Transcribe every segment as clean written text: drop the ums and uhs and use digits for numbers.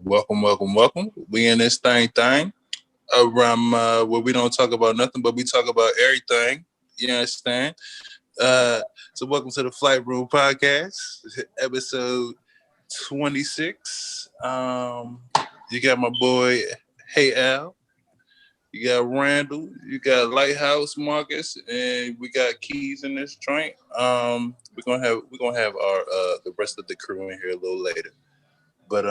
Welcome. We in this thing around where we don't talk about nothing, but we talk about everything. You understand? So welcome to the Flight Room Podcast, episode 26. You got my boy, Hey Al. You got Randall. You got Lighthouse Marcus, and we got Keys in this joint. We're gonna have our the rest of the crew in here a little later, but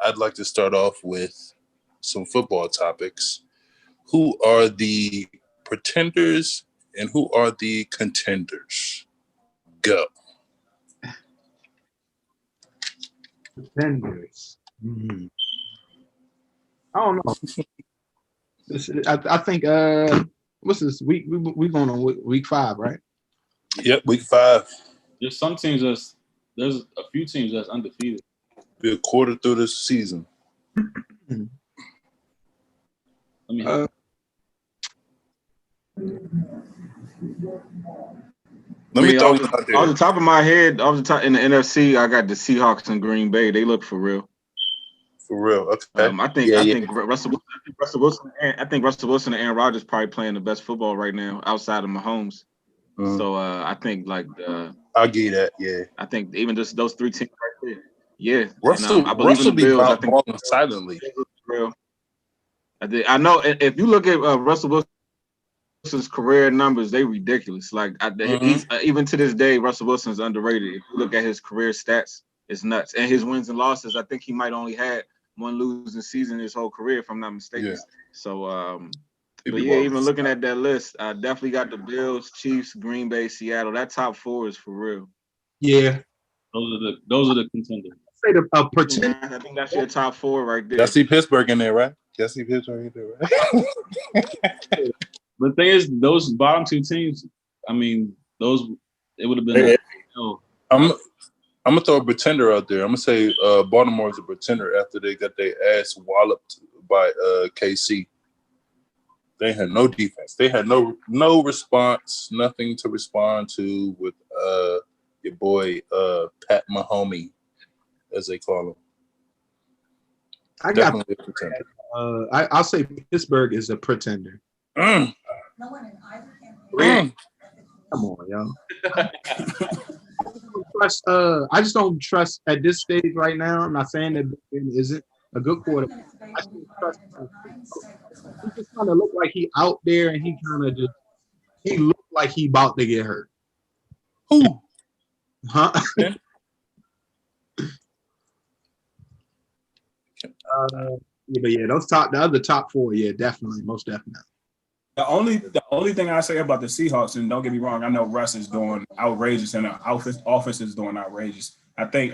I'd like to start off with some football topics. Who are the pretenders and who are the contenders? Go. Pretenders. I don't know. I think what's this week? We going on week 5, right? Yep, week 5. There's a few teams that's undefeated. Be a quarter through the season. Off the top of my head, in the NFC, I got the Seahawks and Green Bay. They look for real. For real, okay. I think Russell Wilson and Aaron Rodgers probably playing the best football right now outside of Mahomes. So I think I'll give you that. Yeah, I think even just those 3 teams right there. Yeah, I believe in the Bills. I think balling silently. Real. I know if you look at Russell Wilson's career numbers, they ridiculous. Even to this day, Russell Wilson's underrated. If you look at his career stats, it's nuts. And his wins and losses, I think he might only had one losing season his whole career, if I'm not mistaken. Yeah. So, even looking at that list, I definitely got the Bills, Chiefs, Green Bay, Seattle. That top 4 is for real. Yeah, those are the contenders. I think that's your top 4 right there. I see Pittsburgh in there, right? Right? The thing is, those bottom 2 teams, I mean, it would have been. I'm gonna throw a pretender out there. I'm gonna say Baltimore is a pretender after they got their ass walloped by KC. They had no defense. They had no response, nothing to respond to with your boy Pat Mahomes, as they call him. Definitely a pretender. I'll say Pittsburgh is a pretender. No one in either Come on, yo. I just don't trust at this stage right now. I'm not saying that Ben isn't a good quarterback. I just don't trust him. He just kind of look like he out there, and he looked like he about to get hurt. Who? Huh? But yeah, the other top 4, yeah, definitely, most definitely. The only thing I say about the Seahawks, and don't get me wrong, I know Russ is doing outrageous and the offense is doing outrageous. I think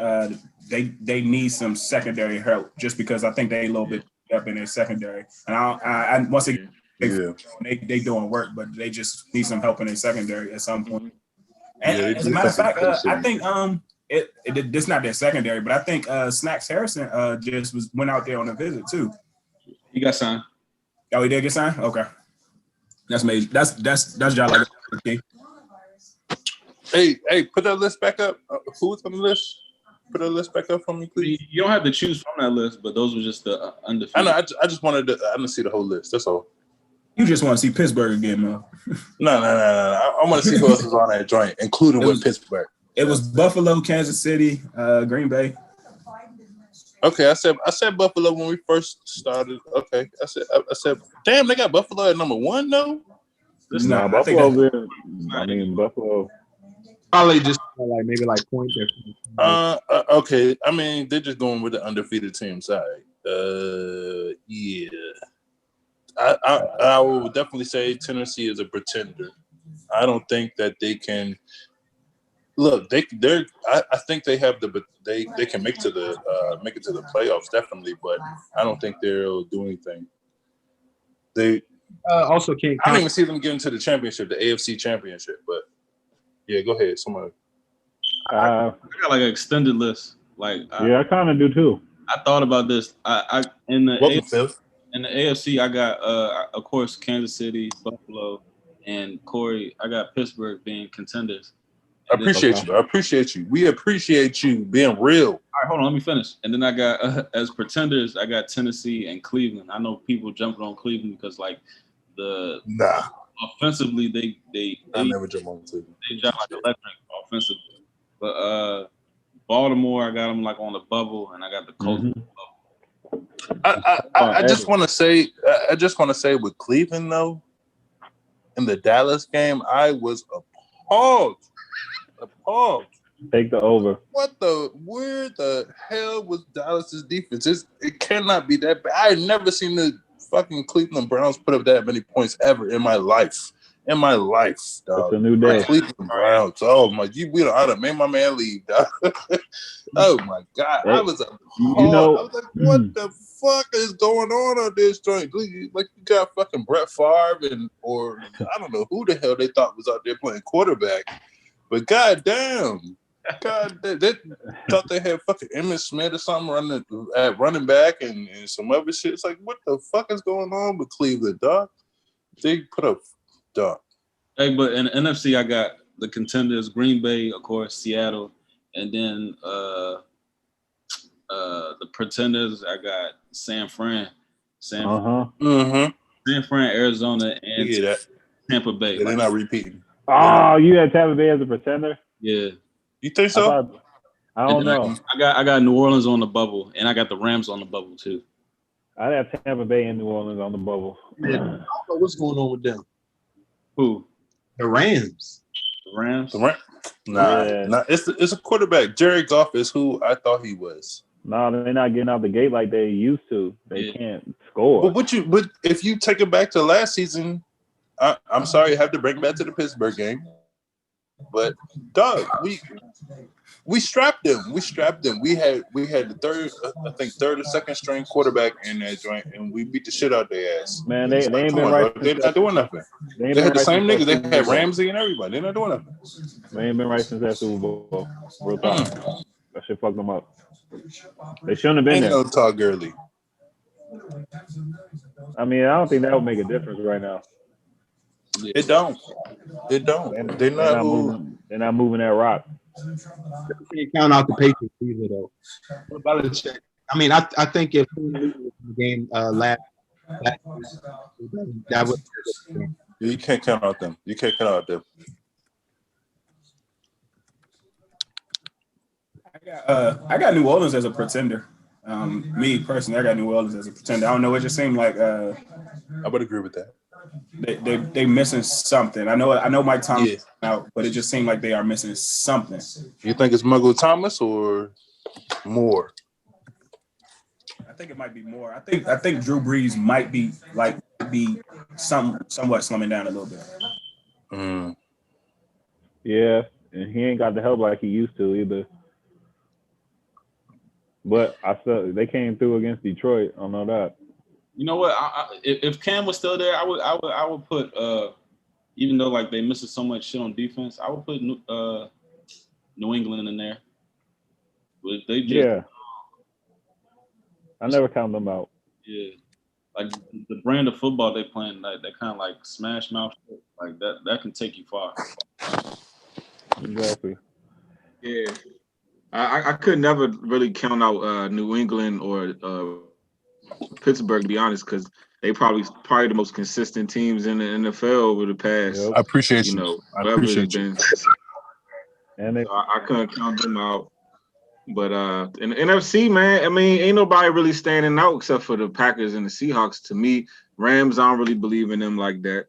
they need some secondary help just because I think they a little bit up in their secondary. And I once again, they doing work, but they just need some help in their secondary at some point. And as a matter of fact, I think it's not their secondary, but I think Snacks Harrison just went out there on a visit too. He got signed. Oh, he did get signed? Okay. That's major. That's y'all like. Hey, put that list back up. Who's on the list? Put that list back up for me, please. You don't have to choose from that list, but those were just the undefeated. I know. I just wanted to. I didn't see the whole list. That's all. You just want to see Pittsburgh again, man. No. I want to see who else is on that joint, including with Pittsburgh. It was Buffalo, Kansas City, Green Bay. Okay, I said Buffalo when we first started. Okay, I said, damn, they got Buffalo at number 1 though. Buffalo. Buffalo. Probably just maybe point difference. Okay. I mean, they're just going with the undefeated team side. Yeah. I will definitely say Tennessee is a pretender. I don't think that they can. Look, I think they have they can make it to the playoffs definitely, but I don't think they'll do anything. They also can't. I don't even see them getting to the championship, the AFC championship. But yeah, go ahead, somebody. I got an extended list. I kind of do too. I thought about this. In the AFC, I got of course Kansas City, Buffalo, and Corey. I got Pittsburgh being contenders. I appreciate you. I appreciate you. We appreciate you being real. All right, hold on. Let me finish. And then I got as pretenders, I got Tennessee and Cleveland. I know people jumping on Cleveland because like offensively they never jump on Cleveland. They jump like electric offensively. But Baltimore, I got them like on the bubble, and I got the Colts on the bubble. I just want to say with Cleveland though, in the Dallas game, I was appalled. Take the over. Where the hell was Dallas's defense? It cannot be that bad. I had never seen the fucking Cleveland Browns put up that many points ever in my life. Dog. It's a new day. Cleveland Browns. Oh my, I'd have made my man leave, dog. Oh my God, I was appalled. I was like, what the fuck is going on this joint? Like you got fucking Brett Favre or I don't know who the hell they thought was out there playing quarterback, but goddamn. God, they thought they had fucking Emmitt Smith or something running back and some other shit. It's like, what the fuck is going on with Cleveland, dog? They put up, dog. Hey, but in the NFC, I got the contenders: Green Bay, of course, Seattle, and then the pretenders. I got San Fran, San Fran, Arizona, and Tampa Bay. They're not repeating. Oh, you had Tampa Bay as a pretender? Yeah. You think so? I don't know. I got New Orleans on the bubble, and I got the Rams on the bubble too. I'd have Tampa Bay and New Orleans on the bubble. Yeah, I don't know what's going on with them. Who? The Rams. The Rams? Nah. It's a quarterback. Jared Goff is who I thought he was. No, they're not getting out the gate like they used to. They can't score. But if you take it back to last season, I'm sorry, I have to bring it back to the Pittsburgh game. But dog, we strapped them. We had the third or second string quarterback in that joint, and we beat the shit out their ass. Man, they ain't been right. They're not doing nothing. They had the same niggas. They had Ramsey and everybody. They're not doing nothing. They ain't been right since that Super Bowl. Real talk. That shit fucked them up. They shouldn't have been there. No Todd Gurley. I mean, I don't think that would make a difference right now. It don't. They're not moving that rock. You can't count out the Patriots either, though. I mean, I think if we lose the game last that would. You can't count out them. I got New Orleans as a pretender. Me personally, I got New Orleans as a pretender. I don't know. It just seemed like I would agree with that. They missing something. I know Mike Thomas out, but it just seemed like they are missing something. You think it's Muggle Thomas or more? I think it might be more. I think Drew Brees might be somewhat slumming down a little bit. Yeah, and he ain't got the help like he used to either. But they came through against Detroit. I know that. You know what? If Cam was still there, I would put even though like they missing so much shit on defense, I would put New England in there. But they just I never count them out. Yeah, like the brand of football they playing, like that kind of like smash mouth shit, like that can take you far. Exactly. Yeah, I could never really count out New England or Pittsburgh, to be honest, because they probably the most consistent teams in the NFL over the past. I appreciate you. I appreciate you. And I couldn't count them out. But in the NFC, man, I mean, ain't nobody really standing out except for the Packers and the Seahawks. To me, Rams, I don't really believe in them like that.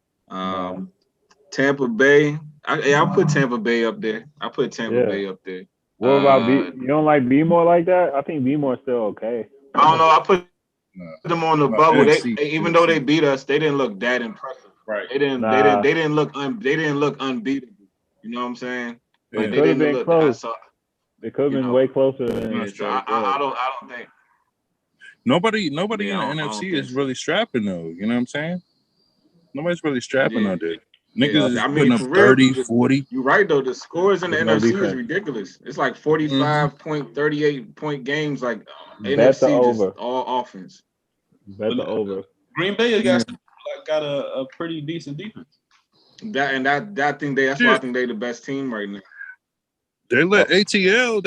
Tampa Bay, I'll put Tampa Bay up there. Bay up there. What about you don't like B-more like that? I think B-more's still okay. I don't know. I put them on the bubble. Even though they beat us, they didn't look that impressive. Right. They didn't look unbeatable. You know what I'm saying? Like, they didn't look close. They could have been way closer than so I don't think nobody in the NFC is really strapping though. You know what I'm saying? Nobody's really strapping out there. Niggas is putting up 30, 40. You're right though. The scores in the NFC is ridiculous. It's like 45 point, 38 point games. Like NFC just all offense. Bet the over. Green Bay got a pretty decent defense. That's why I think they're the best team right now. They let ATL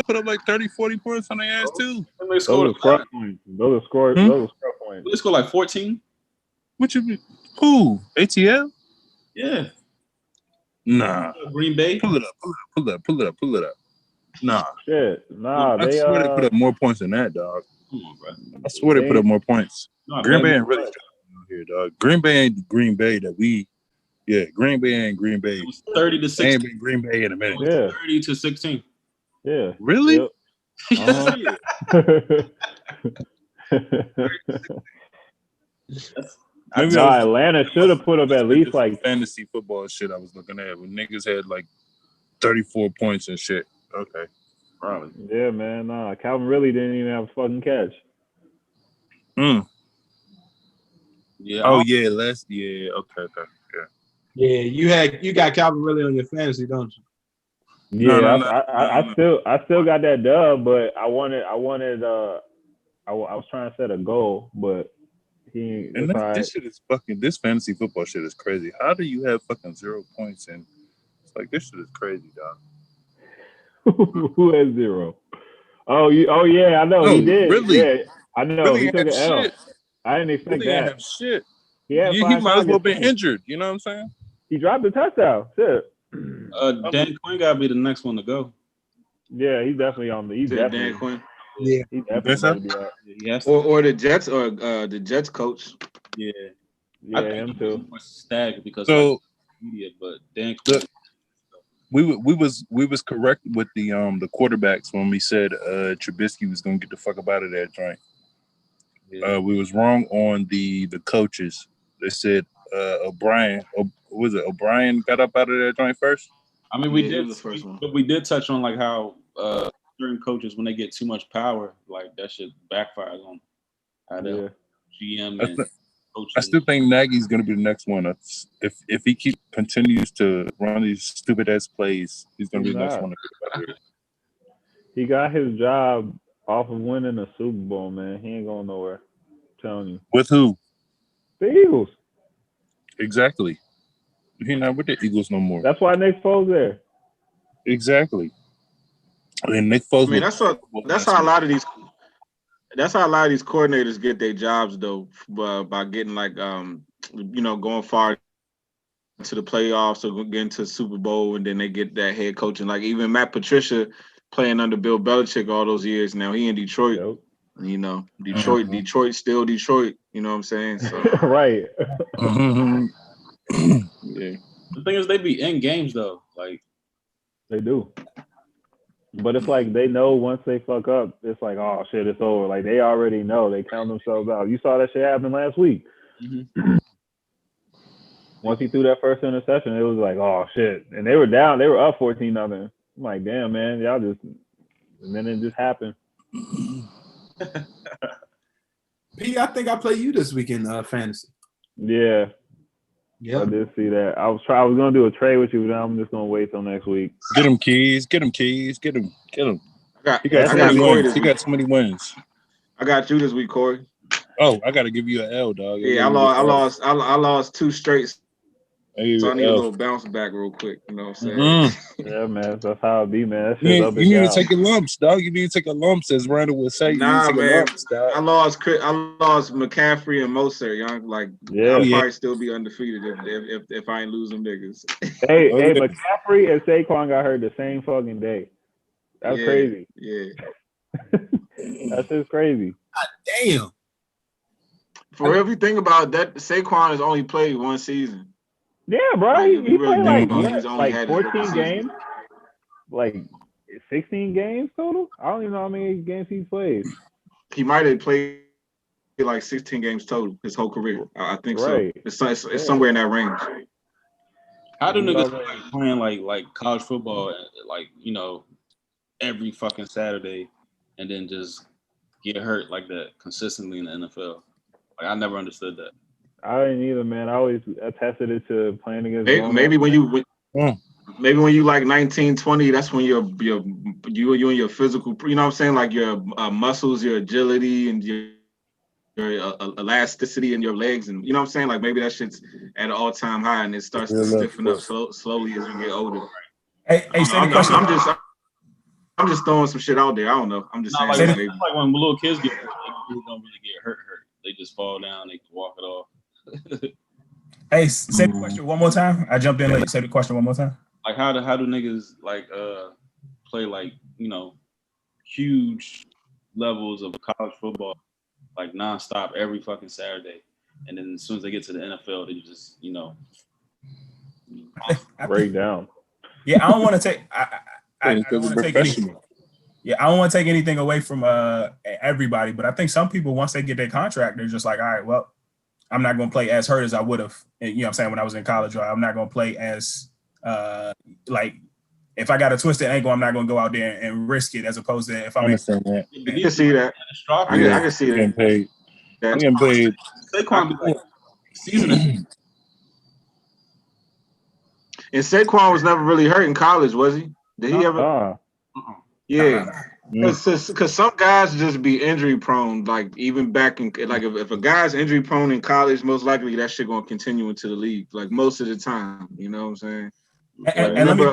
put up like 30, 40 points on their ass too. They Those scored are scrub points. Those are scrub points. They scored like 14. What you mean? Who? ATL? Yeah. Nah. Green Bay. Pull it up. Nah. Shit. Nah, I swear they put up more points than that, dog. Come on, bro. I swear they put up more points. Not Green bad. Bay ain't really struggling here, dog. Green Bay ain't the Green Bay that we. Yeah, Green Bay ain't Green Bay. It was 30 to They 16. ain't been Green Bay in a minute. Yeah. 30 to 16. Yeah. Really? Yep. Maybe Nah, Atlanta should have put up at least like fantasy football shit I was looking at when niggas had like 34 points and shit. Okay. Probably. Yeah, man. Nah, Calvin really didn't even have a fucking catch. Yeah. Oh yeah, okay. Yeah, you got Calvin really on your fantasy, don't you? Yeah, No. I still got that dub, but I was trying to set a goal, but This shit is fucking. This fantasy football shit is crazy. How do you have fucking 0 points and it's like this shit is crazy, dog. Who has 0? Oh yeah, I know he did. Really? Yeah, I know Really he took an L. shit. I didn't expect Really that. have shit. He had He 5 might as well targets, been injured. You know what I'm saying? He dropped the touchdown. Shit. Dan Quinn gotta be the next one to go. Yeah, he's definitely on the. He's definitely. Dan Quinn. Yeah. He's definitely about to be out. Yes. Or the Jets the Jets coach. Yeah. Yeah, I think him too. Stag because So media, but Dan Quinn. we was correct with the quarterbacks when we said Trubisky was gonna get the fuck up out of that joint. Yeah. We was wrong on the coaches. They said O'Brien got up out of that joint first. I mean, he was the first one. But we did touch on like how certain coaches, when they get too much power, like that shit backfires on how the GM and coaches. I still think Nagy's gonna be the next one. If he continues to run these stupid ass plays, he's gonna be the next one to get out of here. He got his job off of winning a Super Bowl, man. He ain't going nowhere. I'm telling you. With who? The Eagles. Exactly. He's not with the Eagles no more. That's why Nick Foles there. Exactly. And Nick Foles. I mean, that's how a lot of these coordinators get their jobs though, by getting like going far to the playoffs or getting to the Super Bowl, and then they get that head coaching. Like even Matt Patricia playing under Bill Belichick all those years. Now he in Detroit. Yep. Detroit still Detroit. You know what I'm saying? So. Right. Yeah. The thing is, they be in games though. Like they do. But it's like they know once they fuck up, it's like, oh shit, it's over. Like they already know. They count themselves out. You saw that shit happen last week. Mm-hmm. Once he threw that first interception, it was like, oh shit. And they were down. They were up 14-0. I'm like, damn, man, y'all just. And then it just happened. P, I think I play you this week in fantasy. Yeah. Yeah. I did see that. I was gonna do a trade with you, but I'm just gonna wait till next week. Get him keys. He got too many wins. I got you this week, Corey. Oh, I gotta give you an L, dog. Yeah, I lost 2 straight. So I need a little bounce back real quick. You know what I'm saying? Mm-hmm. Yeah, man. That's how it be, man. You need to take your lumps, dog. You need to take a lumps, as Randall would say. Nah, man. Lumps, dog. I lost McCaffrey and Mostert, young. Like, I'll probably still be undefeated if I ain't lose them niggas. Hey, McCaffrey and Saquon got hurt the same fucking day. That's crazy. Yeah. That's just crazy. God damn. For everything about that, Saquon has only played 1 season. Yeah, bro. He played like 14 games. Like 16 games total? I don't even know how many games he played. He might have played like 16 games total his whole career. I think so. It's somewhere in that range. How do niggas like playing like college football like every fucking Saturday and then just get hurt like that consistently in the NFL? Like I never understood that. I didn't either, man. I always attested it to playing against. Maybe when you like 19, 20, that's when you and your physical, you know what I'm saying, like your muscles, your agility, and your elasticity in your legs, and you know what I'm saying, like maybe that shit's at an all-time high, and it starts to stiffen up slowly as you get older. Hey, say the question. I'm just throwing some shit out there. I don't know. I'm just saying. Like when little kids get hurt, they don't really get hurt. They just fall down. They can walk it off. Hey, say the question one more time. I jumped in late. Say the question one more time. Like how do niggas like play like huge levels of college football like nonstop every fucking Saturday, and then as soon as they get to the NFL, they just break down. Yeah, I don't want to take. I don't want to take anything. Yeah, I don't want to take anything away from everybody, but I think some people once they get their contract, they're just like, all right, well, I'm not going to play as hurt as I would have. You know what I'm saying, when I was in college, or I'm not going to play as like if I got a twisted ankle, I'm not going to go out there and risk it as opposed to if I'm. I understand that. You can see that. I can see that. Getting paid. Getting paid. Saquon be like season. And Saquon was never really hurt in college, was he? Did he ever? Yeah. Because some guys just be injury prone, like even back in like if a guy's injury prone in college, most likely that shit gonna continue into the league, like most of the time. You know what I'm saying? And remember,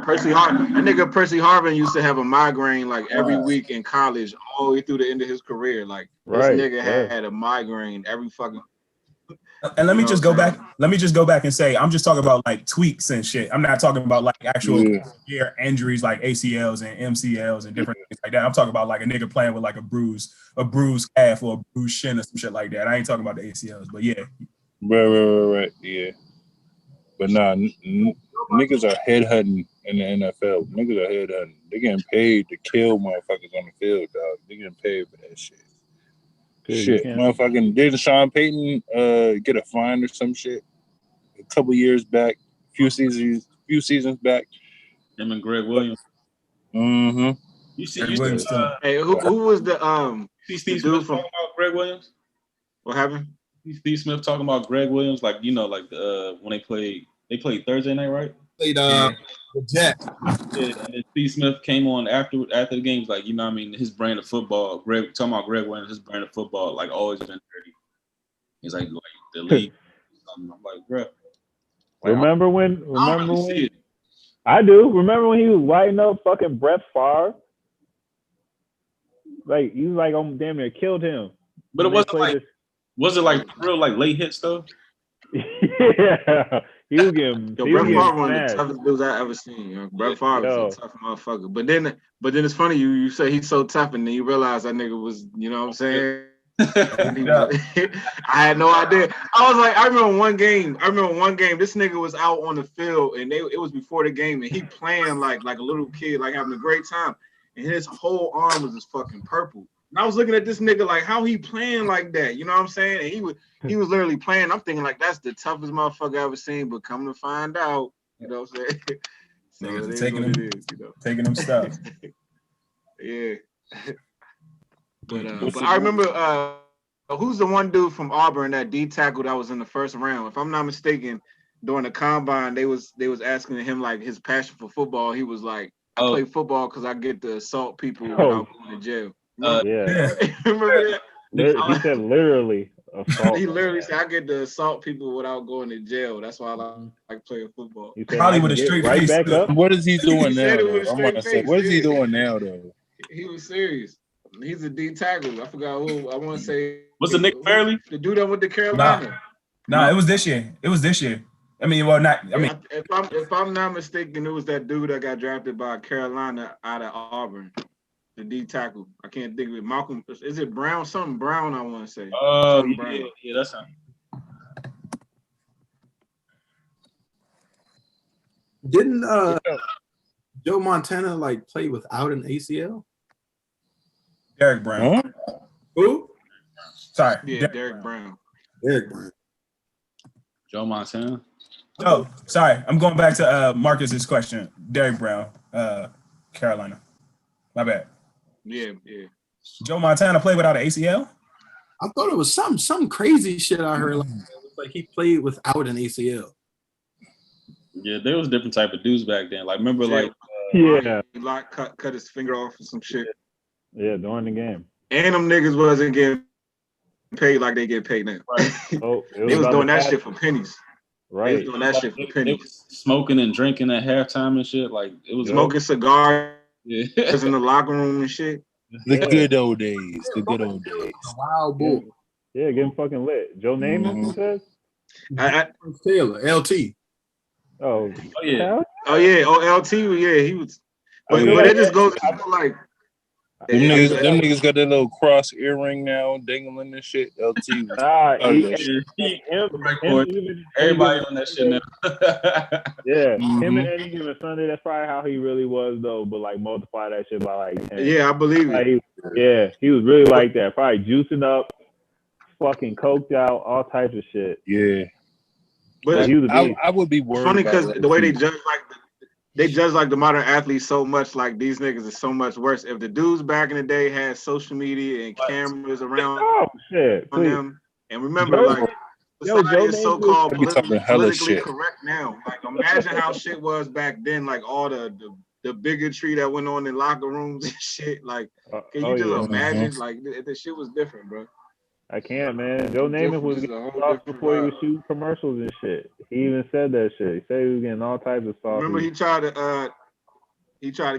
Percy Harvin, that nigga Percy Harvin used to have a migraine like every week in college, all the way through the end of his career. Like this nigga had a migraine every fucking. And let me just go back. Let me just go back and say, I'm just talking about like tweaks and shit. I'm not talking about like actual injuries like ACLs and MCLs and different things like that. I'm talking about like a nigga playing with like a bruised calf or a bruised shin or some shit like that. I ain't talking about the ACLs, but yeah. Right. Yeah. But nah, niggas are headhunting in the NFL. Niggas are headhunting. They getting paid to kill motherfuckers on the field, dog. They getting paid for that shit. Shit, motherfucking didn't Sean Payton get a fine or some shit a couple years back, few seasons back? Him and Greg Williams. Mm-hmm. You see, hey, who was the see Steve Smith talking about Greg Williams? What happened? Steve Smith talking about Greg Williams, like like when they played Thursday night, right? Played the Jets. Yeah, and then Steve Smith came on after the game, was like, you know what I mean, his brand of football, talking about Greg Williams, his brand of football, like always been dirty. He's like the league. I'm like, bro. Remember when I do. Remember when he was lighting up fucking Brett Favre? Like he was like damn near killed him. But it wasn't like was it like real like late hits though? Yeah. He was getting Brett Favre one of the toughest dudes I ever seen. Yo. Brett Favre is a tough motherfucker. But then it's funny you say he's so tough, and then you realize that nigga was, you know what I'm saying? I had no idea. I was like, I remember one game. This nigga was out on the field, and it was before the game, and he playing like a little kid, like having a great time, and his whole arm was just fucking purple. And I was looking at this nigga like, how he playing like that? You know what I'm saying? And he was literally playing. I'm thinking like, that's the toughest motherfucker I ever seen. But come to find out, you know what I'm saying? So niggas taking them stuff. Yeah. But I remember who's the one dude from Auburn, that D tackle that was in the first round? If I'm not mistaken, during the combine, they was asking him like his passion for football. He was like, I play football because I get to assault people without going to jail. Yeah. Remember that? He said literally assault. He literally said, I get to assault people without going to jail. That's why I like playing football. He said, probably with a straight face. Back up. What is he doing now? I'm gonna say, what is he doing now though? He was serious. He's a D tackle. I forgot who. I want to say. Was it Nick Fairley? The dude that went to Carolina. Nah, it was this year. I mean, well, not. I mean, if I'm not mistaken, it was that dude that got drafted by Carolina out of Auburn. The D tackle. I can't think of it. Malcolm. Is it Brown? Something Brown, I want to say. Yeah, that's him. Didn't Joe Montana like play without an ACL? Derek Brown. Huh? Who? Sorry. Yeah, Derek Brown. Joe Montana. Oh, sorry. I'm going back to Marcus's question. Derek Brown, Carolina. My bad. Yeah. Joe Montana played without an ACL? I thought it was some crazy shit I heard. Like he played without an ACL. Yeah, there was different type of dudes back then. Like remember, he cut his finger off or some shit. Yeah, during the game. And them niggas wasn't getting paid like they get paid now. Right. They was doing that shit for pennies. They was doing that shit for They pennies. was smoking and drinking at halftime and shit. Like it was Smoking cigars Yeah. in the locker room and shit. The good old days. The good old days. Wild bull. Yeah, getting fucking lit. Joe Namath, you said? Taylor, LT. Oh, Oh yeah. Oh yeah, LT, yeah, he was. But, I mean, but it just goes. I feel like Them niggas got that little cross earring now, dangling and shit. LT was nah, oh, he, that shit. Everybody on that shit now. Yeah, him and any given Sunday, that's probably how he really was though. But like multiply that shit by like 10. Yeah, I believe it. He was really like that. Probably juicing up, fucking coked out, all types of shit. Yeah. But he was a beast. I would be worried. Funny because about the way they LT. judge the modern athletes so much. Like these niggas is so much worse. If the dudes back in the day had social media and cameras around Oh shit! on Please. them, and remember, like society is so called politically correct now. Like imagine how shit was back then. Like all the bigotry that went on in locker rooms and shit. Like, can you just imagine? Like the shit was different, bro. I can't, man. Joe Namath was getting sauce before he was shooting commercials and shit. He even said that shit. He said he was getting all types of sauce. Remember he tried to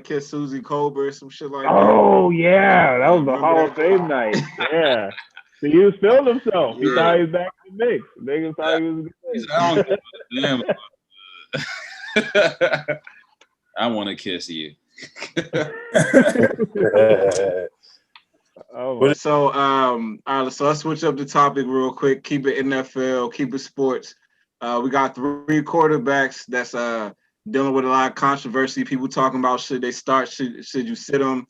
kiss Susie Colbert, some shit like that. Oh yeah, that was the Hall of Fame night. Yeah. So he was feeling himself. He thought he was back in the mix. Niggas thought he was good. Damn. I want to kiss you. So all right, so let's switch up the topic real quick. Keep it NFL, keep it sports. We got 3 quarterbacks that's dealing with a lot of controversy. People talking about should they start, should you sit them?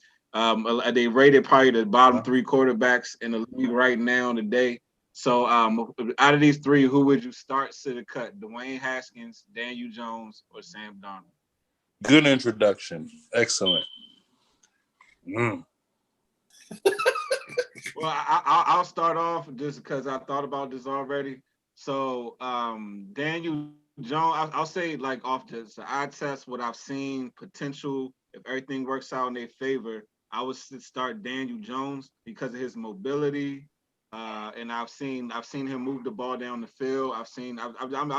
They rated probably the bottom 3 quarterbacks in the league right now today. So out of these 3, who would you start, sit, or cut? Dwayne Haskins, Daniel Jones, or Sam Darnold? Good introduction. Excellent. Well, I'll start off just because I thought about this already. So Daniel Jones, I'll say like off the eye test, what I've seen potential, if everything works out in their favor, I would start Daniel Jones because of his mobility, and I've seen him move the ball down the field. I've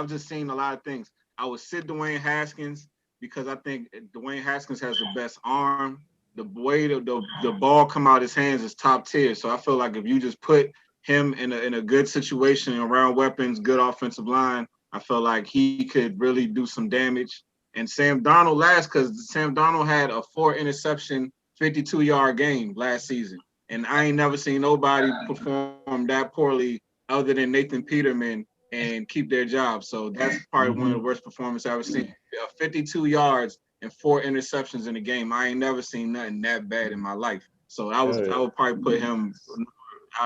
just seen a lot of things. I would sit Dwayne Haskins because I think Dwayne Haskins has the best arm. The way the ball come out his hands is top tier. So I feel like if you just put him in a good situation around weapons, good offensive line, I feel like he could really do some damage. And Sam Darnold last, because Sam Darnold had a 4-interception, 52-yard game last season. And I ain't never seen nobody perform that poorly other than Nathan Peterman and keep their job. So that's probably one of the worst performances I've ever seen. 52 yards and 4 interceptions in a game. I ain't never seen nothing that bad in my life. So I would probably put him.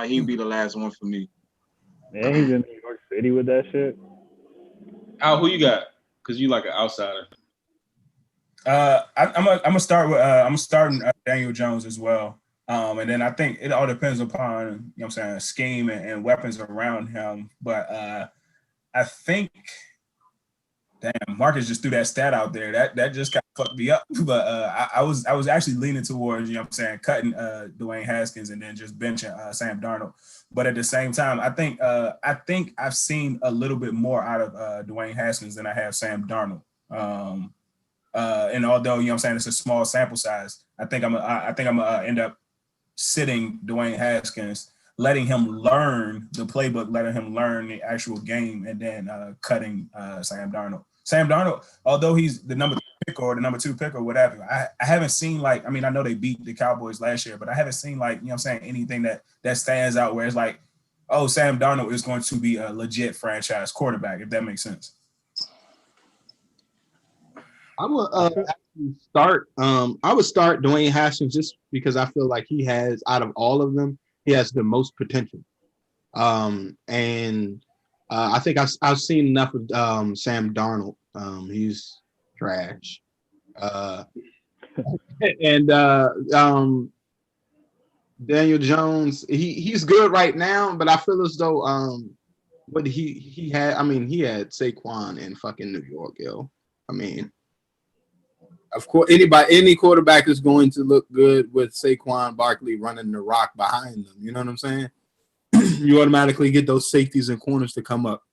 He'd be the last one for me. Man, he's in New York City with that shit. Al, who you got? Because you like an outsider. I'm gonna start with I'm starting Daniel Jones as well. And then I think it all depends upon, you know what I'm saying, scheme and weapons around him. But I think, damn, Marcus just threw that stat out there. That just kind of fucked me up. But I was actually leaning towards, you know what I'm saying, cutting Dwayne Haskins and then just benching Sam Darnold. But at the same time, I think I've seen a little bit more out of Dwayne Haskins than I have Sam Darnold. And although, you know what I'm saying, it's a small sample size, I think I'm gonna end up sitting Dwayne Haskins, letting him learn the playbook, letting him learn the actual game, and then cutting Sam Darnold. Sam Darnold, although he's the number 3 pick or the number 2 pick or whatever, I haven't seen, like, I mean, I know they beat the Cowboys last year, but I haven't seen, like, you know what I'm saying, anything that stands out where it's like, oh, Sam Darnold is going to be a legit franchise quarterback, if that makes sense. I would start. I would start Dwayne Haskins just because I feel like he has, out of all of them, he has the most potential. And I think I've seen enough of Sam Darnold. He's trash. And Daniel Jones, he's good right now, but I feel as though what he had. I mean, he had Saquon in fucking New York, yo. I mean. Of course, any quarterback is going to look good with Saquon Barkley running the rock behind them. You know what I'm saying? You automatically get those safeties and corners to come up.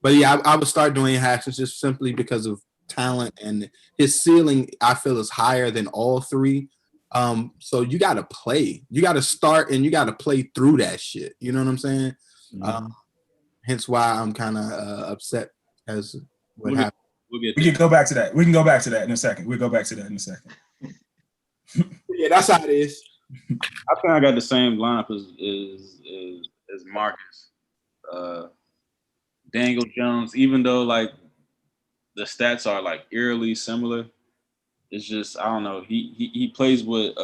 But yeah, I would start Dwayne Haskins just simply because of talent and his ceiling. I feel is higher than all three. So you got to play. You got to start and you got to play through that shit. You know what I'm saying? Hence why I'm kind of upset as what happened. We can go back to that. We can go back to that in a second. We'll go back to that in a second. Yeah, that's how it is. I think I got the same lineup as Marcus. Daniel Jones, even though like the stats are like eerily similar, it's just I don't know. He plays with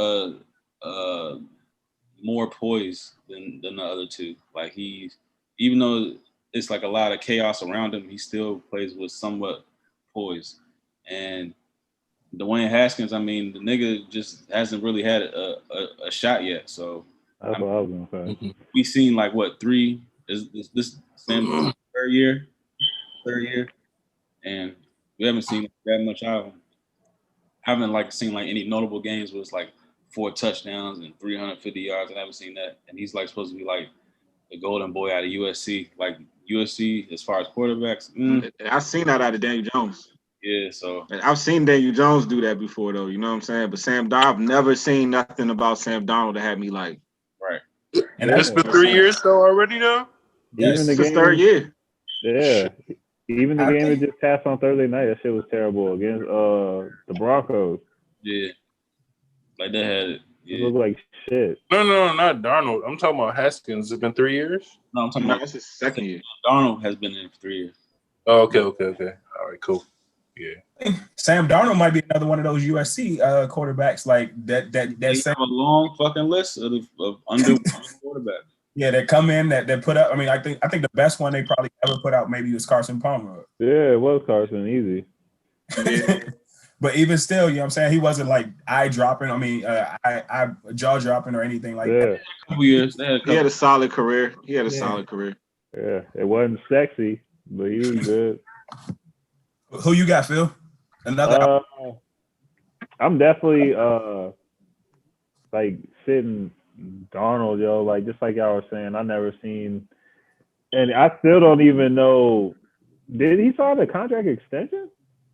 more poise than the other two. Like even though it's like a lot of chaos around him, he still plays with somewhat poise. And Dwayne Haskins, I mean, the nigga just hasn't really had a shot yet. So that's what I was gonna say. We seen like what 3 is this Sam third year, and we haven't seen that much out of him. I haven't like seen like any notable games where it's like 4 touchdowns and 350 yards. I haven't seen that, and he's like supposed to be like the golden boy out of USC. Like USC as far as quarterbacks. I've seen that out of Daniel Jones. Yeah, so I've seen Daniel Jones do that before, though. You know what I'm saying? But Sam Darnold, I've never seen nothing about Sam Darnold that had me like, right. And that's been 3 years though already, though. Even the game, third year. Yeah, even the game that just passed on Thursday night, that shit was terrible against the Broncos. Yeah, like they had it. It looked like shit. No, not Darnold. I'm talking about Haskins. It's been 3 years. No, I'm talking about that's his second year. Darnold has been in for 3 years. Oh, okay. All right, cool. Yeah. Sam Darnold might be another one of those USC quarterbacks like that. They have a long fucking list of under quarterbacks. Yeah, that come in that put up. I mean, I think the best one they probably ever put out maybe was Carson Palmer. Yeah, it was Carson, easy. But even still, you know what I'm saying? He wasn't like eye dropping. I mean, I jaw dropping or anything like that. A couple years. He had a solid career. Solid career. Yeah, it wasn't sexy, but he was good. Who you got, Phil? Another. I'm definitely like sitting Darnold, yo. Like just like y'all were saying, I never seen, and I still don't even know. Did he sign a contract extension?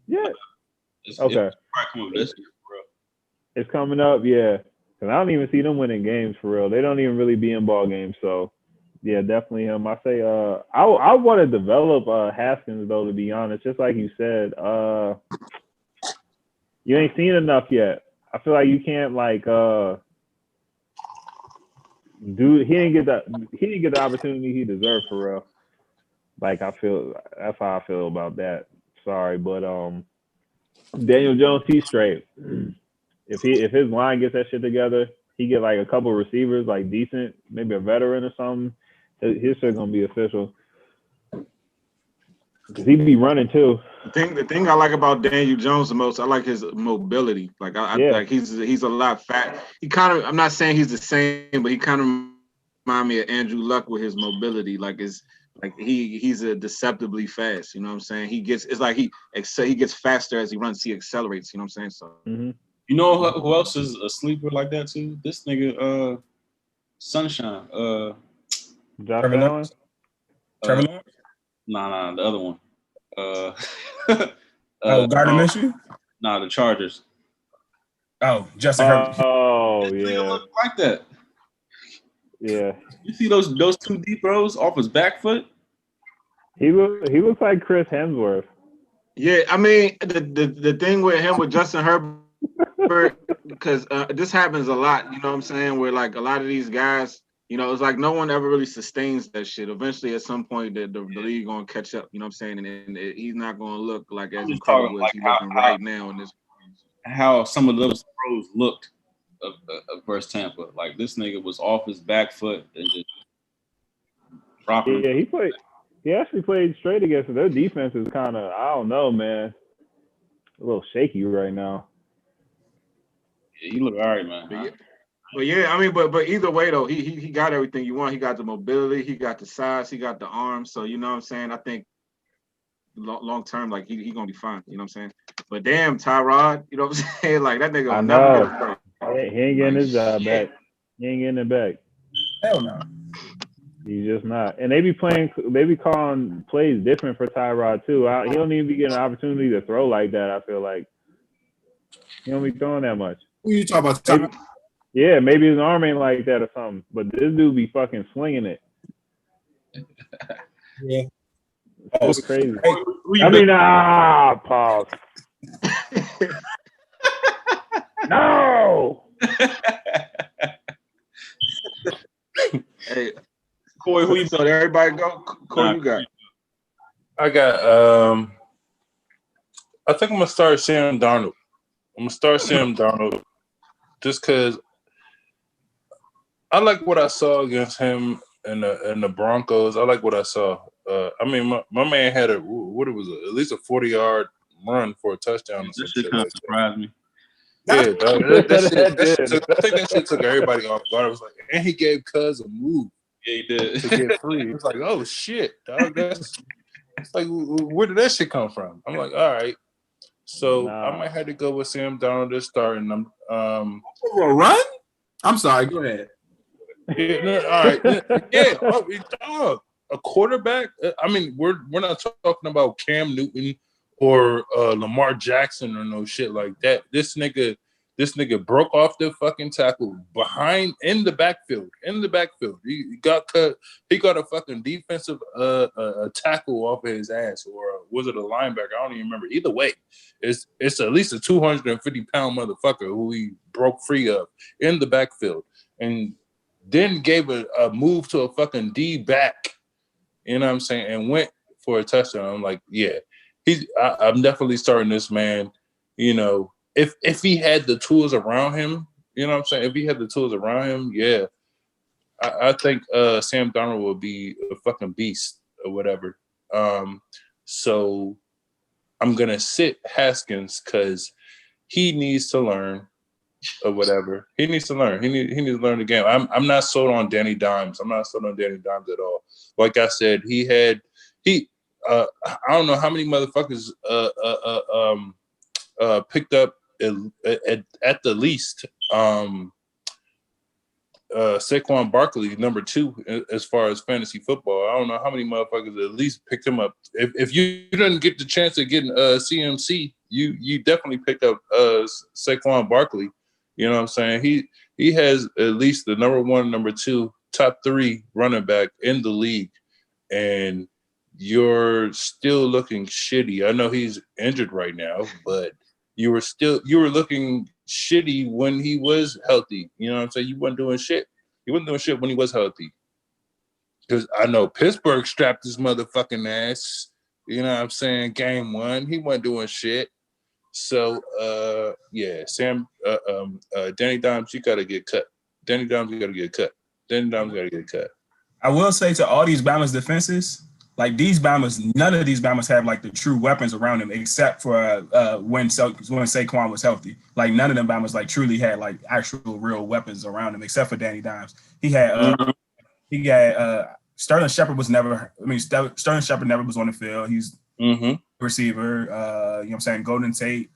Yeah. Okay. It's coming up, yeah. Because I don't even see them winning games for real. They don't even really be in ball games. So, yeah, definitely him. I say, I want to develop Haskins though. To be honest, just like you said, you ain't seen enough yet. I feel like you can't like he didn't get the opportunity he deserved for real. Like that's how I feel about that. Sorry, but Daniel Jones, he's straight. If his line gets that shit together, he get like a couple receivers like decent, maybe a veteran or something. His shit gonna be official. Cause he be running too. The thing I like about Daniel Jones the most, I like his mobility. Like like he's a lot fat. He kind of, I'm not saying he's the same, but he kind of remind me of Andrew Luck with his mobility. Like he's a deceptively fast. You know what I'm saying? He gets faster as he runs. He accelerates. You know what I'm saying? So. Mm-hmm. You know who else is a sleeper like that too? This nigga, Sunshine. Trevor Lawrence. Trevor Lawrence? Nah, the other one. Gardner Minshew? Nah, the Chargers. Oh, Justin Herbert. Oh, This yeah. nigga look like that. Yeah. You see those two deep throws off his back foot? He looks like Chris Hemsworth. Yeah, I mean the thing with him with Justin Herbert, because this happens a lot. You know what I'm saying? Where like a lot of these guys, you know, it's like no one ever really sustains that shit. Eventually, at some point, the league gonna catch up. You know what I'm saying? And he's not gonna look like as incredible as he's looking right now in this. How some of those throws looked versus Tampa. Like this nigga was off his back foot and just dropping. Yeah, he actually played straight against them. Their defense is kind of, I don't know, man, a little shaky right now. Yeah, you look all right, man. But yeah, I mean, but either way though, he got everything you want. He got the mobility, he got the size, he got the arm. So you know what I'm saying? I think long term, like he gonna be fine. You know what I'm saying? But damn, Tyrod, you know what I'm saying? Like that nigga will never get hurt. He ain't getting his job back. He ain't getting it back. Hell no. He's just not. And they be calling plays different for Tyrod too. He don't even be getting an opportunity to throw like that. I feel like he don't be throwing that much. Who you talking about? Maybe, yeah, maybe his arm ain't like that or something. But this dude be fucking slinging it. Yeah. It's crazy. Pause. No. Hey, Corey, who you got? Everybody go. Corey, you got? I got. I think I'm gonna start Sam Darnold. Just because I like what I saw against him in the Broncos. I like what I saw. I mean, my man had at least a 40-yard run for a touchdown. That shit kind of surprised me. Yeah, dog. I think that shit took everybody off guard. I was like, and he gave Cuz a move. Yeah, he did. To get free. It's like, oh shit, dog. It's like, where did that shit come from? I'm like, all right. So I might have to go with Sam Darnold this starting. A run? I'm sorry. Go ahead. Yeah, no, all right. Yeah, dog. A quarterback. I mean, we're not talking about Cam Newton or Lamar Jackson or no shit like that. This nigga broke off the fucking tackle in the backfield. He got cut. He got a fucking defensive a tackle off of his ass, or was it a linebacker? I don't even remember. Either way, it's at least a 250-pound motherfucker who he broke free of in the backfield, and then gave a move to a fucking D back. You know what I'm saying? And went for a touchdown. I'm like, yeah. I'm definitely starting this man. You know, if he had the tools around him, you know what I'm saying? If he had the tools around him, yeah. I think Sam Darnold will be a fucking beast or whatever. So I'm gonna sit Haskins because he needs to learn or whatever. He needs to learn. He needs to learn the game. I'm not sold on Danny Dimes. I'm not sold on Danny Dimes at all. Like I said, I don't know how many motherfuckers picked up at the least Saquon Barkley, number 2 as far as fantasy football. I don't know how many motherfuckers at least picked him up. If you didn't get the chance of getting CMC, you definitely picked up Saquon Barkley. You know what I'm saying? He has at least the number 1, number 2, top 3 running back in the league, and you're still looking shitty. I know he's injured right now, but you were looking shitty when he was healthy. You know what I'm saying? You wasn't doing shit. You wasn't doing shit when he was healthy. Because I know Pittsburgh strapped his motherfucking ass. You know what I'm saying? Game 1, he wasn't doing shit. So yeah, Danny Dimes, you gotta get cut. I will say to all these Bama's defenses, like these Bama's, none of these Bama's have like the true weapons around them except for when Saquon was healthy. Like none of them Bama's like truly had like actual real weapons around him except for Danny Dimes. He had Sterling Shepard was never. I mean, Sterling Shepard never was on the field. He's receiver. You know what I'm saying? Golden Tate.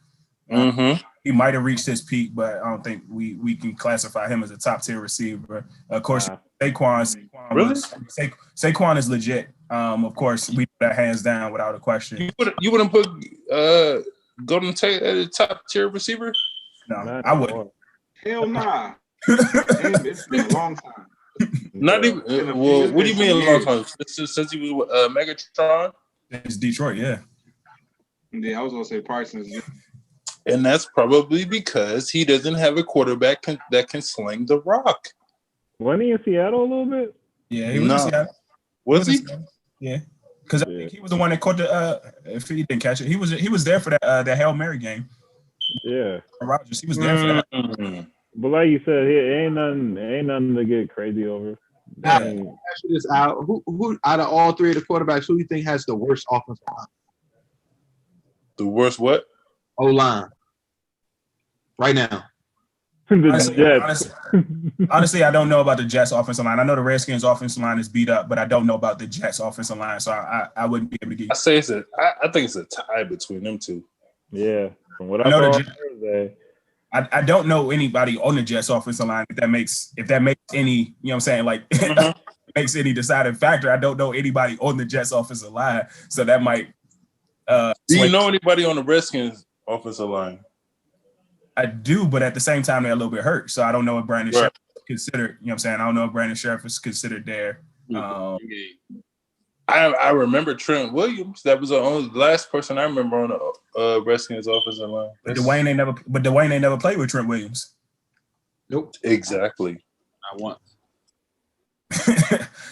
He might have reached his peak, but I don't think we can classify him as a top tier receiver. Of course, Saquon is legit. Of course, we put that hands down without a question. You wouldn't put Golden Tate as a top tier receiver? No, I wouldn't. Hell nah. It's been a long time. Not even. Well, what do you mean a long time? Since he was with Megatron? It's Detroit, yeah. Yeah, I was gonna say Parsons. And that's probably because he doesn't have a quarterback that can sling the rock. Wasn't he in Seattle a little bit? Yeah, he was in Seattle. Was he? Yeah, because I think he was the one that caught the. If he didn't catch it, he was there for that Hail Mary game. Yeah, Rodgers, he was there for that. But like you said, it ain't nothing to get crazy over. Ask you this out. Who out of all 3 of the quarterbacks, who do you think has the worst offensive line? The worst what? O-line. Right now. Honestly, I don't know about the Jets offensive line. I know the Redskins offensive line is beat up, but I don't know about the Jets offensive line, so I wouldn't be able to get. I think it's a tie between them two. Yeah, from what I know saw Thursday. I don't know anybody on the Jets offensive line if that makes any, you know what I'm saying, like makes any deciding factor. I don't know anybody on the Jets offensive line, so that might. Do you know anybody on the Redskins offensive line? I do, but at the same time, they're a little bit hurt. So I don't know if Brandon Sheriff is considered, you know what I'm saying? I don't know if Brandon Sheriff is considered there. I remember Trent Williams. That was the only last person I remember on the Redskins offensive line. But Dwayne ain't never played with Trent Williams. Nope. Exactly. I want.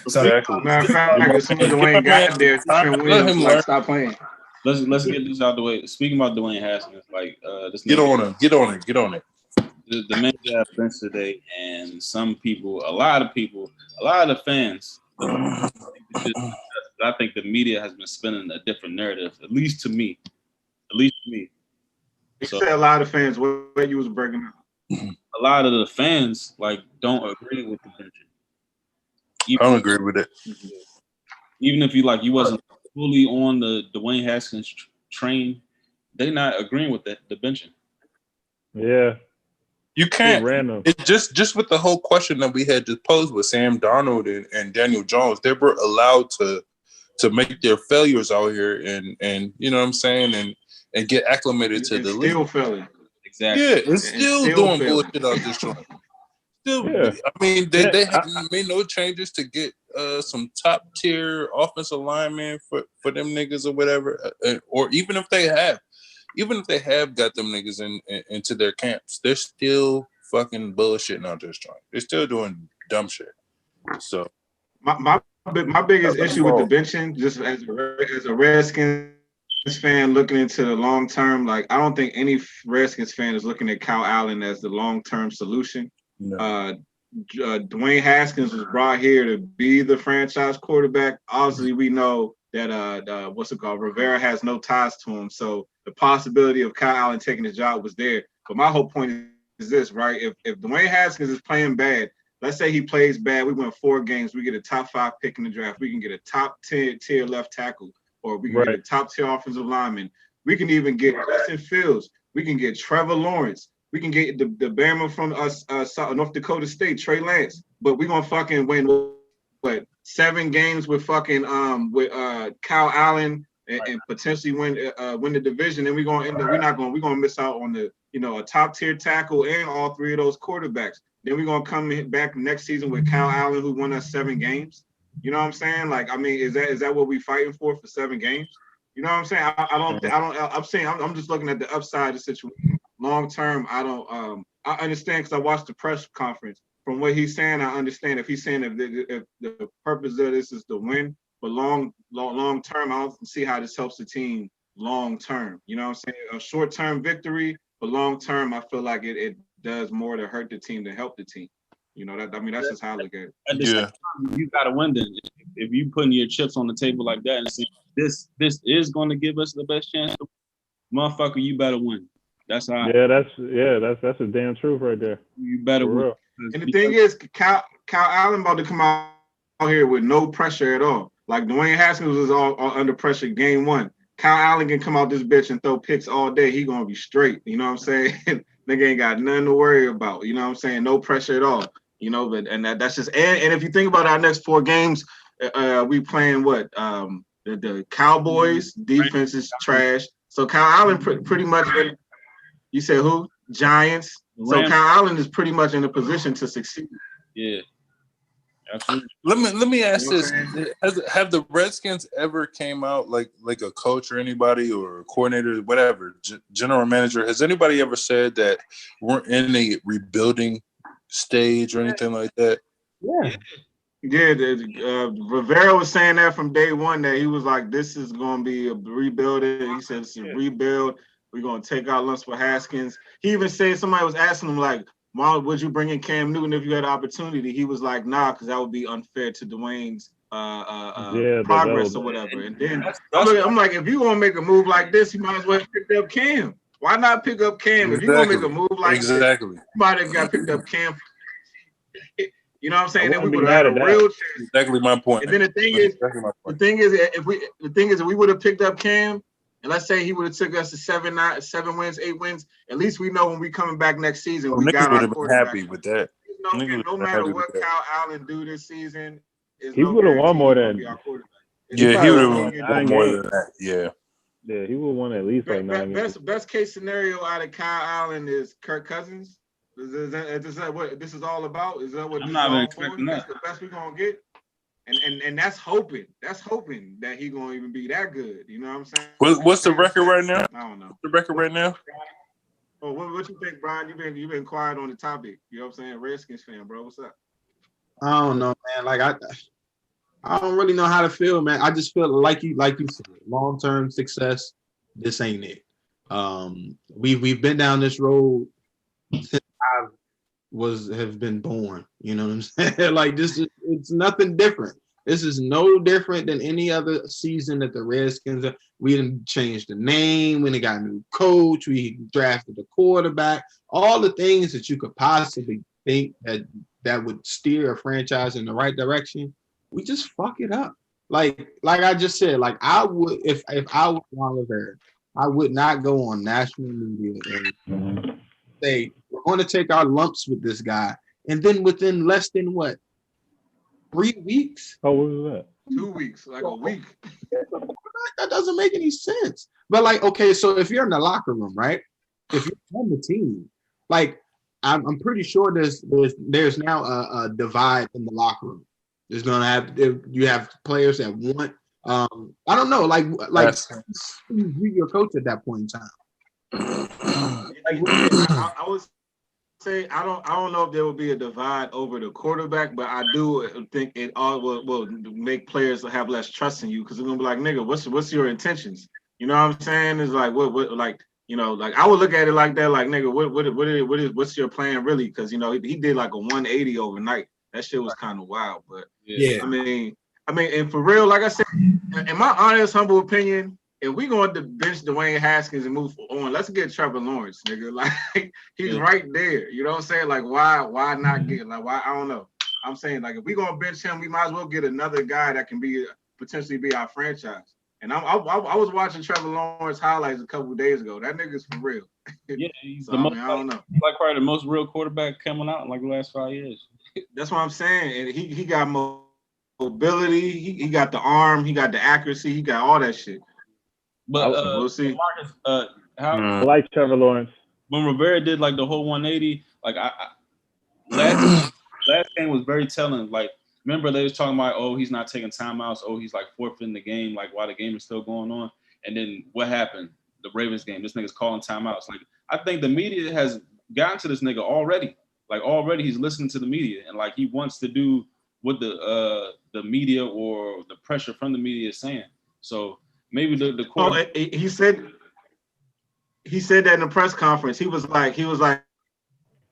So Exactly. Matter of fact, as soon as Dwayne got there, Trent Williams like stop playing. Let's get this out the way. Speaking about Dwayne Haskins, like this Get on it. The man got benched today, and a lot of the fans. I think the media has been spinning a different narrative, at least to me. You said a lot of fans. What you was breaking up? A lot of the fans like don't agree with the benching. I don't agree with it. Even if you wasn't fully on the Dwayne Haskins train, they not agreeing with the benching. Yeah. You can't. Random. It just with the whole question that we had to pose with Sam Darnold and Daniel Jones, they were allowed to make their failures out here and you know what I'm saying and get acclimated to the league. Still failing. Exactly. Yeah, and still doing failing. bullshit out this joint. Still, Yeah. I mean, they haven't made no changes to get some top tier offensive linemen for them niggas or whatever, or even if they have got them niggas into their camps, they're still fucking bullshitting out this joint. They're still doing dumb shit. So my biggest issue with the benching, just as a Redskins fan looking into the long term, like I don't think any Redskins fan is looking at Kyle Allen as the long term solution. no. Dwayne Haskins was brought here to be the franchise quarterback. Obviously, we know that Rivera has no ties to him, so the possibility of Kyle Allen taking his job was there. But my whole point is this, right? If Dwayne Haskins is playing bad, let's say he plays bad, we win 4 games, we get a top 5 pick in the draft, we can get a top 10 tier left tackle, or we can get a top tier offensive lineman. We can even get Justin Fields. We can get Trevor Lawrence. We can get the Bama from North Dakota State, Trey Lance. But we're gonna fucking win 7 games with fucking Kyle Allen and potentially win the division. And we're gonna miss out on a top tier tackle and all 3 of those quarterbacks. Then we're gonna come back next season with Kyle Allen, who won us 7 games. You know what I'm saying? Like, I mean, is that what we fighting for 7 games? You know what I'm saying? I'm just looking at the upside of the situation. Long term, I understand because I watched the press conference. From what he's saying, I understand. If he's saying if the purpose of this is to win, but long term, I don't see how this helps the team long term. You know what I'm saying? A short term victory, but long term, I feel like it does more to hurt the team than help the team. You know, that's just how I look at it. At the same time, you gotta win then. If you putting your chips on the table like that and saying this is going to give us the best chance, motherfucker, you better win. That's how. That's a damn truth right there. You better win. And the thing is, Kyle Allen about to come out here with no pressure at all. Like Dwayne Haskins was all under pressure game 1. Kyle Allen can come out this bitch and throw picks all day. He gonna be straight. You know what I'm saying? Nigga ain't got nothing to worry about. You know what I'm saying? No pressure at all. You know, that's just and if you think about our next 4 games, we playing what? The Cowboys defense is trash. So Kyle Allen pretty much. You said who? Giants. So Kyle Allen is pretty much in a position to succeed. Yeah. Absolutely. Let me ask this: have the Redskins ever came out like a coach or anybody or a coordinator, whatever, general manager? Has anybody ever said that we're in a rebuilding stage or anything like that? Yeah. Yeah, Rivera was saying that from day one, that he was like, this is going to be a rebuilding. He said it's a rebuild. We're going to take out lumps for Haskins. He even said, somebody was asking him, like, why would you bring in Cam Newton if you had the opportunity? He was like, nah, because that would be unfair to Dwayne's progress or whatever. And then I'm like, if you're going to make a move like this, you might as well pick up Cam. Why not pick up Cam? If you're going to make a move like this, you might have got picked up Cam. You know what I'm saying? Then we would have had a real chance. Exactly my point. And then the thing is, if we would have picked up Cam, and let's say he would have took us to 7 wins, 8 wins, at least we know when we coming back next season, we got our quarterback. Happy with that. No matter what Kyle Allen do this season, It's He no would have won guarantee more he's gonna than. be our quarterback. Yeah, he probably would won have like won 9 more games. than that. Yeah. Yeah, he would have won at least like 9 games. Best case scenario out of Kyle Allen is Kirk Cousins. Is that what this is all about? Is that what I'm this is not even all for? expecting That's that. the best we're gonna get. And that's hoping. That's hoping that he gonna even be that good. You know what I'm saying? What's the record right now? I don't know. The record right now? Oh, what you think, Brian? You've been quiet on the topic. You know what I'm saying? Redskins fan, bro. What's up? I don't know, man. Like I don't really know how to feel, man. I just feel like you said, long-term success. This ain't it. We've been down this road since I have been born. You know what I'm saying? Like it's nothing different. This is no different than any other season that the Redskins. We didn't change the name. We done got a new coach. We drafted a quarterback. All the things that you could possibly think that would steer a franchise in the right direction. We just fuck it up. Like I just said, like I would if I was Ron Rivera, I would not go on national media and say we're going to take our lumps with this guy, and then within less than 3 weeks? Oh, what was that? 2 weeks, like a week. That doesn't make any sense. But like, okay, so if you're in the locker room, right? If you're on the team, like I'm pretty sure there's now a divide in the locker room. There's gonna have you have players that want. I don't know, like your coach at that point in time. I would say I don't know if there will be a divide over the quarterback, but I do think it all will make players have less trust in you because they're gonna be like, nigga, what's your intentions? You know what I'm saying? It's like what like. You know, like I would look at it like that, like nigga, what's your plan really? Because you know he did like a 180 overnight. That shit was kind of wild, but yeah. I mean, and for real, like I said, in my honest, humble opinion, if we going to bench Dwayne Haskins and move on, let's get Trevor Lawrence, nigga. Like he's right there. You know what I'm saying? Like why not get why I don't know. I'm saying like if we gonna bench him, we might as well get another guy that can potentially be our franchise. And I was watching Trevor Lawrence highlights a couple of days ago. That nigga's for real. Yeah, he's so, the most, I don't know. Like probably the most real quarterback coming out in like the last 5 years. That's what I'm saying. And he got mobility. He got the arm. He got the accuracy. He got all that shit. But we'll see. Marcus, I like Trevor Lawrence. When Rivera did like the whole 180, like last game was very telling. Like remember they was talking about, oh, he's not taking timeouts. Oh, he's like forfeiting the game, like while the game is still going on. And then what happened? The Ravens game. This nigga's calling timeouts. Like I think the media has gotten to this nigga already. Like already he's listening to the media and like he wants to do what the media or the pressure from the media is saying. So maybe the he said that in the press conference. He was like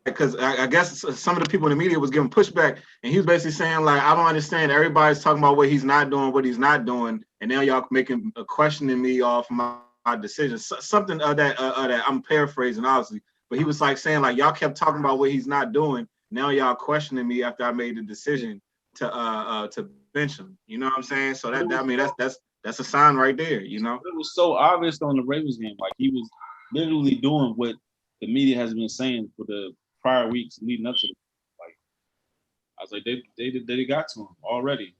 because I guess some of the people in the media was giving pushback, and he was basically saying like, I don't understand. Everybody's talking about what he's not doing, and now y'all making questioning me off my decisions. Something that I'm paraphrasing obviously, but he was like saying like y'all kept talking about what he's not doing. Now y'all questioning me after I made the decision to bench him. You know what I'm saying? So that's a sign right there. You know, it was so obvious on the Ravens game. Like he was literally doing what the media has been saying for the prior weeks leading up to the like. I was like, they got to him already,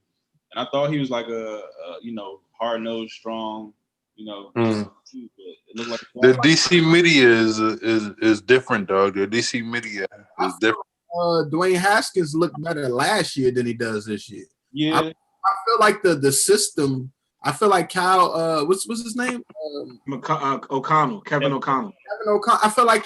and I thought he was like a hard nosed, strong, But it looked like the DC media is different, dog. The DC media is different. Dwayne Haskins looked better last year than he does this year. Yeah, I feel like the system. I feel like Kyle. What's his name? O'Connell, Kevin O'Connell. I feel like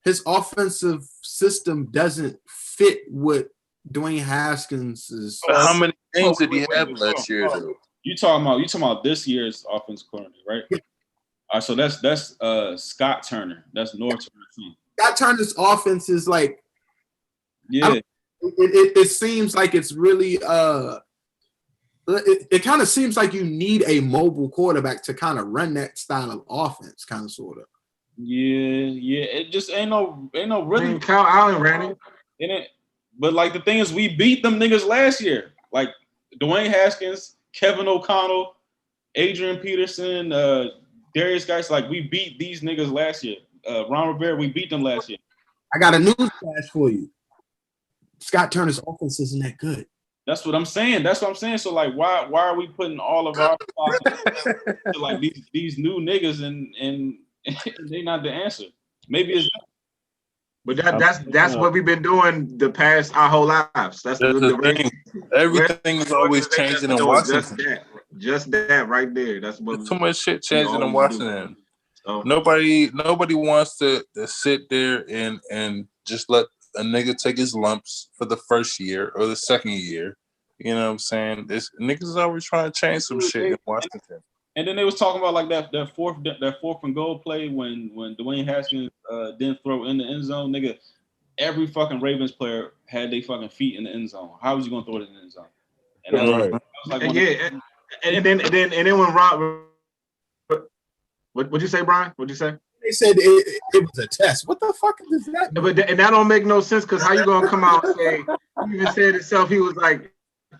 his offensive system doesn't fit what Dwayne Haskins is. How many games did he have last year, though? You talking about this year's offense coordinator, right? Yeah. So that's Scott Turner. That's North Turner's team. Scott Turner's offense is like, yeah. It seems like it's really it kind of seems like you need a mobile quarterback to kind of run that style of offense, kind of sort of. Yeah. It just ain't no really. I mean, Kyle Allen ran it. But like the thing is, we beat them niggas last year. Like Dwayne Haskins, Kevin O'Connell, Adrian Peterson, Darius Geis. Like we beat these niggas last year. Ron Rivera, we beat them last year. I got a news flash for you. Scott Turner's offense isn't that good. That's what I'm saying. So like, why are we putting all of our to like these new niggas and they not the answer? Maybe it's. But that's what we've been doing the past our whole lives. That's the thing. Everything is always changing in Washington. Just that right there. That's what. There's too much shit changing in Washington. So. Nobody wants to sit there and just let a nigga take his lumps for the first year or the second year. You know what I'm saying? Niggas always trying to change some shit in Washington. And then they was talking about like that fourth and goal play when Dwayne Haskins didn't throw in the end zone. Nigga, every fucking Ravens player had their fucking feet in the end zone. How was you gonna throw it in the end zone? And that's right. Like and then when Rob, what'd you say, Brian? What'd you say? They said it was a test. What the fuck does that mean? But that don't make no sense because how you gonna come out and say? He even said himself.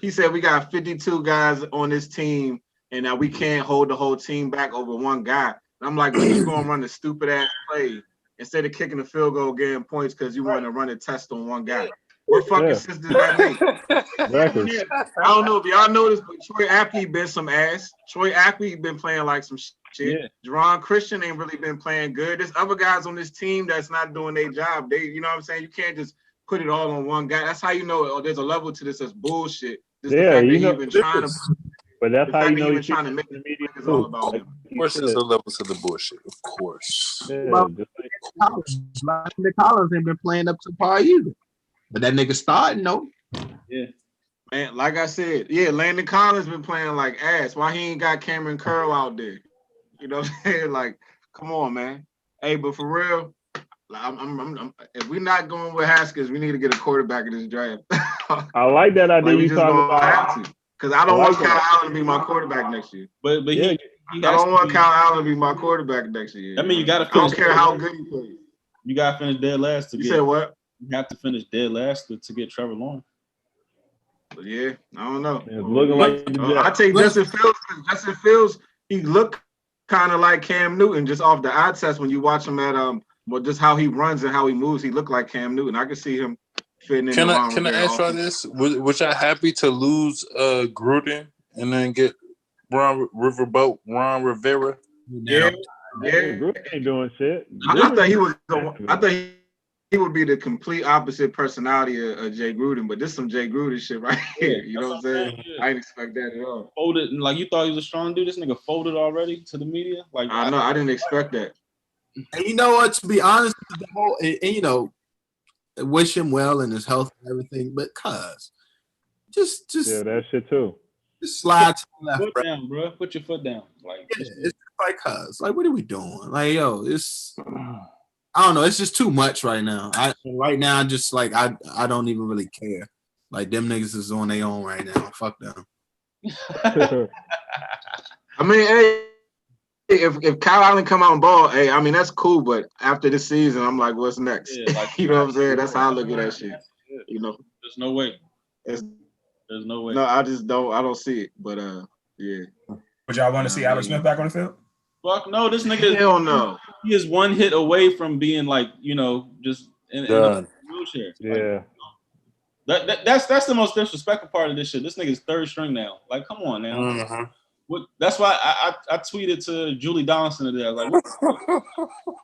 He said we got 52 guys on this team. And now we can't hold the whole team back over one guy. And I'm like, when you gonna run a stupid ass play instead of kicking a field goal, getting points because you want to run a test on one guy? What fucking sense does that make? I don't know if y'all noticed, but Troy Apke been some ass. Troy Apke been playing like some shit. Yeah. Jerron Christian ain't really been playing good. There's other guys on this team that's not doing their job. You know what I'm saying? You can't just put it all on one guy. That's how you know there's a level to this that's bullshit. Just the fact that you've been trying to. But that's how you know he's trying to make the media is all about him. Of course, there's a level to the bullshit. Of course. Yeah, Landon Collins ain't been playing up to par either. But that nigga starting, no. Yeah. Man, like I said, Landon Collins been playing like ass. Why he ain't got Cameron Curl out there? You know what I'm saying? Like, come on, man. Hey, but for real, if we're not going with Haskins, we need to get a quarterback in this draft. I like that idea you talking about. Because I don't want Kyle Allen to be my quarterback next year. But I don't want Kyle Allen to be my quarterback next year. I mean, you got to. I don't care how good he plays. You got to finish dead last to get. You said what? You have to finish dead last to get Trevor Lawrence. Yeah, I don't know. It's looking like I take Justin Fields. Justin Fields, he looked kind of like Cam Newton just off the eye test when you watch him at but just how he runs and how he moves, he looked like Cam Newton. I could see him. Can I ask y'all this? Was y'all happy to lose Gruden and then get Ron Rivera? Yeah. Gruden ain't doing shit. I thought he would be the complete opposite personality of Jay Gruden, but this is some Jay Gruden shit right here. You know what I'm saying? I didn't expect that at all. Folded, like you thought he was a strong dude. This nigga folded already to the media. Like I know, I didn't expect that. And you know what? To be honest, the whole and you know. Wish him well in his health and everything, but just that shit too. Just slide to the left, foot down, bro. Put your foot down. Like it's like like what are we doing? Like it's I don't know. It's just too much right now. I'm just like I don't even really care. Like them niggas is on their own right now. Fuck them. I mean, hey. If Kyle Allen come out and ball, hey, I mean that's cool. But after this season, I'm like, what's next? Yeah, like, you know what I'm saying? That's how I look at that shit. You know, there's no way. There's no way. No, I just don't. I don't see it. But yeah. Would y'all want to see Alex Smith back on the field? Fuck no, this nigga. Hell no. He is one hit away from being like just in a wheelchair. Yeah. That's the most disrespectful part of this shit. This nigga's third string now. Like, come on now. Mm-hmm. That's why I tweeted to Julie Donaldson today. I was like,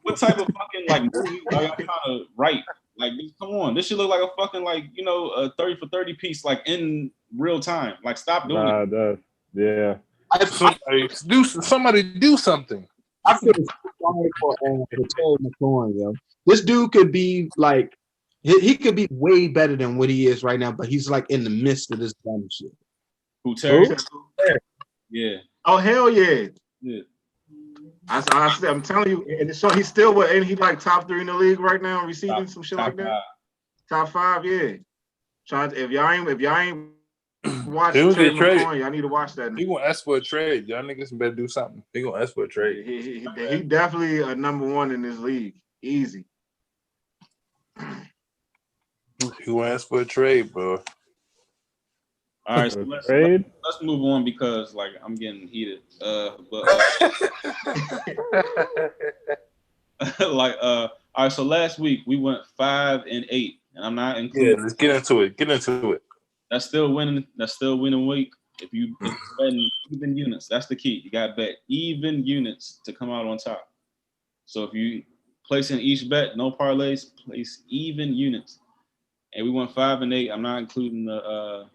what type of fucking like movie are y'all trying to write? Like, come on, this should look like a fucking like a 30 for 30 piece like in real time. Like, stop doing it. Yeah. Somebody do something. I feel sorry for Terry McLaurin, yo. This dude could be like he could be way better than what he is right now, but he's like in the midst of this dumb shit. Who Terry? Yeah. Oh hell yeah. Yeah. I'm telling you, and so he's still and he like top 3 in the league right now, receiving some shit like that. Top 5, yeah. If y'all ain't watching Terry McLaurin, y'all need to watch that. He gonna ask for a trade. Y'all niggas better do something. He gonna ask for a trade. He definitely a number 1 in this league. Easy. He gonna ask for a trade, bro. All right, so let's move on because like I'm getting heated. But all right, so last week we went 5-8, and I'm not including. Yeah, let's get into it. That's still winning. That's still winning week. If you betting even units, that's the key. You got to bet even units to come out on top. So if you place in each bet, no parlays, place even units. And we went 5 and 8. I'm not including the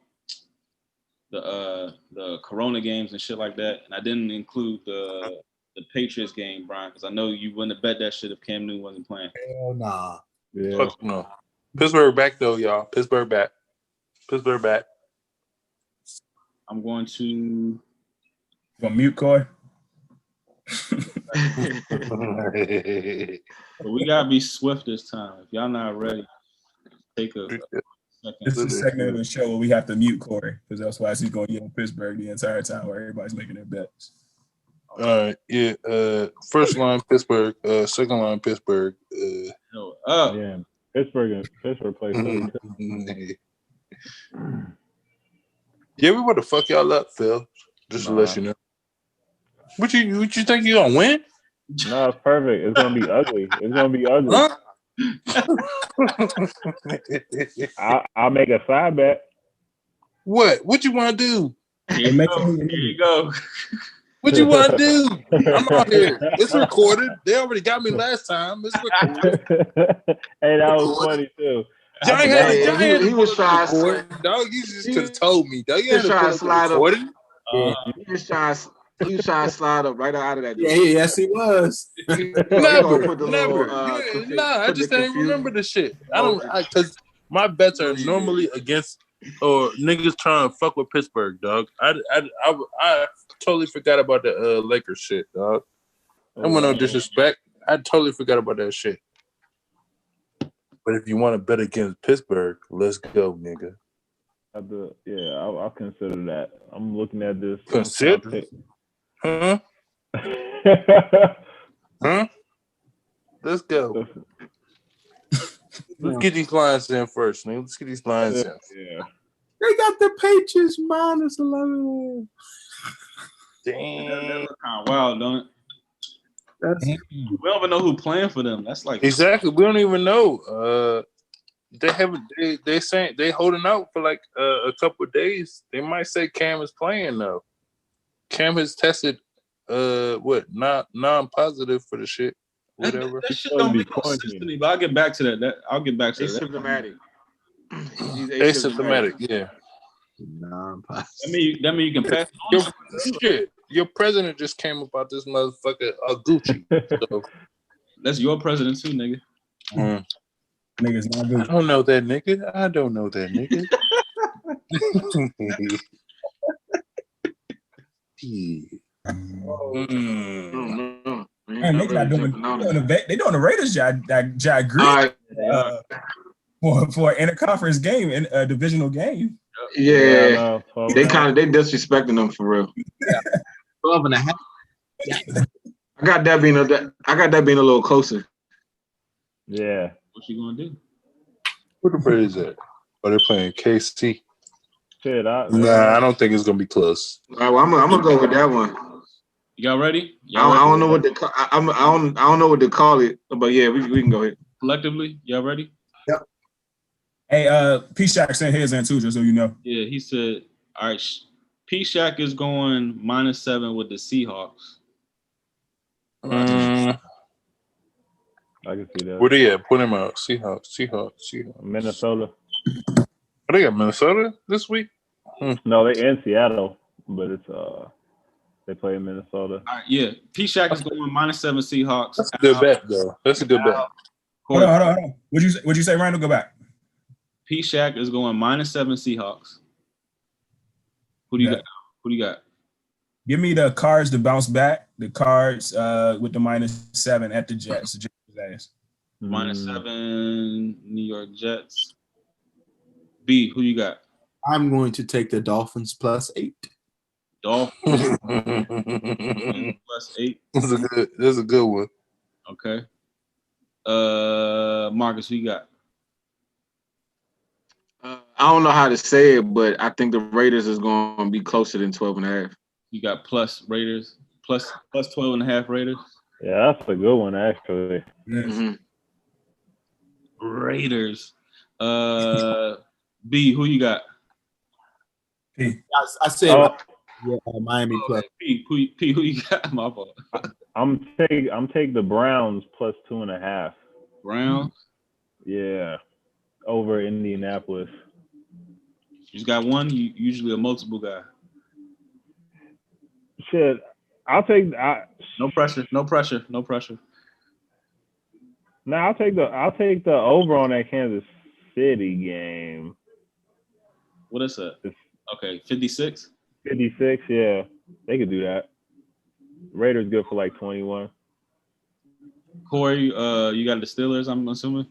Corona games and shit like that. And I didn't include the Patriots game, Brian, because I know you wouldn't have bet that shit if Cam Newton wasn't playing. Hell nah. Yeah. Fuck no. Pittsburgh back though, y'all. Pittsburgh back. Pittsburgh back. I'm going to mute Corey. But we gotta be swift this time. If y'all not ready, take a second. This is a segment of the show where we have to mute Corey because that's why he's going to yell Pittsburgh the entire time where everybody's making their bets. All right, yeah. First line Pittsburgh. Second line Pittsburgh. Yeah. Pittsburgh plays Philly too. Yeah, we want to fuck y'all up, Phil. Just to let you know. What you think you gonna win? No, it's perfect. It's gonna be ugly. It's gonna be ugly. Huh? I'll make a side bet. What you want to do? Here you go. What you want to do? I'm out here. It's recorded. They already got me last time. It's recorded. Hey, that was funny too. He was trying to record. Dog, you just could have told me. Dog, you had trying to slide up. He was trying to slide up right out of that. Yeah, yes, he was. Never. I just didn't remember the shit. Because my bets are normally against or niggas trying to fuck with Pittsburgh, dog. I totally forgot about the Lakers shit, dog. I went no disrespect. I totally forgot about that shit. But if you want to bet against Pittsburgh, let's go, nigga. I'll consider that. I'm looking at this. Consider? Huh? Huh? Let's go. Let's get these lines in first, nigga. Let's get these lines in. Yeah. They got the Patriots -11. Damn. That's kind of wild, don't it? We don't even know who playing for them. That's like Exactly. We don't even know. They haven't. They saying they holding out for like a couple of days. They might say Cam is playing though. Cam has tested non-positive for the shit. Whatever. That shit don't make no sense to me. But I'll get back to that. I'll get back to that. Asymptomatic. He's Asymptomatic. Yeah. That mean you can pass it on. Shit. Your president just came about this motherfucker Gucci. So. That's your president too, nigga. Niggas not good. I don't know that nigga. Man, they doing the Raiders job great for an interconference game and a divisional game. Yeah, they disrespecting them for real. 12.5. I got that being a little closer. Yeah. What you gonna do? Where the Raiders at? Oh, they're playing KC. Shit, I don't think it's gonna be close. All right, well, I'm gonna go with that one. Y'all ready? I don't know what I don't know what to call it, but yeah, we can go ahead. Collectively, y'all ready? Yep. Hey, P-Shack sent his in too, just so you know. Yeah, he said, all right, P-Shack is going -7 with the Seahawks. I can see that. Where they at? Put him out. Seahawks. Minnesota. Oh, they got Minnesota this week? No, they in Seattle, but it's they play in Minnesota. All right, yeah, P-Shack is going -7 Seahawks. That's a good bet, though. That's a good bet. Hold on. What'd you say, Randall? Go back. P-Shack is going -7 Seahawks. Who do you got? Who do you got? Give me the Cards to bounce back. The Cards with the -7 at the Jets. The Jets. -7 New York Jets. B, who you got? I'm going to take the Dolphins +8. Dolphins +8. That's a good one. Okay. Marcus, who you got? I don't know how to say it, but I think the Raiders is going to be closer than 12.5. You got plus Raiders, plus 12.5 Raiders. Yeah, that's a good one actually. Mm-hmm. Raiders. B, who you got? I said Miami plus. P, who you got? My fault. I'm take the Browns plus 2.5. Browns. Yeah, over Indianapolis. You just got one. You usually a multiple guy. Shit, I'll take. No pressure. No pressure. No pressure. No, I'll take the over on that Kansas City game. What is that? Okay, 56. 56, yeah, they could do that. Raiders good for like 21. Corey, you got the Steelers, I'm assuming?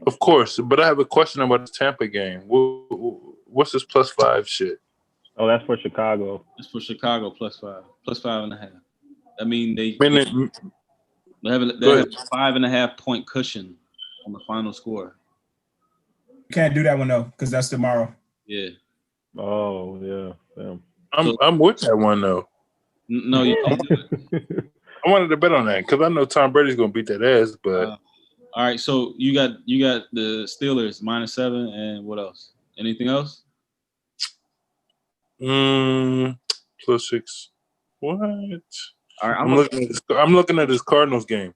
Of course, but I have a question about the Tampa game. What's this +5 shit? Oh, that's for Chicago. It's for Chicago +5, +5.5. I mean, they have a 5.5 point cushion on the final score. You can't do that one though, because that's tomorrow. Yeah. Oh yeah. Damn. I'm with that one though. No, you can't do it. I wanted to bet on that because I know Tom Brady's gonna beat that ass. But all right, so you got the Steelers -7, and what else? Anything else? +6. What? All right, I'm looking at this Cardinals game.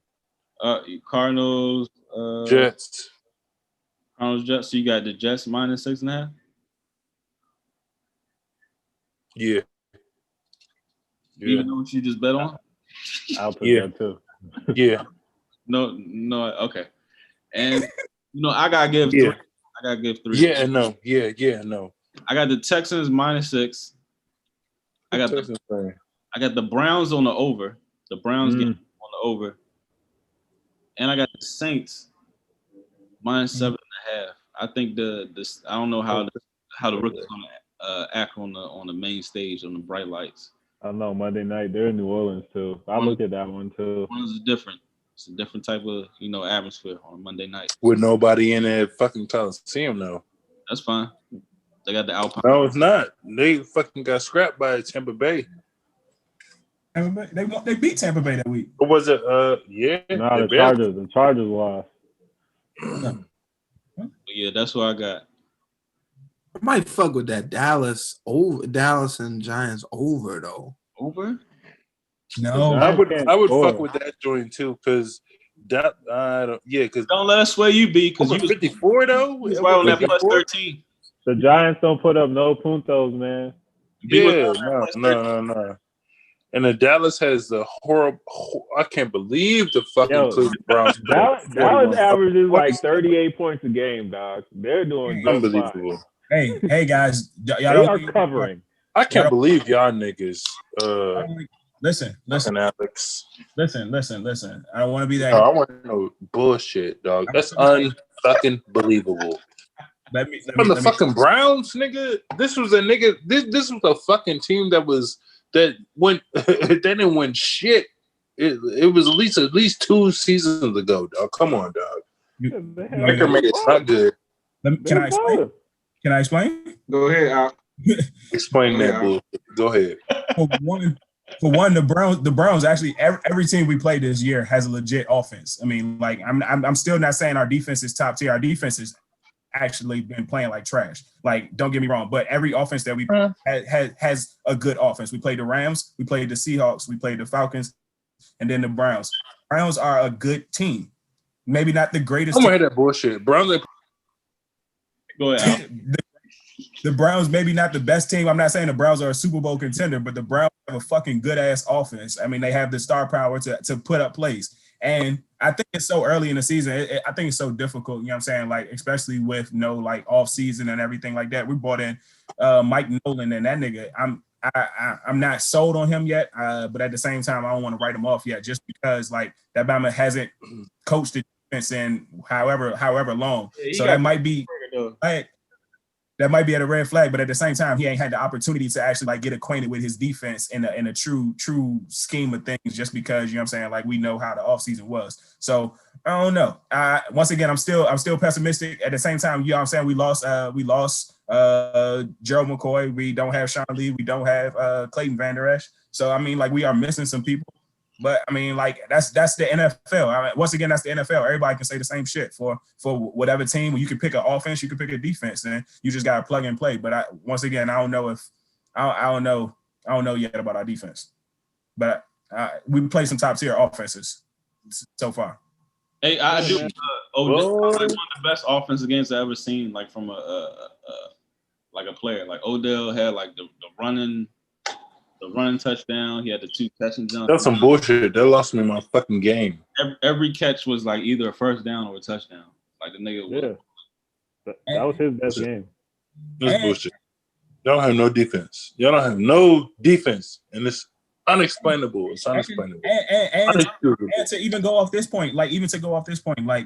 Cardinals. Jets. Cardinals Jets. So you got the Jets -6.5. Yeah. Even though what you just bet on? I'll put that too. Yeah. No, okay. And I gotta give three. I gotta give 3. Yeah, no. Yeah, no. I got the Texans -6. I got the Browns on the over. The Browns game on the over. And I got the Saints -7.5. I think I don't know how the rookie's gonna act on the main stage on the bright lights. I know Monday night they're in New Orleans too. I looked at that one too. One's different. It's a different type of atmosphere on Monday night. With nobody in that fucking Coliseum though. That's fine. They got the Alpine. No, it's not. They fucking got scrapped by Tampa Bay. They beat Tampa Bay that week. Or was it? Yeah. No, the Chargers lost. Yeah, that's what I got. I might fuck with that Dallas and Giants over though. Over? No, I would fuck with that joint too because that because don't let us sway you, B, because you 54 though. It's right on that +13. The Giants don't put up no puntos, man. Yeah, no. And the Dallas has the horrible. I can't believe the fucking Cleveland Browns. Dallas averages like 38 points a game, dog. They're doing unbelievable. Hey guys, y'all are covering. I can't believe y'all niggas. Listen, Alex. Listen. I don't want to be that. No, I want no bullshit, dog. That's unfucking believable. From the fucking Browns, nigga. This was a nigga. This was a fucking team that went. They didn't win shit. It was at least 2 seasons ago, dog. Come on, dog. It's not good. Can I explain? Go ahead, Al. Explain that bullshit. Go ahead. For one, the Browns actually every team we played this year has a legit offense. I mean, like I'm still not saying our defense is top tier. Our defense has actually been playing like trash. Like, don't get me wrong, but every offense that we has a good offense. We played the Rams, we played the Seahawks, we played the Falcons, and then the Browns. Browns are a good team. Maybe not the greatest. I'm gonna hear that bullshit. Browns. Go ahead. The Browns maybe not the best team. I'm not saying the Browns are a Super Bowl contender, but the Browns have a fucking good ass offense. I mean, they have the star power to put up plays. And I think it's so early in the season. I think it's so difficult, you know what I'm saying? Like, especially with no like off season and everything like that. We brought in Mike Nolan, and that nigga, I'm not sold on him yet. But at the same time, I don't want to write him off yet, just because like that Bama hasn't coached the defense in however long. So that might be that might be at a red flag, but at the same time, he ain't had the opportunity to actually like get acquainted with his defense in a true scheme of things, just because, you know what I'm saying, like we know how the offseason was. So I don't know. Once again, I'm still pessimistic. At the same time, you know what I'm saying, we lost Gerald McCoy. We don't have Sean Lee. We don't have Clayton Van Der Esch. So I mean, like, we are missing some people. But I mean, like that's the NFL. I mean, once again, that's the NFL. Everybody can say the same shit for whatever team. You can pick an offense, you can pick a defense, and you just gotta plug and play. But once again, I don't know yet about our defense. But we play some top tier offenses so far. Hey, I do. Odell was like one of the best offensive games I ever seen. Like from a player. Like Odell had like the running touchdown. He had the 2 catching jumps. That's some bullshit. That lost me my fucking game. Every catch was like either a first down or a touchdown. Like the nigga was. That was his best game. That's bullshit. Y'all have no defense. Y'all don't have no defense, and it's unexplainable. It's unexplainable. And to even go off this point, like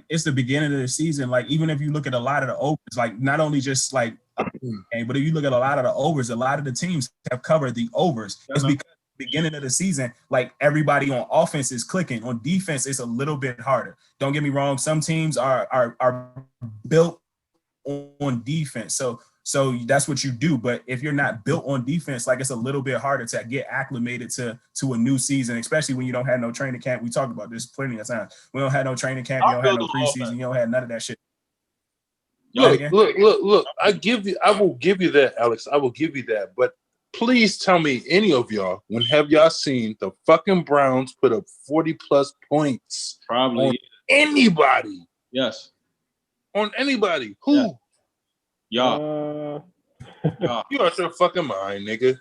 it's the beginning of the season. Like even if you look at a lot of the overs, like not only just like, but if you look at a lot of the overs, a lot of the teams have covered the overs. It's because at the beginning of the season, like everybody on offense is clicking. On defense, it's a little bit harder. Don't get me wrong. Some teams are built on defense. So that's what you do. But if you're not built on defense, like it's a little bit harder to get acclimated to a new season, especially when you don't have no training camp. We talked about this plenty of times. We don't have no training camp. You don't have no preseason. You don't have none of that shit. Look. I will give you that, Alex. I will give you that. But please tell me, any of y'all, when have y'all seen the fucking Browns put up 40 plus points? Probably on anybody. Yes. On anybody. Who? Yeah. Y'all. You out your fucking mind, nigga.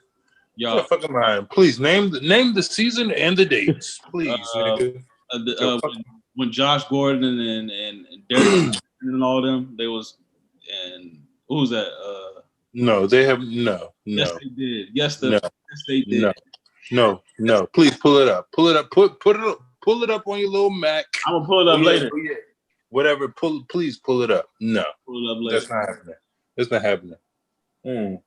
Y'all. Your fucking mind. Please name the season and the dates. Please, nigga. When Josh Gordon and Derek and all them, they was, and who was that? No, they have no. Yes, they did. Yes, they did. No. Please pull it up. Pull it up. Pull it up on your little Mac. I'm gonna pull it up later. Whatever. Please pull it up. No. Pull it up later. That's not happening. It's not happening. The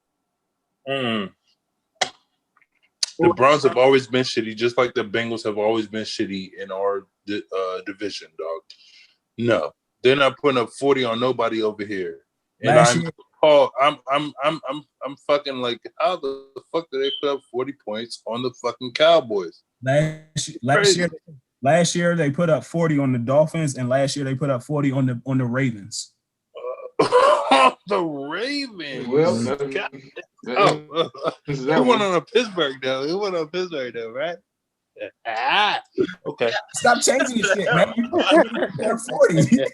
Browns have always been shitty, just like the Bengals have always been shitty in our division, dog. No, they're not putting up 40 on nobody over here. And I'm fucking like, how the fuck did they put up 40 points on the fucking Cowboys? Last year they put up 40 on the Dolphins, and last year they put up 40 on the Ravens. The Ravens. Well, he went on a Pittsburgh though, right? Okay. Stop changing your shit, man. You're 40.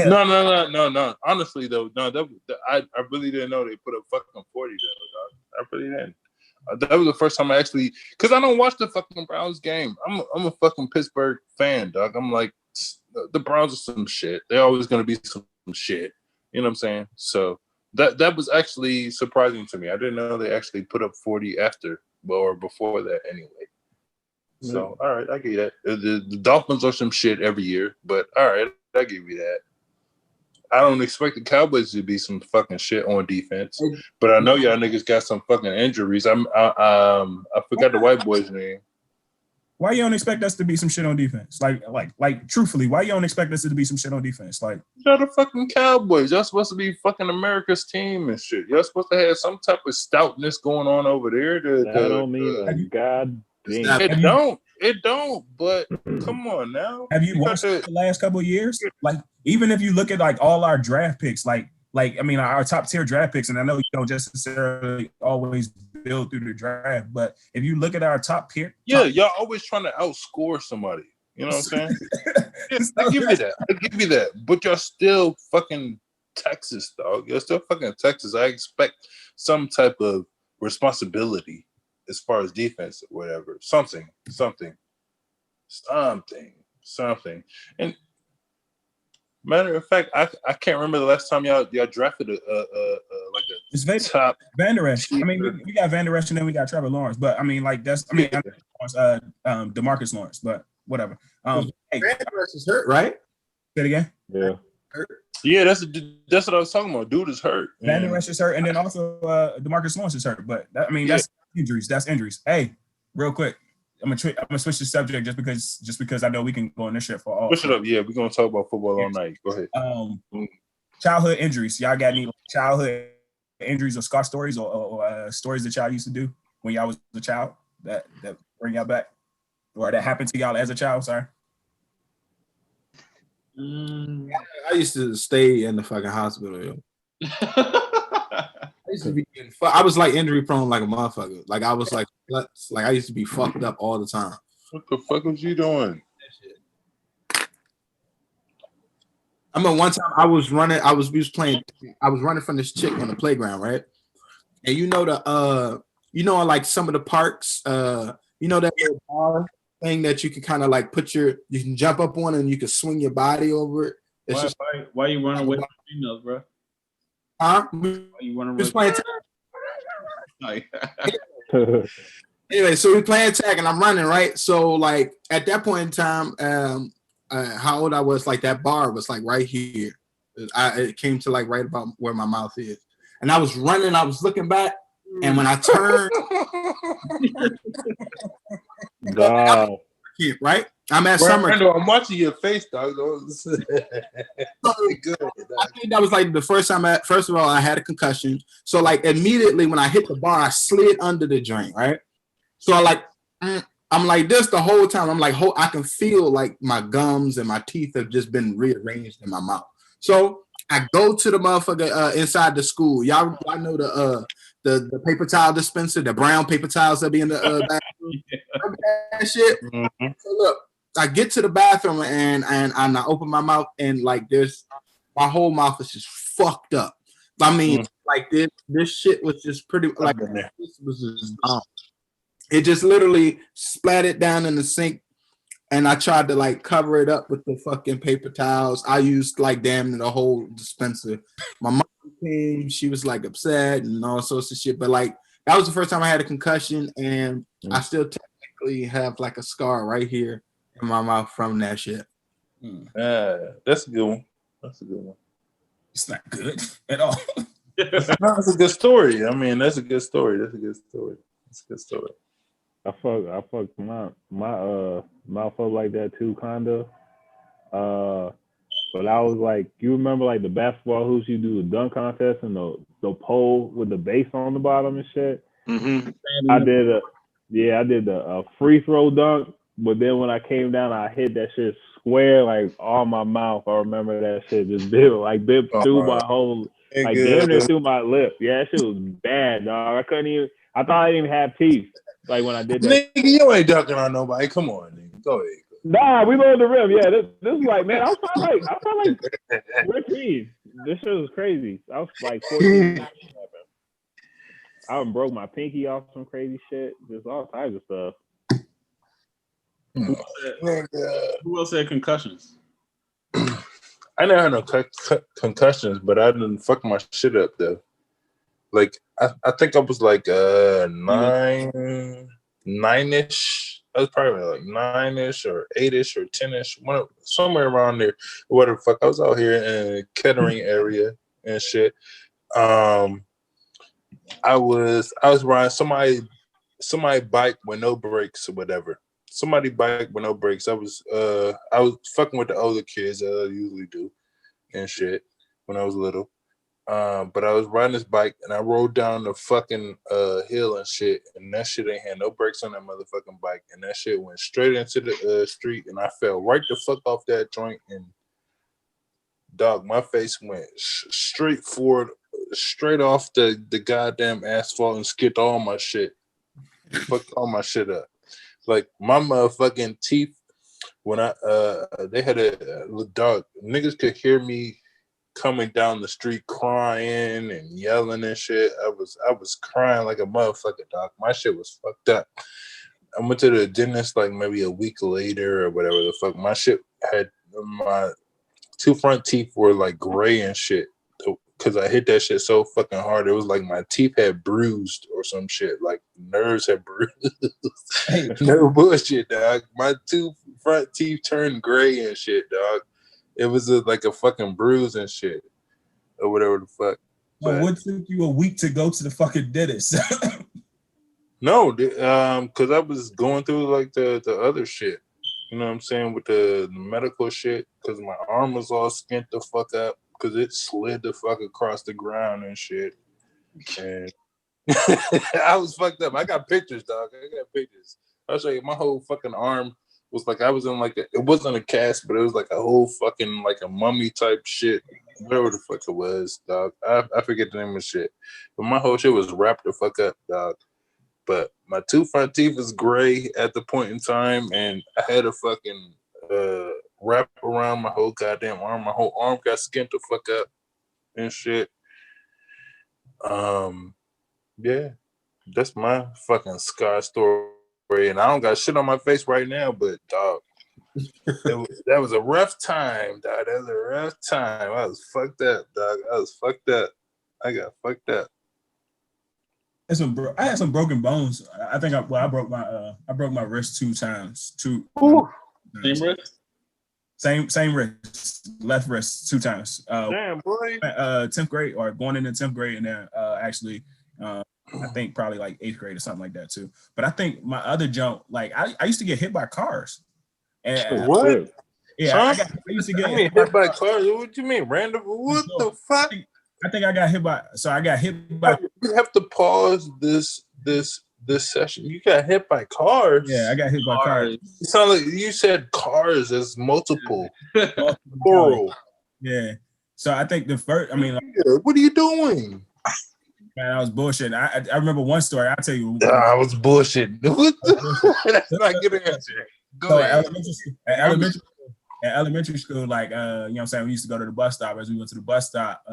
No. Honestly though, I really didn't know they put up fucking 40 though, dog. I really didn't. That was the first time I actually, because I don't watch the fucking Browns game. I'm a fucking Pittsburgh fan, dog. I'm like, the Browns are some shit. They're always gonna be some shit. You know what I'm saying? So that was actually surprising to me. I didn't know they actually put up 40 after or before that anyway. So all right, I get that. The Dolphins are some shit every year, but all right, I give you that. I don't expect the Cowboys to be some fucking shit on defense, but I know y'all niggas got some fucking injuries. I forgot the white boy's name. Why you don't expect us to be some shit on defense? Like truthfully, why you don't expect us to be some shit on defense? Like, y'all the fucking Cowboys. Y'all supposed to be fucking America's team and shit. Y'all supposed to have some type of stoutness going on over there. That don't mean that. God damn. It don't. But come on now. Have you watched the last couple of years? Like, even if you look at like all our draft picks, like I mean our top tier draft picks, and I know you don't necessarily always build through the draft, but if you look at our top tier, y'all always trying to outscore somebody. You know what I'm saying? I give you that. But y'all still fucking Texas, dog. You're still fucking Texas. I expect some type of responsibility as far as defense or whatever. Something. And matter of fact, I can't remember the last time y'all drafted a top Van Der Esch. I mean, we got Van Der Esch and then we got Trevor Lawrence, but I mean, like DeMarcus Lawrence, but whatever. Van Der Esch is hurt, right? Say it again. Yeah. Yeah, that's what I was talking about. Dude is hurt. Van Der Esch is hurt, and then also DeMarcus Lawrence is hurt. But that's injuries. That's injuries. Hey, real quick, I'm gonna switch the subject just because I know we can go on this shit for all. Switch it up. Yeah, we're gonna talk about football all night. Go ahead. Childhood injuries. Y'all got any childhood injuries or scar stories or stories that y'all used to do when y'all was a child that bring y'all back? Or that happened to y'all as a child? Sorry. I used to stay in the fucking hospital, yo. I used to be I was like injury prone like a motherfucker. Like I was like I used to be fucked up all the time. What the fuck was you doing? I remember one time I was running from this chick on the playground, right? And you know like some of the parks, you know that little bar thing that you can kind of like you can jump up on and you can swing your body over it. It's why you running away from females, bro? Huh? Why you running away? Just playing Anyway, so we playing tag and I'm running, right? So like at that point in time, how old I was, like that bar was like right here. It came to like right about where my mouth is. And I was running, I was looking back, and when I turned, God. right? I'm at summer. I'm watching your face, dog. Good. I think that was like the first time. First of all, I had a concussion, so like immediately when I hit the bar, I slid under the drain, right? So I'm like this the whole time. I'm like, I can feel like my gums and my teeth have just been rearranged in my mouth. So I go to the motherfucker inside the school. Y'all know the paper towel dispenser, the brown paper towels that be in the bathroom. That shit. Mm-hmm. So look, I get to the bathroom and I open my mouth and like my whole mouth is just fucked up. I mean, like this shit was just pretty like this was just dumb. It just literally splattered down in the sink, and I tried to like cover it up with the fucking paper towels. I used like damn near the whole dispenser. My mom came, she was like upset and all sorts of shit. But like that was the first time I had a concussion, and I still technically have like a scar right here in my mouth from that shit. That's a good one. It's not good at all. No, it's a good story. I mean, that's a good story. I fucked my mouth up like that too, kinda. But I was like, you remember like the basketball hoops you do the dunk contest and the pole with the base on the bottom and shit. Mm-hmm. I did a free throw dunk, but then when I came down, I hit that shit square like on my mouth. I remember that shit just bit through my whole damn near through my lip. Yeah, that shit was bad, dog. I thought I didn't even have teeth. Like when I did that. Nigga, you ain't dunking on nobody. Come on, nigga. Go ahead. Nah, we loaded the rim. Yeah, this is like, man, I was like 14. This shit was crazy. I was like 14. I broke my pinky off some crazy shit. Just all types of stuff. Who else had concussions? I never had no concussions, but I didn't fuck my shit up though. Like I think I was like 9-ish. I was probably like 9-ish or 8-ish or 10-ish, somewhere around there. Whatever the fuck. I was out here in the Kettering area and shit. I was riding somebody bike with no brakes or whatever. Somebody bike with no brakes. I was fucking with the older kids as I usually do and shit when I was little. But I was riding this bike and I rode down the fucking hill and shit, and that shit ain't had no brakes on that motherfucking bike, and that shit went straight into the street, and I fell right the fuck off that joint, and dog, my face went straight forward, straight off the goddamn asphalt, and skipped all my shit, fucked all my shit up. Like my motherfucking teeth, when they had a dog, niggas could hear me coming down the street crying and yelling and shit. I was crying like a motherfucker, dog. My shit was fucked up. I went to the dentist like maybe a week later or whatever the fuck. My shit had my two front teeth were like gray and shit because I hit that shit so fucking hard. It was like my teeth had bruised or some shit. Like nerves had bruised. No bullshit, dog. My two front teeth turned gray and shit, dog. It was like a fucking bruise and shit, or whatever the fuck. Well, what took you a week to go to the fucking dentist? No, because I was going through like the other shit. You know what I'm saying, with the medical shit. Because my arm was all skint the fuck up because it slid the fuck across the ground and shit. And I was fucked up. I got pictures, dog. I got pictures. I was like, my whole fucking arm was like I was in like it wasn't a cast, but it was like a whole fucking like a mummy type shit. Whatever the fuck it was, dog. I forget the name of the shit. But my whole shit was wrapped the fuck up, dog. But my two front teeth was gray at the point in time, and I had a fucking wrap around my whole goddamn arm. My whole arm got skinned the fuck up and shit. Yeah, that's my fucking scar story. And I don't got shit on my face right now, but dog, that was a rough time, dog. That was a rough time. I was fucked up, dog. I was fucked up. I got fucked up. I had some broken bones. I think I broke my wrist 2 times. Same wrist? Same wrist, left wrist 2 times. Damn, boy. 10th grade or going into 10th grade, and then actually I think probably like 8th grade or something like that too. But I think my other jump, like I used to get hit by cars. And what? Yeah, I used to get hit by cars. What do you mean, random? What the fuck? I think I got hit by. So I got hit by. You have to pause this session. You got hit by cars. Yeah, I got hit by cars. It sounded like you said cars as multiple. Plural. Yeah. So I think the first. I mean, like, what are you doing? Man, I was bullshitting. I remember one story. I'll tell you. I was bullshitting. That's not a good answer. Go ahead. At elementary school, like you know what I'm saying, we used to go to the bus stop. As we went to the bus stop,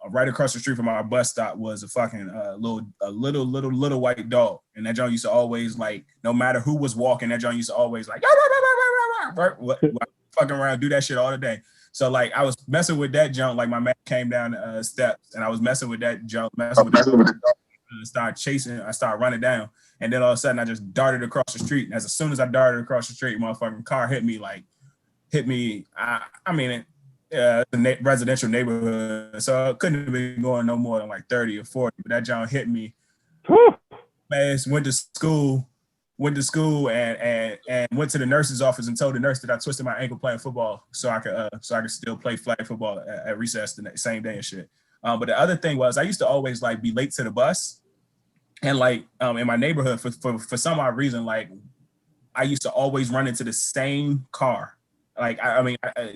right across the street from our bus stop was a fucking little white dog, and that John used to always, like, no matter who was walking, that John used to always like fucking around, do that shit all the day. So like I was messing with that junk, like my man came down the steps, and I was messing with that junk, started chasing, I started running down, and then all of a sudden I just darted across the street. And as soon as I darted across the street, motherfucking car hit me. I mean, it's a residential neighborhood, so it couldn't have been going no more than like 30 or 40. But that junk hit me. Man, went to school and went to the nurse's office and told the nurse that I twisted my ankle playing football, so I could still play flag football at recess the same day and shit. But the other thing was I used to always like be late to the bus, and like in my neighborhood for some odd reason, like I used to always run into the same car. Like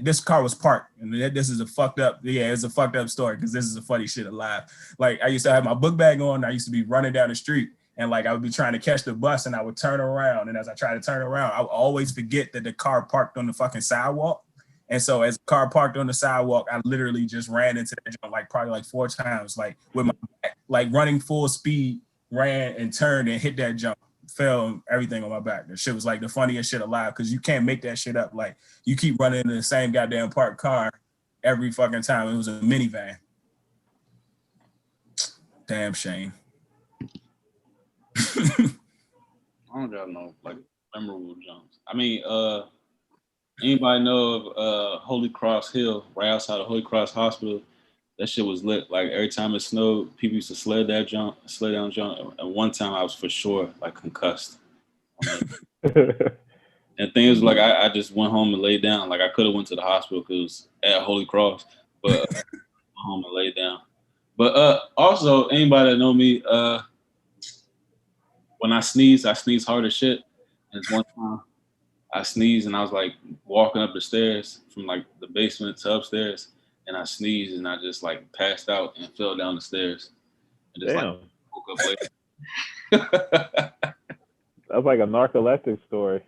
this car was parked, and this is a fucked up. Yeah, it's a fucked up story because this is a funny shit alive. Like I used to have my book bag on. I used to be running down the street, and like I would be trying to catch the bus, and I would turn around, and as I try to turn around, I would always forget that the car parked on the fucking sidewalk. And so as the car parked on the sidewalk, I literally just ran into that jump like probably like 4 times, like with my back, like running full speed, ran and turned and hit that jump. Fell everything on my back. That shit was like the funniest shit alive because you can't make that shit up. Like you keep running into the same goddamn parked car every fucking time. It was a minivan. Damn shame. I don't got no like memorable jumps. I mean, anybody know of Holy Cross Hill, right outside of Holy Cross Hospital? That shit was lit. Like every time it snowed, people used to sled down jump. And one time I was for sure like concussed. And the thing is, like I just went home and laid down. Like I could have went to the hospital because it was at Holy Cross, but I went home and laid down. But also anybody that know me, when I sneeze hard as shit. And one time I sneezed and I was like walking up the stairs from like the basement to upstairs. And I sneezed and I just like passed out and fell down the stairs. And just like woke up later. That's like a narcoleptic story.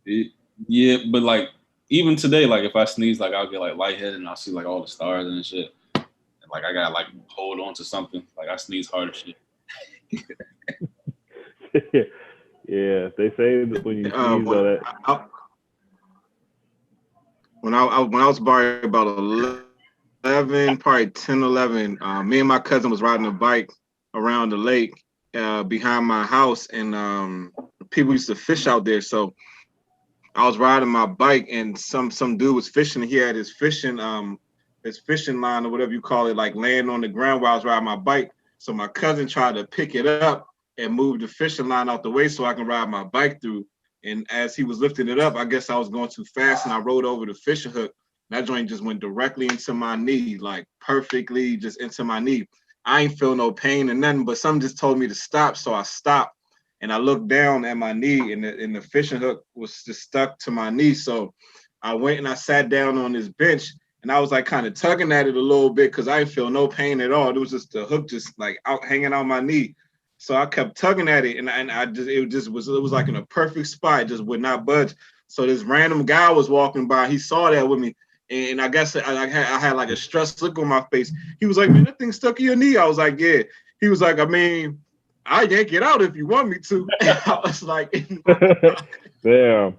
Yeah, but like even today, like if I sneeze, like I'll get like lightheaded and I'll see like all the stars and shit. And, like I gotta like hold on to something. Like I sneeze hard as shit. Yeah, they say that when you sneeze all that. When I was probably about 11, probably 10, 11, me and my cousin was riding a bike around the lake behind my house, and people used to fish out there. So I was riding my bike, and some dude was fishing. He had his fishing line or whatever you call it, like laying on the ground while I was riding my bike. So my cousin tried to pick it up and move the fishing line out the way so I can ride my bike through. And as he was lifting it up, I guess I was going too fast, and I rode over the fishing hook. That joint just went directly into my knee, like perfectly just into my knee. I ain't feel no pain or nothing, but something just told me to stop. So I stopped, and I looked down at my knee, and the fishing hook was just stuck to my knee. So I went and I sat down on this bench, and I was like kind of tugging at it a little bit because I didn't feel no pain at all. It was just the hook just like out hanging out my knee. So I kept tugging at it, and it was like in a perfect spot, it just would not budge. So this random guy was walking by, he saw that with me, and I guess I had like a stressed look on my face. He was like, "Man, that thing stuck in your knee." I was like, "Yeah." He was like, "I mean, I yank it out if you want me to." I was like, Damn.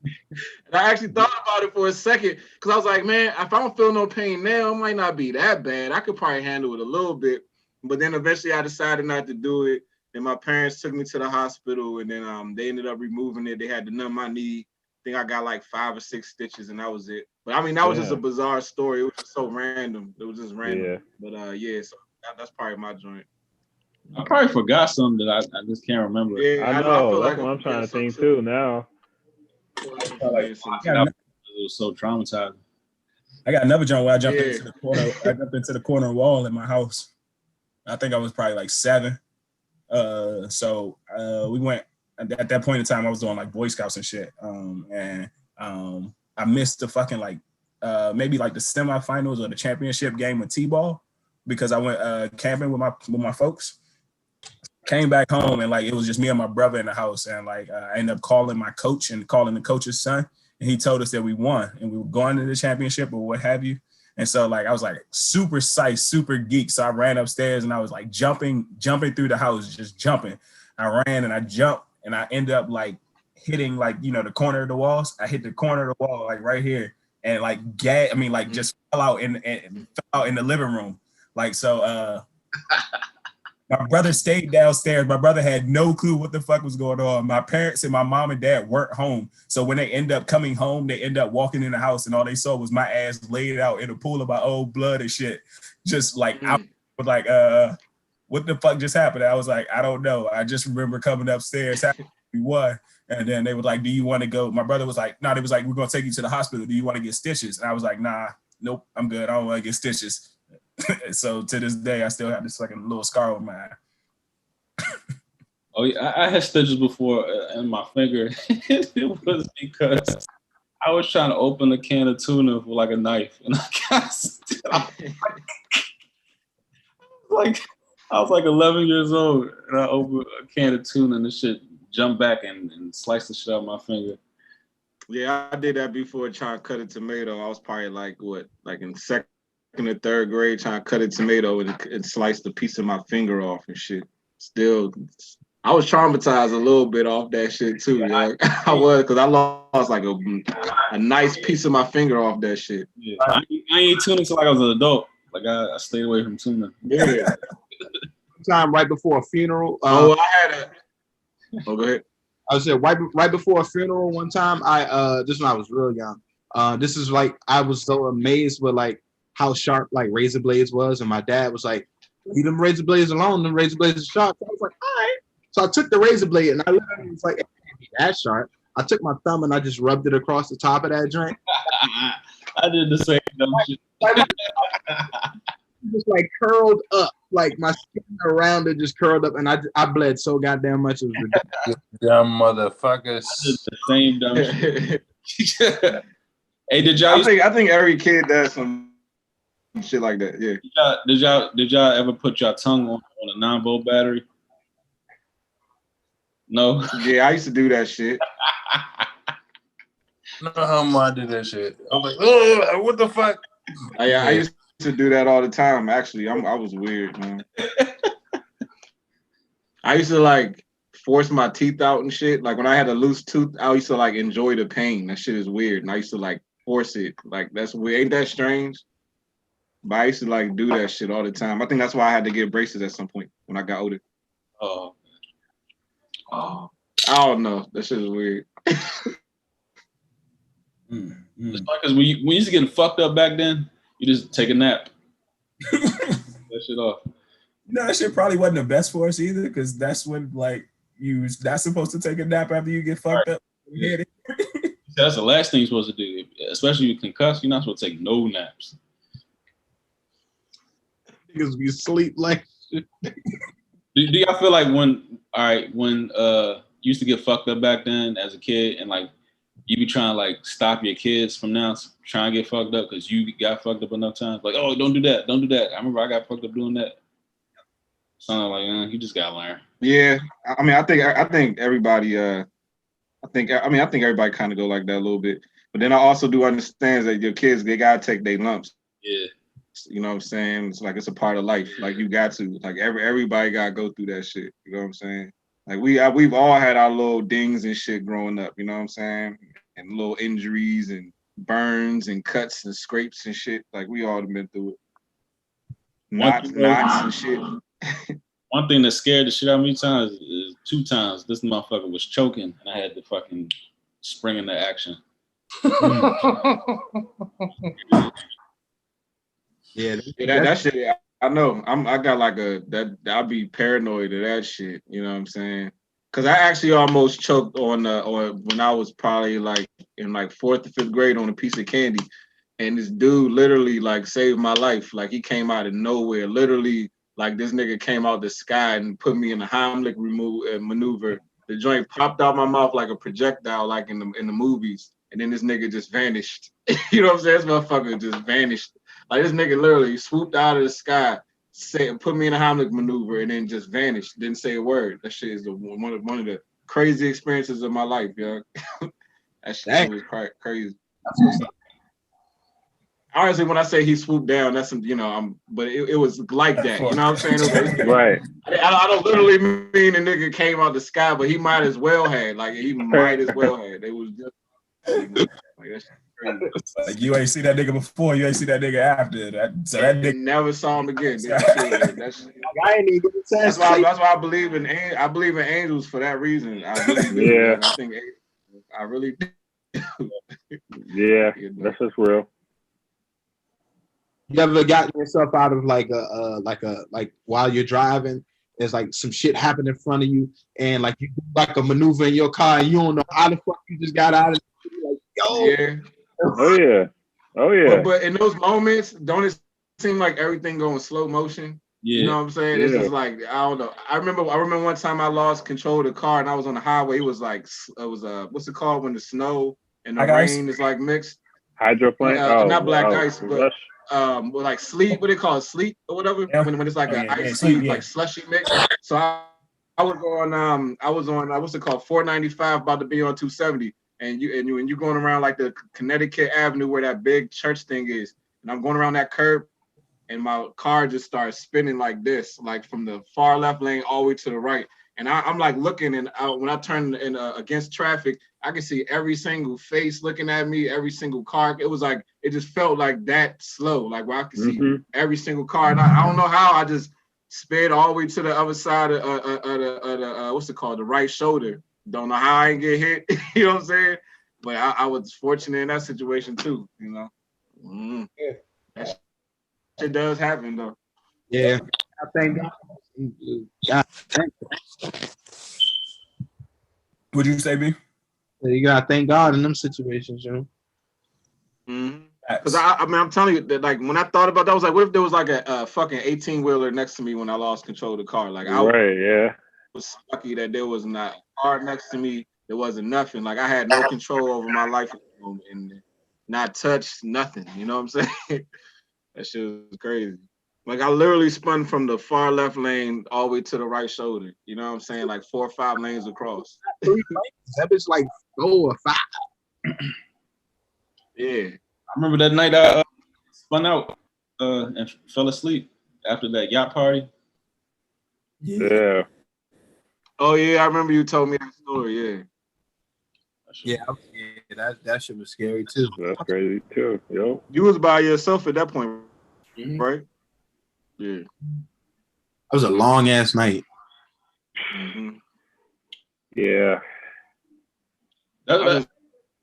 and I actually thought about it for a second because I was like, man, if I don't feel no pain now, it might not be that bad. I could probably handle it a little bit. But then eventually I decided not to do it. Then my parents took me to the hospital, and then they ended up removing it. They had to numb my knee. I think I got like 5 or 6 stitches, and that was it. But I mean, that was just a bizarre story. It was just so random. It was just random. Yeah. But yeah, so that's probably my joint. I probably forgot something that I just can't remember. Yeah, I I know. feel That's like what I'm trying to think too. too now. It was so traumatizing. I got another joint where I jumped into the corner. I jumped into the corner wall in my house. I think I was probably like 7. So we went at that point in time. I was doing like Boy Scouts and shit. And I missed the fucking like maybe like the semifinals or the championship game with T-ball because I went camping with my folks. Came back home and like it was just me and my brother in the house, and like I ended up calling my coach and calling the coach's son, and he told us that we won and we were going to the championship or what have you. And so like I was like super psyched, super geek. So I ran upstairs and I was like jumping through the house, just jumping. I ran and I jumped and I ended up like hitting like, you know, the corner of the walls. I hit the corner of the wall like right here and like just fell out in the living room. Like so my brother stayed downstairs. My brother had no clue what the fuck was going on. My parents and my mom and dad weren't home. So when they end up coming home, they end up walking in the house and all they saw was my ass laid out in a pool of my old blood and shit. Just like, I was like, what the fuck just happened? I was like, I don't know. I just remember coming upstairs, we won. And then they were like, do you want to go? My brother was like, no, they was like, we're going to take you to the hospital. Do you want to get stitches? And I was like, nah, nope, I'm good. I don't want to get stitches. So to this day, I still have this fucking little scar on my eye. Oh yeah, I had stitches before in my finger. It was because I was trying to open a can of tuna with like a knife, and I was like 11 years old, and I opened a can of tuna, and the shit jumped back and sliced the shit out of my finger. Yeah, I did that before trying to cut a tomato. I was probably like in second or third grade trying to cut a tomato and sliced a piece of my finger off and shit. Still, I was traumatized a little bit off that shit too. Yeah, I was because I lost like a nice piece of my finger off that shit. Yeah. I ain't eat tuna until like I was an adult. Like I stayed away from tuna. Yeah. Time right before a funeral. Oh, go ahead. I was there right before a funeral one time. This when I was real young. This is like I was so amazed with like how sharp like razor blades was, and my dad was like, "Leave them razor blades alone. Them razor blades are sharp." So I was like, "All right." So I took the razor blade and I literally was like, "It can't be that sharp." I took my thumb and I just rubbed it across the top of that joint. I did the same dumb shit. Just like curled up, like my skin around it just curled up, and I bled so goddamn much. It was ridiculous. Dumb motherfuckers. I did the same dumb shit. Hey, did y'all? I think every kid does some shit like that. Yeah. Did y'all ever put your tongue on a 9-volt battery? No. Yeah, I used to do that shit. know how much I did that shit. I was like, oh, what the fuck? I used to do that all the time. Actually, I was weird, man. I used to like force my teeth out and shit. Like when I had a loose tooth, I used to like enjoy the pain. That shit is weird, and I used to like force it. Like that's weird. Ain't that strange? But I used to like do that shit all the time. I think that's why I had to get braces at some point when I got older. Oh, I don't know. That shit is weird. It's because when you used to get fucked up back then, you just take a nap. That shit off. No, that shit probably wasn't the best for us either, because that's when like you're not supposed to take a nap after you get fucked up. Yeah. That's the last thing you're supposed to do, especially if you're concussed. You're not supposed to take no naps. Because we sleep like shit. Do y'all feel like when all right, when you used to get fucked up back then as a kid, and like you be trying to like stop your kids from now trying to get fucked up because you got fucked up enough times. Like, oh, don't do that, don't do that. I remember I got fucked up doing that. Something like, you just gotta learn. Yeah, I mean, I think everybody. I think everybody kind of go like that a little bit. But then I also do understand that your kids, they gotta take their lumps. Yeah. You know what I'm saying? It's like it's a part of life. Like you got to. Like everybody gotta go through that shit. You know what I'm saying? Like we've all had our little dings and shit growing up. You know what I'm saying? And little injuries and burns and cuts and scrapes and shit. Like we all have been through it. Knots and shit. One thing that scared the shit out of me times is 2 times this motherfucker was choking and I had to fucking spring into action. Yeah, that shit. I know. I got like I'll be paranoid of that shit. You know what I'm saying? Because I actually almost choked on when I was probably like in like 4th or 5th grade on a piece of candy, and this dude literally like saved my life. Like he came out of nowhere, literally. Like this nigga came out the sky and put me in a Heimlich maneuver. The joint popped out my mouth like a projectile, like in the movies, and then this nigga just vanished. You know what I'm saying? This motherfucker just vanished. Like this nigga literally swooped out of the sky, put me in a Heimlich maneuver, and then just vanished. Didn't say a word. That shit is one of the crazy experiences of my life, yo. That shit was crazy. Honestly, when I say he swooped down, that's but it was like that. You know what I'm saying? Right. I don't literally mean the nigga came out the sky, but he might as well had. Like he might as well had. It was just like that's crazy. Like you ain't see that nigga before, you ain't see that nigga after that. So that nigga never saw him again. That's I ain't even that's why I believe in angels for that reason. I really do. Yeah. Man. I think I really do. Yeah, that's just real. You ever gotten yourself out of like while you're driving, there's like some shit happened in front of you, and like you do like a maneuver in your car, and you don't know how the fuck you just got out of it. Like, yo. Yeah. Oh yeah. But in those moments, don't it seem like everything going slow motion? Yeah. You know what I'm saying? Yeah. It's just like I don't know. I remember one time I lost control of the car and I was on the highway. It was what's it called when the snow and the rain is like mixed? Hydroplane? Not black ice, but slush. like sleet. What they call it, sleet or whatever? Yeah. When it's like ice sleet, like slushy mix. So I was on what's it called, 495, about to be on 270. And you going around like the Connecticut Avenue where that big church thing is, and I'm going around that curb, and my car just starts spinning like this, like from the far left lane all the way to the right. And I'm like looking, and when I turn in against traffic, I can see every single face looking at me, every single car. It was like it just felt like that slow, like where I could see every single car. And I don't know how I just sped all the way to the other side of the what's it called, the right shoulder. Don't know how I ain't get hit, you know what I'm saying? But I was fortunate in that situation too, you know. Yeah. That shit does happen though. Yeah, I thank God. God, What'd you say, B? you gotta thank God in them situations, you know. Because I mean, I'm telling you that, like, when I thought about that, I was like, what if there was like a fucking 18-wheeler next to me when I lost control of the car? Like, I was lucky that there was not a car next to me. There wasn't nothing. Like, I had no control over my life and not touched nothing. You know what I'm saying? That shit was crazy. Like, I literally spun from the far left lane all the way to the right shoulder. You know what I'm saying? Like 4 or 5 lanes across. 3 lanes. That bitch like 4 or 5. Yeah. I remember that night I spun out and fell asleep after that yacht party. Yeah. Oh yeah, I remember you told me that story. Yeah, that shit was scary too. That's crazy too, yo. You was by yourself at that point, right? Yeah. That was a long ass night. Yeah.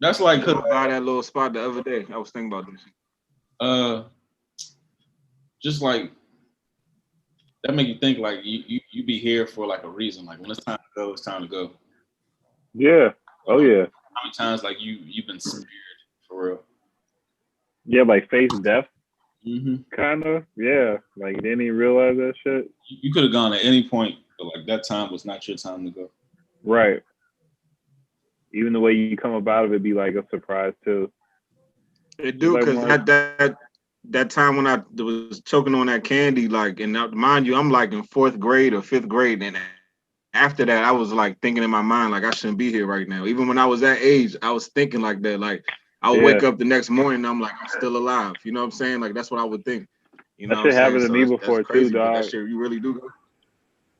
That's like by that little spot the other day. I was thinking about this. Just like that make you think like you be here for like a reason. Like when it's time to go, it's time to go. Yeah. Oh yeah. How many times like you've been scared for real? Yeah, like face death. Mm-hmm. Kind of. Yeah. Like didn't even realize that shit. You could have gone at any point But like that time was not your time to go. Right. Even the way you come about it be like a surprise too. It do, Like, because that time when I was choking on that candy, like, and now, mind you, I'm like in 4th grade or 5th grade, and after that, I was like thinking in my mind, like I shouldn't be here right now. Even when I was that age, I was thinking like that. Like I would wake up the next morning, and I'm like, I'm still alive. You know what I'm saying? Like that's what I would think. You know that what I'm shit saying? happened to So me that's before crazy, too, but dog. that shit you really do.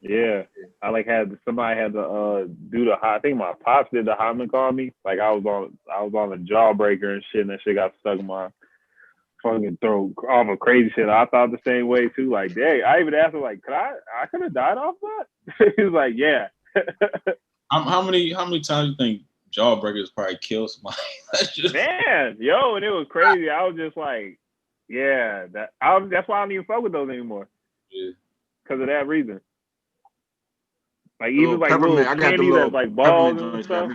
Yeah, I like somebody had to do the. I think my pops did the Hyman call me. Like I was on a jawbreaker and shit, and that shit got stuck in my fucking throat. All of crazy shit. I thought the same way too. Like, dang, I even asked him like, I could have died off that. He was like, yeah. How many times you think jawbreakers probably kill somebody? Man, yo, and it was crazy. I was just like, yeah, that's why I don't even fuck with those anymore. Yeah. Because of that reason. Like even like peppermint. little I got the candy little that's like balls peppermint and joints. stuff.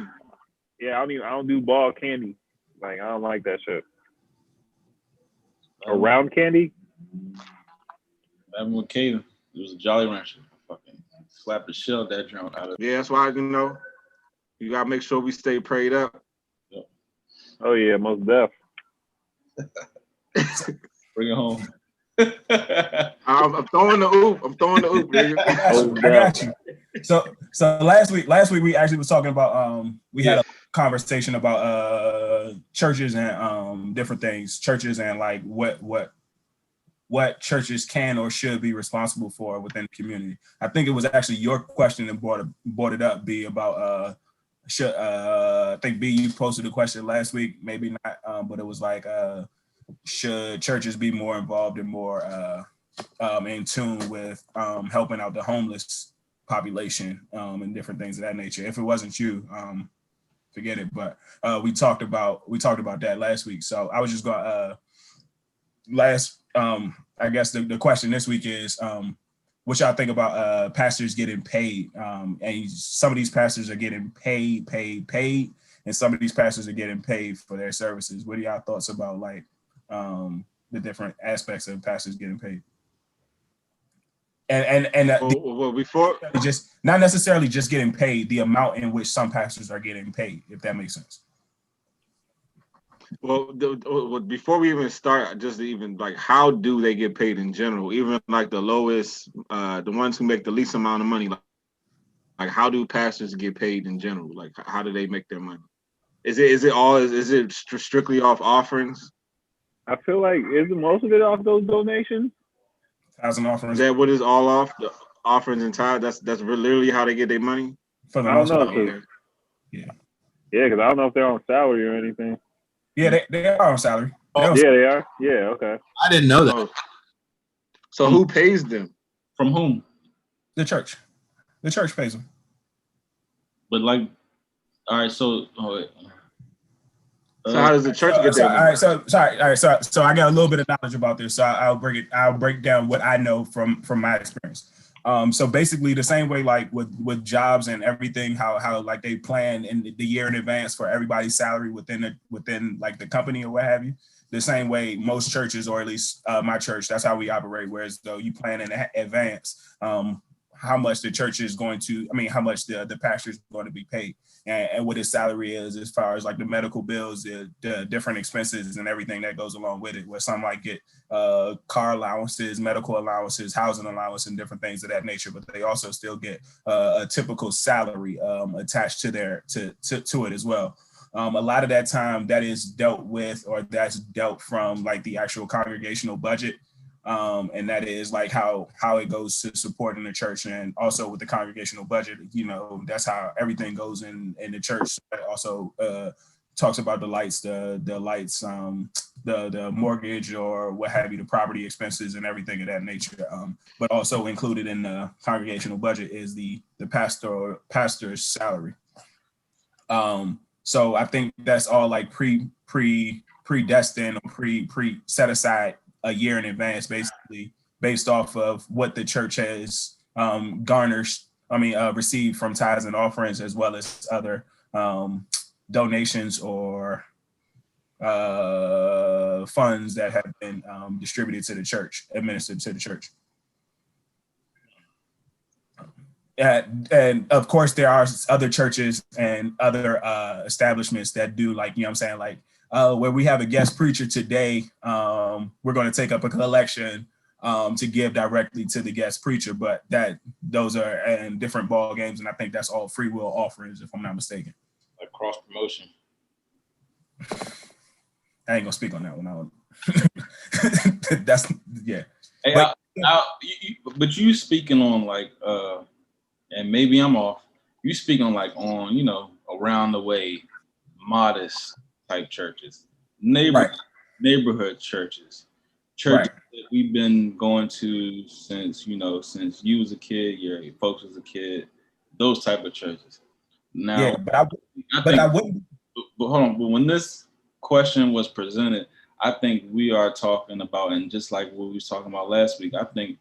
Yeah, I don't do ball candy. Like I don't like that shit. Or round candy. That with Caden, it was a Jolly Rancher. Fucking slap the shit out that joint out of. Yeah, that's why you gotta make sure we stay prayed up. Yep. Oh yeah, most def. Bring it home. I'm throwing the oop. Nigga. I got you. So last week we actually was talking about we had a conversation about churches and different things, churches and like what churches can or should be responsible for within the community. I think it was actually your question that brought it up, B, about I think B, you posted a question last week, maybe not, but it was like should churches be more involved and more in tune with helping out the homeless population and different things of that nature. If it wasn't you, forget it. But we talked about that last week. So I was just going I guess the question this week is what y'all think about pastors getting paid? And some of these pastors are getting paid, and some of these pastors are getting paid for their services. What are y'all thoughts about like the different aspects of pastors getting paid? And before just not necessarily just getting paid, the amount in which some pastors are getting paid, if that makes sense. Well, before we even start, just even like how do they get paid in general? Even like the lowest, the ones who make the least amount of money, like how do pastors get paid in general? Like how do they make their money? Is it strictly off offerings? I feel like isn't most of it off those donations? 1,000 offerings. Is that what is all off the offerings and tithes? That's literally how they get their money. For the I don't most know. part. Yeah, because I don't know if they're on salary or anything. Yeah, they are on salary. They are. Yeah, okay. I didn't know that. So who pays them? From whom? The church. The church pays them. But like, all right. So, so how does the church get their money? All right. So I got a little bit of knowledge about this. So I'll break down what I know from my experience. So basically the same way like with jobs and everything, how like they plan in the year in advance for everybody's salary within like the company or what have you. The same way most churches, or at least my church, that's how we operate. Whereas though you plan in advance, how much the church is going to, how much the pastor is going to be paid, and what his salary is as far as like the medical bills, the different expenses and everything that goes along with it. Where some might get car allowances, medical allowances, housing allowance, and different things of that nature, but they also still get a typical salary attached to it as well. A lot of that time that is dealt with, or that's dealt from like the actual congregational budget. And that is like how it goes to supporting the church, and also with the congregational budget, that's how everything goes in the church. It also talks about the lights, the mortgage or what have you, the property expenses and everything of that nature. But also included in the congregational budget is the pastor's salary. So I think that's all like predestined or pre set aside a year in advance, basically based off of what the church has received from tithes and offerings, as well as other donations or funds that have been distributed to the church, administered to the church. And of course, there are other churches and other establishments that do, like, you know what I'm saying, like where we have a guest preacher today, we're going to take up a collection to give directly to the guest preacher, but those are in different ball games, and I think that's all free will offerings, if I'm not mistaken. Like cross promotion. I ain't gonna speak on that one. That's yeah. Hey, But, but you speaking on like, and maybe I'm off. You speaking on like on, you know, around the way, modest type churches, neighborhood churches right. that we've been going to since you was a kid, your folks was a kid, those type of churches. Now, Yeah, but I wouldn't. But hold on. But when this question was presented, I think we are talking about, and just like what we was talking about last week, I think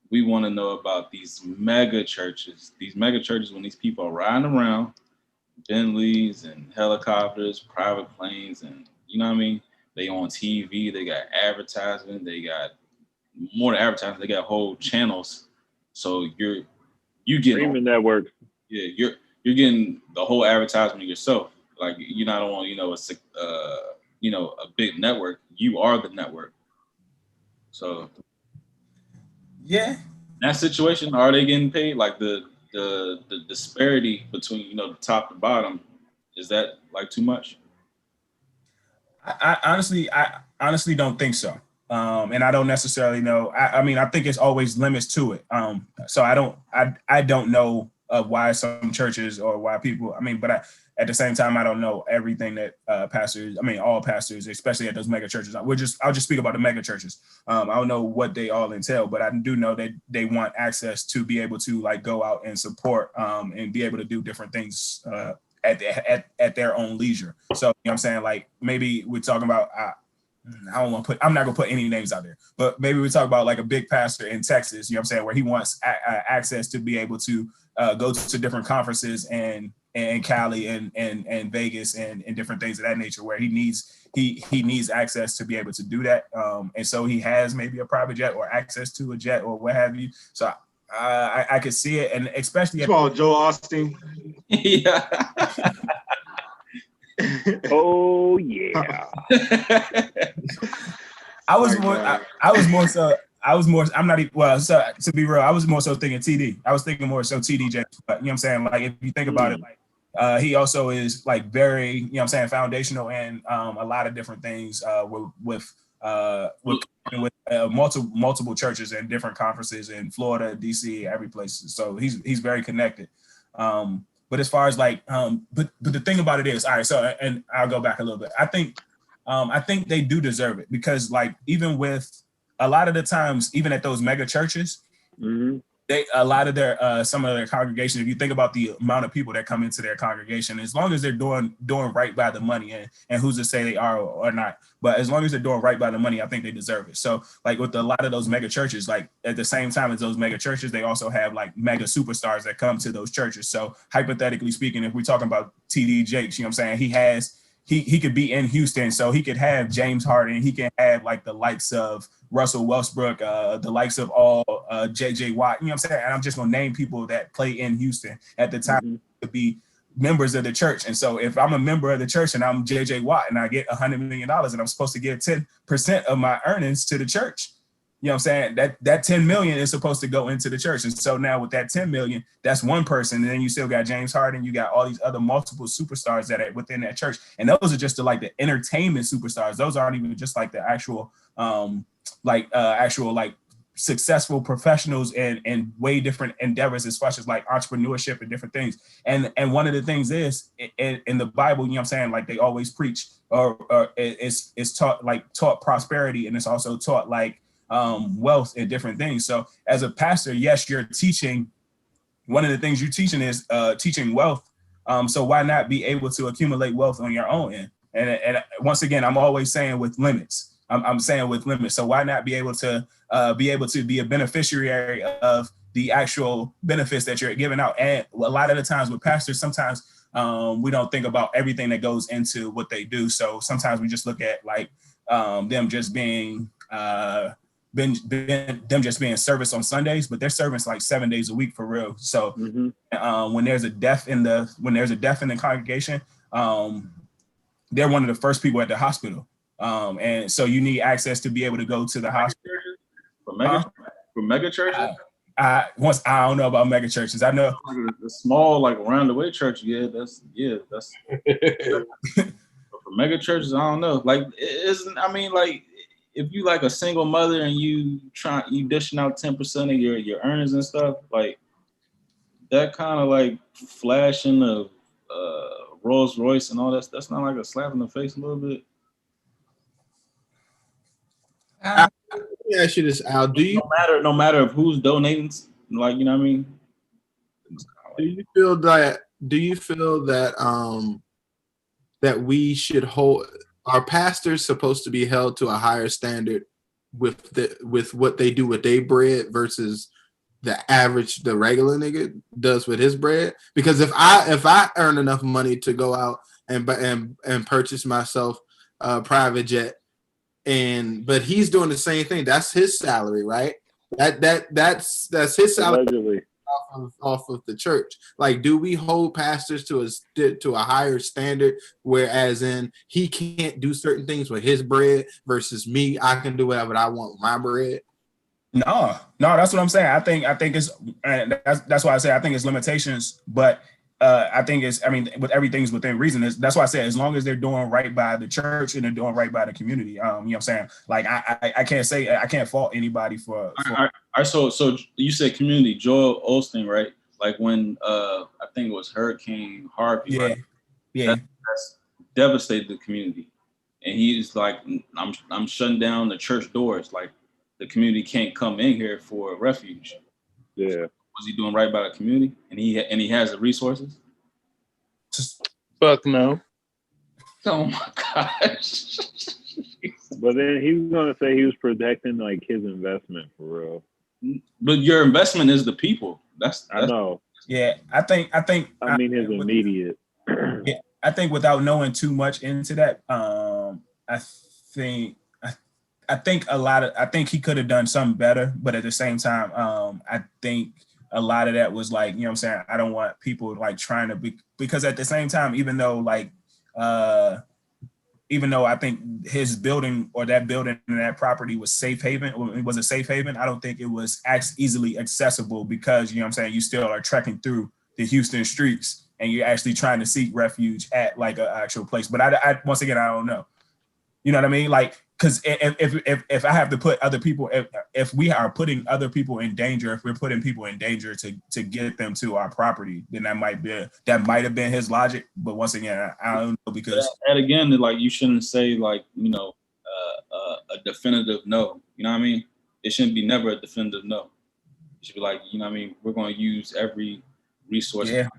we want to know about these mega churches. These mega churches, when these people are riding around, Bentleys and helicopters, private planes, and you know what I mean? They on TV, they got advertisement, they got more than advertising, they got whole channels. So you getting streaming networks. Yeah, you're getting the whole advertisement yourself. Like you're not on, a big network. You are the network. So Yeah. that situation, are they getting paid? Like the disparity between the top to bottom, is that like too much? I honestly don't think so. And I don't necessarily know. I mean, I think it's always limits to it. So I don't know why some churches or why people. I mean, but at the same time, I don't know everything that pastors. I mean, all pastors, especially at those mega churches. I'll just speak about the mega churches. I don't know what they all entail, but I do know that they want access to be able to like go out and support and be able to do different things at their own leisure. So, you know what I'm saying? Like maybe we're talking about, I'm not gonna put any names out there, but maybe we talk about like a big pastor in Texas, you know what I'm saying? Where he wants access to be able to go to different conferences and Cali and Vegas and different things of that nature where he needs access to be able to do that. And so he has maybe a private jet or access to a jet or what have you. So I could see it, and especially Joe Austin. Yeah. Oh yeah. I'm not even, well, so to be real, I was more so thinking TD. I was thinking more so TD Jakes, but you know what I'm saying? Like if you think about it, like he also is like very, you know what I'm saying, foundational in a lot of different things with multiple churches and different conferences in Florida, DC, every place. So he's very connected. But as far as like, but the thing about it is, all right. So, and I'll go back a little bit. I think they do deserve it because like even with a lot of the times, even at those mega churches, a lot of their some of their congregation, if you think about the amount of people that come into their congregation, as long as they're doing right by the money, and who's to say they are or not, but as long as they're doing right by the money, I think they deserve it. So like with a lot of those mega churches, like at the same time as those mega churches, they also have like mega superstars that come to those churches. So hypothetically speaking, if we're talking about TD Jakes, you know what I'm saying, he could be in Houston, so he could have James Harden, he can have like the likes of Russell Westbrook, the likes of all JJ Watt, you know what I'm saying? And I'm just gonna name people that play in Houston at the time to be members of the church. And so if I'm a member of the church and I'm JJ Watt and I get $100 million and I'm supposed to give 10% of my earnings to the church, you know what I'm saying? That 10 million is supposed to go into the church. And so now with that 10 million, that's one person. And then you still got James Harden, you got all these other multiple superstars that are within that church. And those are just the entertainment superstars. Those aren't even just like the actual successful professionals and way different endeavors as far as like entrepreneurship and different things. And one of the things is in the Bible, you know what I'm saying? Like they always preach or it's taught prosperity, and it's also taught like wealth and different things. So as a pastor, yes, you're teaching. One of the things you're teaching is teaching wealth. So why not be able to accumulate wealth on your own end? And once again, I'm always saying with limits. I'm saying with limits. So why not be able to be a beneficiary of the actual benefits that you're giving out? And a lot of the times with pastors, sometimes we don't think about everything that goes into what they do. So sometimes we just look at like them just being been them just being service on Sundays, but they're service like 7 days a week for real. So when there's a death in the congregation, they're one of the first people at the hospital. And so you need access to be able to go to the hospital. For mega churches? I don't know about mega churches. I know the small, like around the way church. That's. But for mega churches, I don't know. Like, like if you like a single mother and you dishing out 10% of your earnings and stuff, like that kind of like flashing of Rolls Royce and all that. That's not like a slap in the face a little bit. Let me ask you this, Al. No matter of who's donating, like, you know what I mean? Do you feel that that we should hold our pastors supposed to be held to a higher standard with what they do with their bread versus the regular nigga does with his bread? Because if I earn enough money to go out and purchase myself a private jet, but he's doing the same thing, that's his salary, right? That's his salary. Allegedly. Off of the church. Like, do we hold pastors to a higher standard, whereas in he can't do certain things with his bread versus me, I can do whatever I want with my bread? No, that's what I'm saying. I think it's, and that's why I say I think it's limitations, but I think with everything's within reason. That's why I say as long as they're doing right by the church and they're doing right by the community. You know what I'm saying? Like I can't fault anybody for. So you said community, Joel Osteen, right? Like when I think it was Hurricane Harvey. Yeah, right? yeah. That's devastated the community, and he's like, I'm shutting down the church doors. Like the community can't come in here for refuge. Yeah. Was he doing right by the community? And he has the resources? Fuck no. Oh my gosh. But then he was gonna say he was protecting like his investment for real. But your investment is the people. I know. Yeah, I think. I mean his immediate. Yeah, I think without knowing too much into that, I think he could have done something better, but at the same time, I think a lot of that was like, you know what I'm saying? I don't want people like trying to be, because at the same time, even though I think his building or that building and that property was safe haven, or it was a safe haven, I don't think it was easily accessible because, you know what I'm saying, you still are trekking through the Houston streets and you're actually trying to seek refuge at like an actual place. But I once again, I don't know. You know what I mean? Like, because if I have to put other people, if we are putting other people in danger, if we're putting people in danger to get them to our property, then that might have been his logic. But once again, I don't know, because and again, like you shouldn't say like, you know, a definitive no. You know what I mean? It shouldn't be never a definitive no. It should be like, you know what I mean? We're going to use every resource to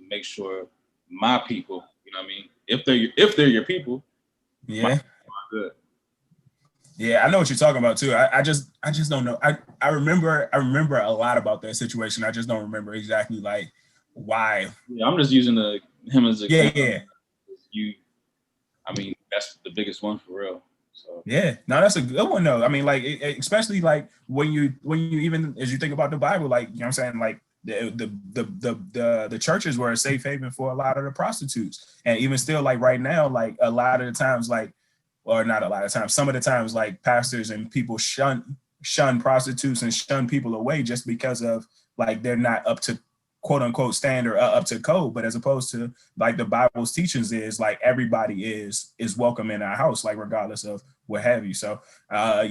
make sure my people, you know what I mean? If they're your people, yeah. Good. Yeah, I know what you're talking about too. I just don't know. I remember a lot about that situation. I just don't remember exactly like why. Yeah, I'm just using him as a yeah. I mean, that's the biggest one for real. So yeah, no, that's a good one though. I mean, like especially like when you even as you think about the Bible, like, you know what I'm saying, like the churches were a safe haven for a lot of the prostitutes, and even still, like right now, like a lot of the times, like, or not a lot of times, some of the times, like pastors and people shun prostitutes and shun people away just because of like they're not up to quote unquote standard, up to code. But as opposed to like the Bible's teachings is like everybody is welcome in our house, like regardless of what have you. So that's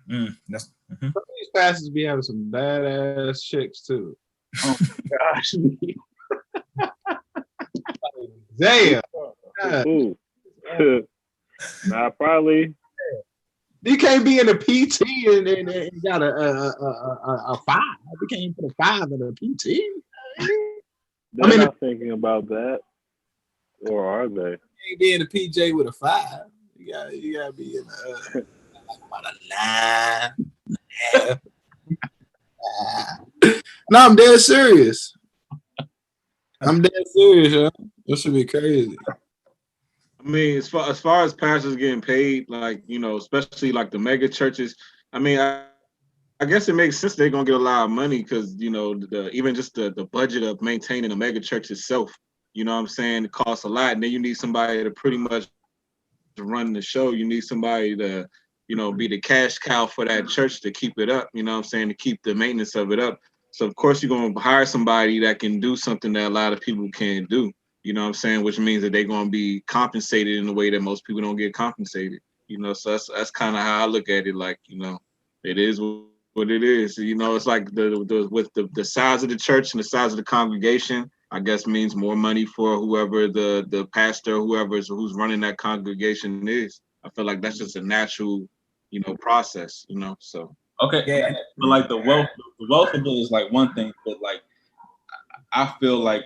Some of these pastors be having some badass chicks too. Oh gosh. Damn. Nah, probably. You can't be in a PT and got a 5. You can't put a 5 in a PT. They're not thinking about that, or are they? You can't be in a PJ with a 5. You gotta be in a 9. No, I'm dead serious. Yo. This should be crazy. I mean, as far as pastors getting paid, like, you know, especially like the mega churches, I mean, I guess it makes sense they're gonna get a lot of money because even just the budget of maintaining a mega church itself, you know what I'm saying, it costs a lot, and then you need somebody to pretty much run the show. You need somebody to be the cash cow for that church to keep it up. You know what I'm saying, to keep the maintenance of it up. So of course you're gonna hire somebody that can do something that a lot of people can't do. You know what I'm saying, which means that they're gonna be compensated in a way that most people don't get compensated. So that's kind of how I look at it. Like it is what it is. It's like with the size of the church and the size of the congregation, I guess means more money for whoever the pastor, who's running that congregation is. I feel like that's just a natural, process. So Okay, Yeah. but like the wealth of it is like one thing, but like I feel like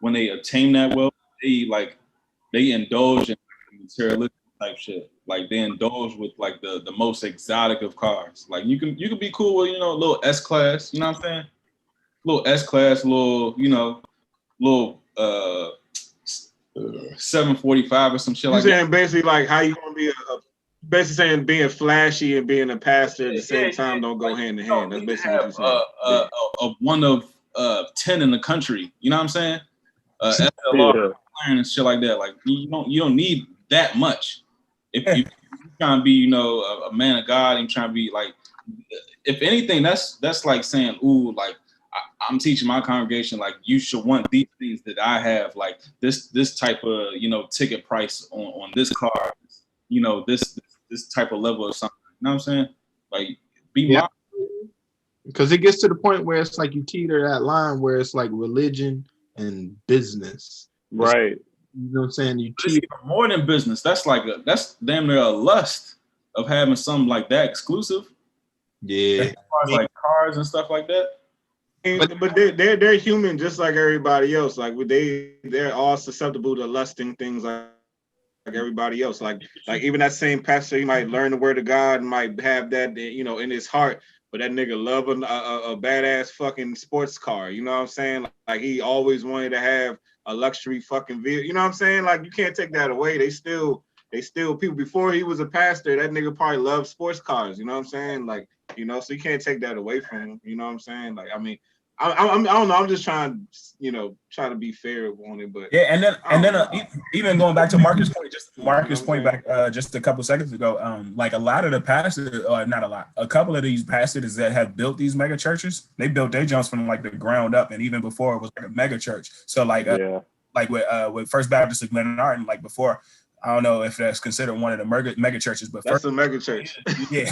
when they attain that wealth, they indulge in materialistic type shit. Like they indulge with like the most exotic of cars. Like you can be cool with a little S class. You know what I'm saying? Little S class, little 745 or some shit you like saying that. basically like how you gonna be basically saying being flashy and being a pastor at the same time don't go hand in hand. That's basically what you're saying. One of 10 in the country. You know what I'm saying? SLR and shit like that. Like you don't need that much. If you trying to be a man of God and trying to be like, if anything, that's like saying, ooh, like I'm teaching my congregation like you should want these things that I have, like this type of ticket price on this car, this type of level or something. You know what I'm saying? Like be mindful. Because it gets to the point where it's like you teeter that line where it's like religion and business. Right. You know what I'm saying? You It's even more than business. That's damn near a lust of having something like that exclusive. Yeah. As far as like cars and stuff like that. But they're human just like everybody else. Like they're all susceptible to lusting things like everybody else. Like even that same pastor, he might learn the word of God and might have that in his heart, but that nigga love a badass fucking sports car. You know what I'm saying? Like he always wanted to have a luxury fucking vehicle. You know what I'm saying? Like you can't take that away. They still people. Before he was a pastor, that nigga probably loved sports cars. You know what I'm saying? Like so you can't take that away from him. You know what I'm saying? Like I mean, I don't know. I'm just trying to be fair on it, but yeah, and then even going back to Marcus' point, back just a couple seconds ago, like a lot of the pastors, not a lot, a couple of these pastors that have built these mega churches, they built their jumps from like the ground up, and even before it was like a mega church. So like like with First Baptist of Glenarden, like before. I don't know if that's considered one of the mega churches, but that's a mega church. Yeah,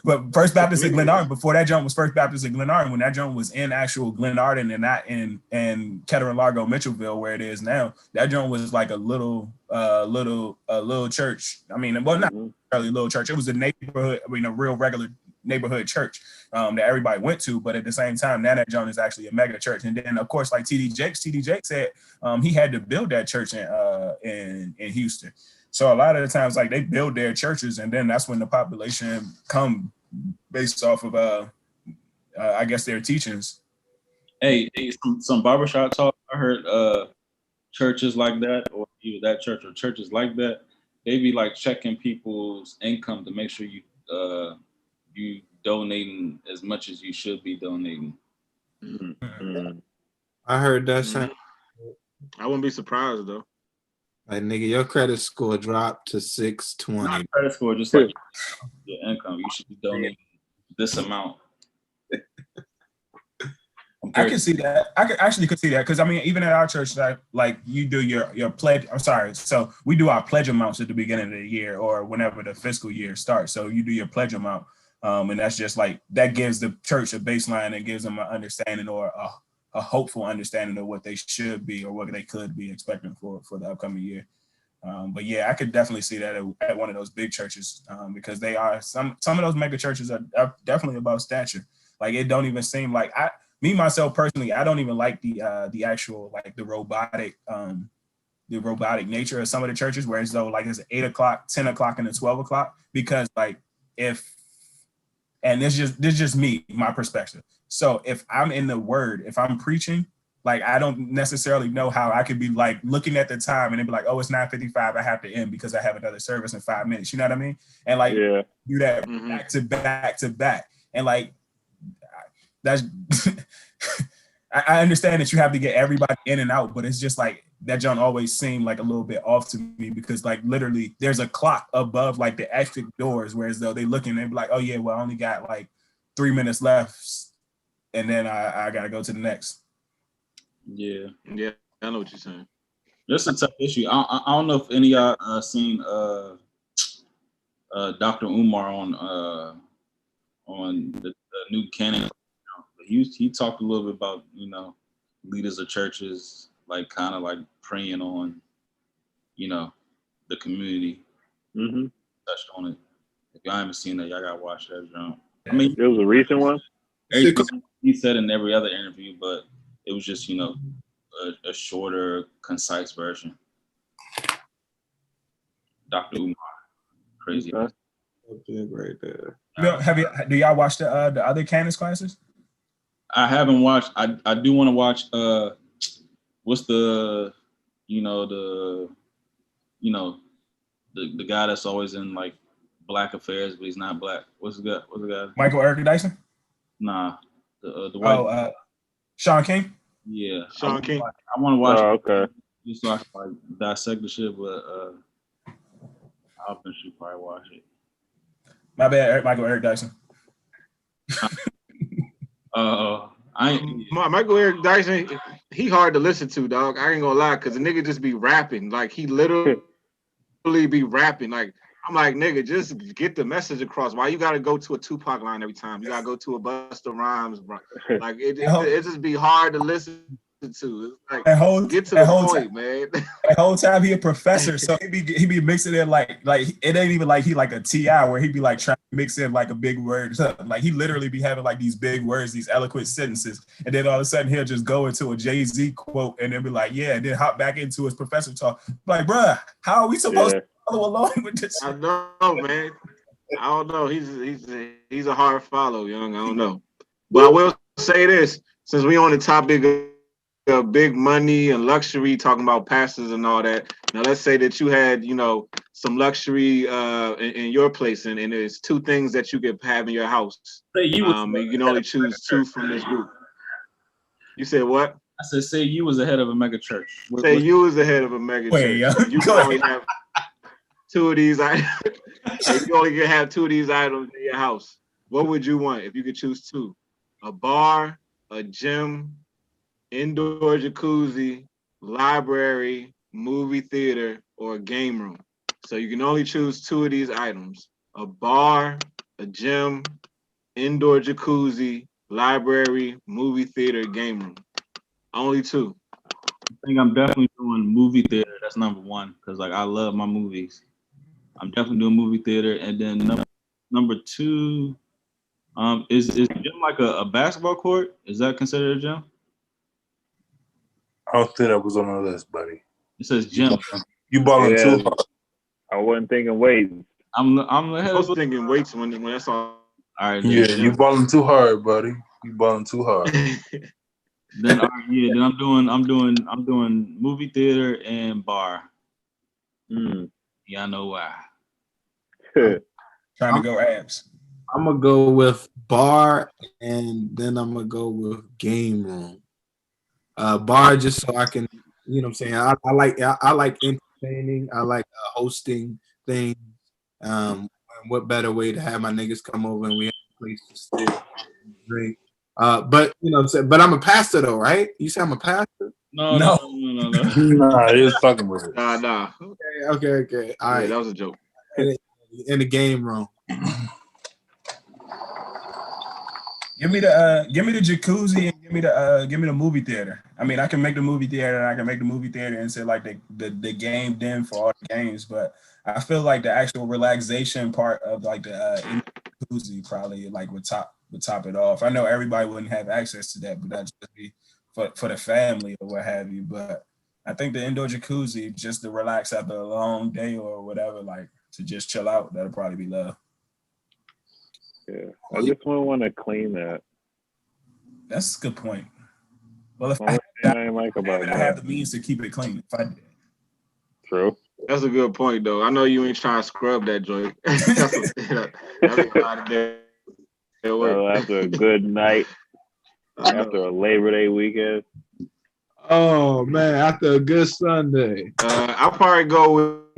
but First Baptist of Glenarden, before that joint was First Baptist of Glenarden, when that joint was in actual Glenarden and not in Kettering, Largo, Mitchellville, where it is now, that joint was like a little church. I mean, well, not really a little church. It was a neighborhood, a real regular neighborhood church that everybody went to, but at the same time, now that joint is actually a mega church. And then, of course, like TD Jake said, he had to build that church in Houston. So a lot of the times, like they build their churches, and then that's when the population come based off of, I guess, their teachings. Hey, some barbershop talk. I heard churches like that, or either that church or churches like that, they be like checking people's income to make sure you donating as much as you should be donating. I heard that same. I wouldn't be surprised though. Like nigga, your credit score dropped to 620. Not credit score, just like your income. You should be donating this amount. I can see that. I could see that because I mean, even at our church, like you do your pledge. I'm sorry, so we do our pledge amounts at the beginning of the year or whenever the fiscal year starts. So you do your pledge amount, and that's just like that gives the church a baseline and gives them an understanding or a hopeful understanding of what they should be or what they could be expecting for the upcoming year. But yeah, I could definitely see that at one of those big churches because they are some of those mega churches are definitely about stature. Like it don't even seem like me myself personally, I don't even like the actual like the robotic nature of some of the churches, whereas though like it's 8 o'clock, 10 o'clock, and then 12 o'clock, because like and this just me, my perspective. So if I'm in the word, if I'm preaching, Like, I don't necessarily know how I could be like looking at the time and then be like, oh, it's 9:55. I have to end because I have another service in 5 minutes. You know what I mean? And like do that back to back to back. And like that's I understand that you have to get everybody in and out, but it's just like that John always seemed like a little bit off to me because like literally there's a clock above like the exit doors, whereas though they look and they be like, oh yeah, well I only got like 3 minutes left, and then I gotta go to the next. Yeah, I know what you're saying. That's a tough issue. I don't know if any of y'all seen Dr. Umar on the new canon. He talked a little bit about, you know, leaders of churches like kind of like preying on, you know, the community. Touched on it. If y'all haven't seen that, y'all gotta watch that jump. I mean, it was a recent one. He said in every other interview, but it was just, you know, a shorter, concise version. Dr. Umar, crazy. Right there. Do y'all watch the other canons classes? I haven't watched. I do want to watch. What's the guy that's always in like black affairs, but he's not black. What's the guy? Michael Eric Dyson? Nah, the white. Sean King. Yeah, Sean King. I want to watch. Oh, okay. Just so I can like dissect the shit, but I'll eventually probably watch it. My bad, Michael Eric Dyson. Michael Eric Dyson, he hard to listen to, dog. I ain't gonna lie, cause the nigga just be rapping. Like he literally be rapping. Like I'm like, nigga, just get the message across. Why you gotta go to a Tupac line every time? You gotta go to a Busta Rhymes, bro. Like it just be hard to listen to. It's like get to the point, man. The whole time he a professor, so he be mixing in like it ain't even like he like a TI where he be like trying to mix in like a big word. Like he literally be having like these big words, these eloquent sentences, and then all of a sudden he'll just go into a Jay-Z quote and then be like, yeah, and then hop back into his professor talk. Like, bruh, how are we supposed to follow along with this? I know, man. I don't know. He's a hard follow, young. I don't know, but I will say this: since we on the topic of big money and luxury, talking about pastors and all that. Now, let's say that you had, you know, some luxury in your place, and there's two things that you could have in your house. And you can only choose two from this group. You said what? I said, say you was the head of a mega church. You was the head of a mega church. You can only have two of these items. You only can have two of these items in your house. What would you want if you could choose two? A bar, a gym, indoor jacuzzi, library, movie theater, or a game room. So you can only choose two of these items: a bar, a gym, indoor jacuzzi, library, movie theater, game room. Only two. I think I'm definitely doing movie theater. That's number one, because like I love my movies. I'm definitely doing movie theater, and then number two, is gym like a basketball court? Is that considered a gym? I don't think that was on the list, buddy. It says gym. You balling too hard. I wasn't thinking weights. I'm ahead. I was thinking weights when that's all. All right. Yeah, you balling too hard, buddy. You balling too hard. Then I'm doing movie theater and bar. Yeah, I know why. Trying to go abs. I'm gonna go with bar, and then I'm gonna go with game room. Bar just so I can, you know what I'm saying. I like entertaining. I like hosting things. And what better way to have my niggas come over and we have a place to stay, drink. But you know what I'm saying. But I'm a pastor though, right? You say I'm a pastor? No. Nah, he was fucking with it. Nah. Okay. All right, that was a joke. In the game room. Give me the jacuzzi and give me the movie theater. I mean, I can make the movie theater and I can make the movie theater and say like the game den for all the games, but I feel like the actual relaxation part of like the jacuzzi probably like would top it off. I know everybody wouldn't have access to that, but that'd just be for the family or what have you. But I think the indoor jacuzzi, just to relax after a long day or whatever, like to just chill out, that'll probably be love. Yeah, I just want to clean that. That's a good point. Well, if Only thing I ain't like about I that. have the means to keep it clean. If I did. True. That's a good point, though. I know you ain't trying to scrub that joint. That's a lot of day work. So after a good night, after a Labor Day weekend. Oh man, after a good Sunday. I'll probably go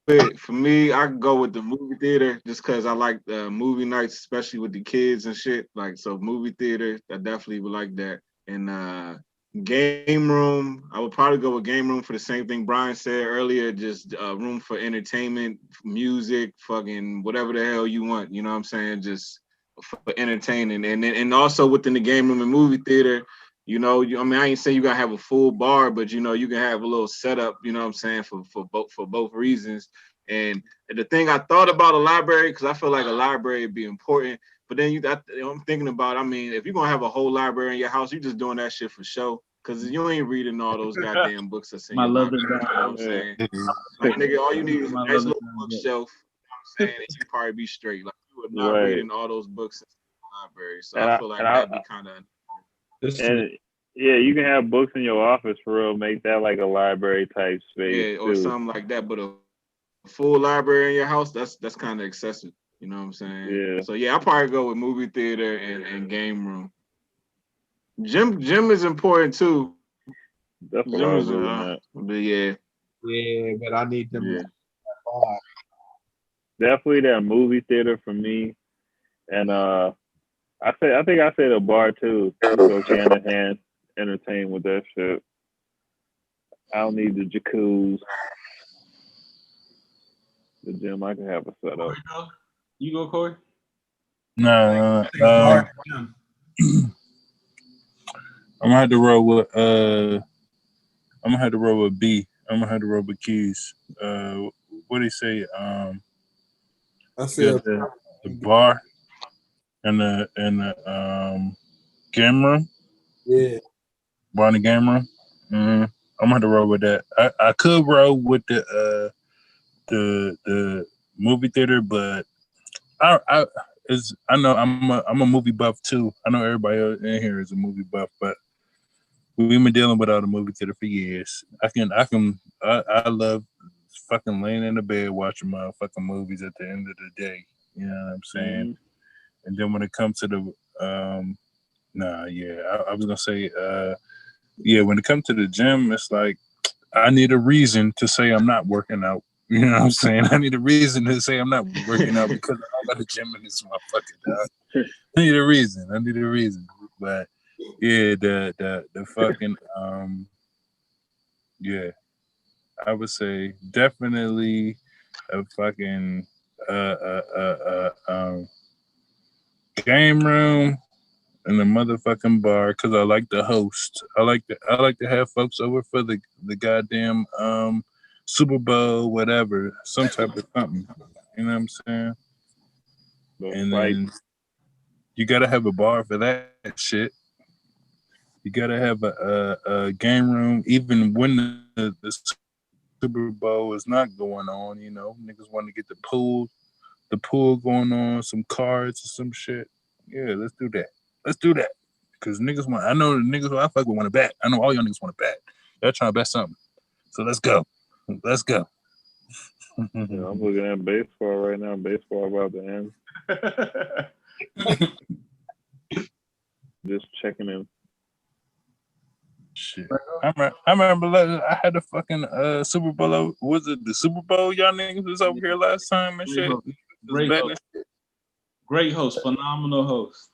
with, for me, I can go with the movie theater just because I like the movie nights, especially with the kids and shit. Like, so movie theater, I definitely would like that. And game room, I would probably go with game room for the same thing Brian said earlier, just room for entertainment, music, fucking whatever the hell you want. You know what I'm saying? Just for entertaining. And also within the game room and movie theater, you know, I mean, I ain't say you gotta have a full bar, but you know, you can have a little setup, you know what I'm saying, for both reasons. And the thing I thought about a library, because I feel like a library would be important, but then I'm thinking about, I mean, if you're gonna have a whole library in your house, you're just doing that shit for show, because you ain't reading all those goddamn books that's in My your leather library. You know what I'm saying? Like, nigga, all you need is a nice little bookshelf, you know what I'm saying, and you probably be straight. Like, you are not reading all those books in the library. So I feel like that'd be kind of. And yeah, you can have books in your office for real. Make that like a library type space. Yeah, or something like that. But a full library in your house, that's kind of excessive. You know what I'm saying? Yeah. So yeah, I'll probably go with movie theater and game room. Gym is important too. That's what I was looking at. But yeah. Yeah, but I need them. Yeah. Definitely that movie theater for me. And I think I said a bar too. Go hand in hand, entertain with that shit. I don't need the jacuzzi. The gym, I can have a setup. You go, Corey? No, I'm gonna have to roll with I'm gonna have to roll with B. I'm gonna have to roll with Keys. What do you say? I feel the bar and the game room. Yeah. Bar in the game room. I'm gonna have to roll with that. I could roll with the movie theater, but I know I'm a movie buff too. I know everybody in here is a movie buff, but we've been dealing with all the movie theater for years. I love fucking laying in the bed watching motherfucking movies at the end of the day. You know what I'm saying? Mm-hmm. And then when it comes to the I was gonna say when it comes to the gym, it's like I need a reason to say I'm not working out. You know what I'm saying? I need a reason to say I'm not working out because I got the gym in this motherfucker, dog. I need a reason. But yeah, the fucking I would say definitely a fucking game room and the motherfucking bar because I like the host. I like to have folks over for the goddamn Super Bowl, whatever, some type of something. You know what I'm saying? And then you gotta have a bar for that shit. You gotta have a game room, even when the Super Bowl is not going on. You know, niggas want to get the pool going on, some cards or some shit. Yeah, let's do that. Because niggas want. I know the niggas who I fuck with want to bet. I know all y'all niggas want to bet. They're trying to bet something. So let's go. Yeah, I'm looking at baseball right now. Baseball about to end. Just checking in. Shit. I remember I had the fucking Super Bowl. Was it the Super Bowl? Y'all niggas was over here last time and shit. Great host, phenomenal host.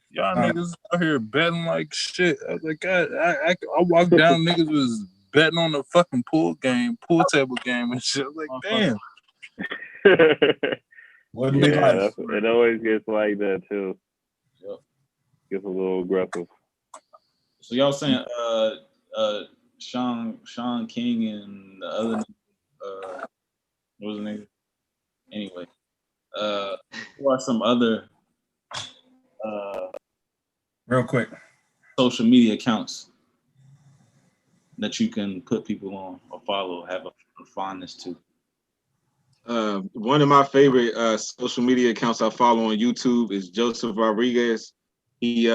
Y'all niggas out here betting like shit. I was like, God, I walked down, niggas was betting on the fucking pool table game and shit. I was like, damn. It always gets like that too. Yep. Gets a little aggressive. So y'all saying Sean King and the other what was the name? Anyway, who are some other real quick social media accounts that you can put people on or follow, have a fondness to? One of my favorite social media accounts I follow on YouTube is Joseph Rodriguez. he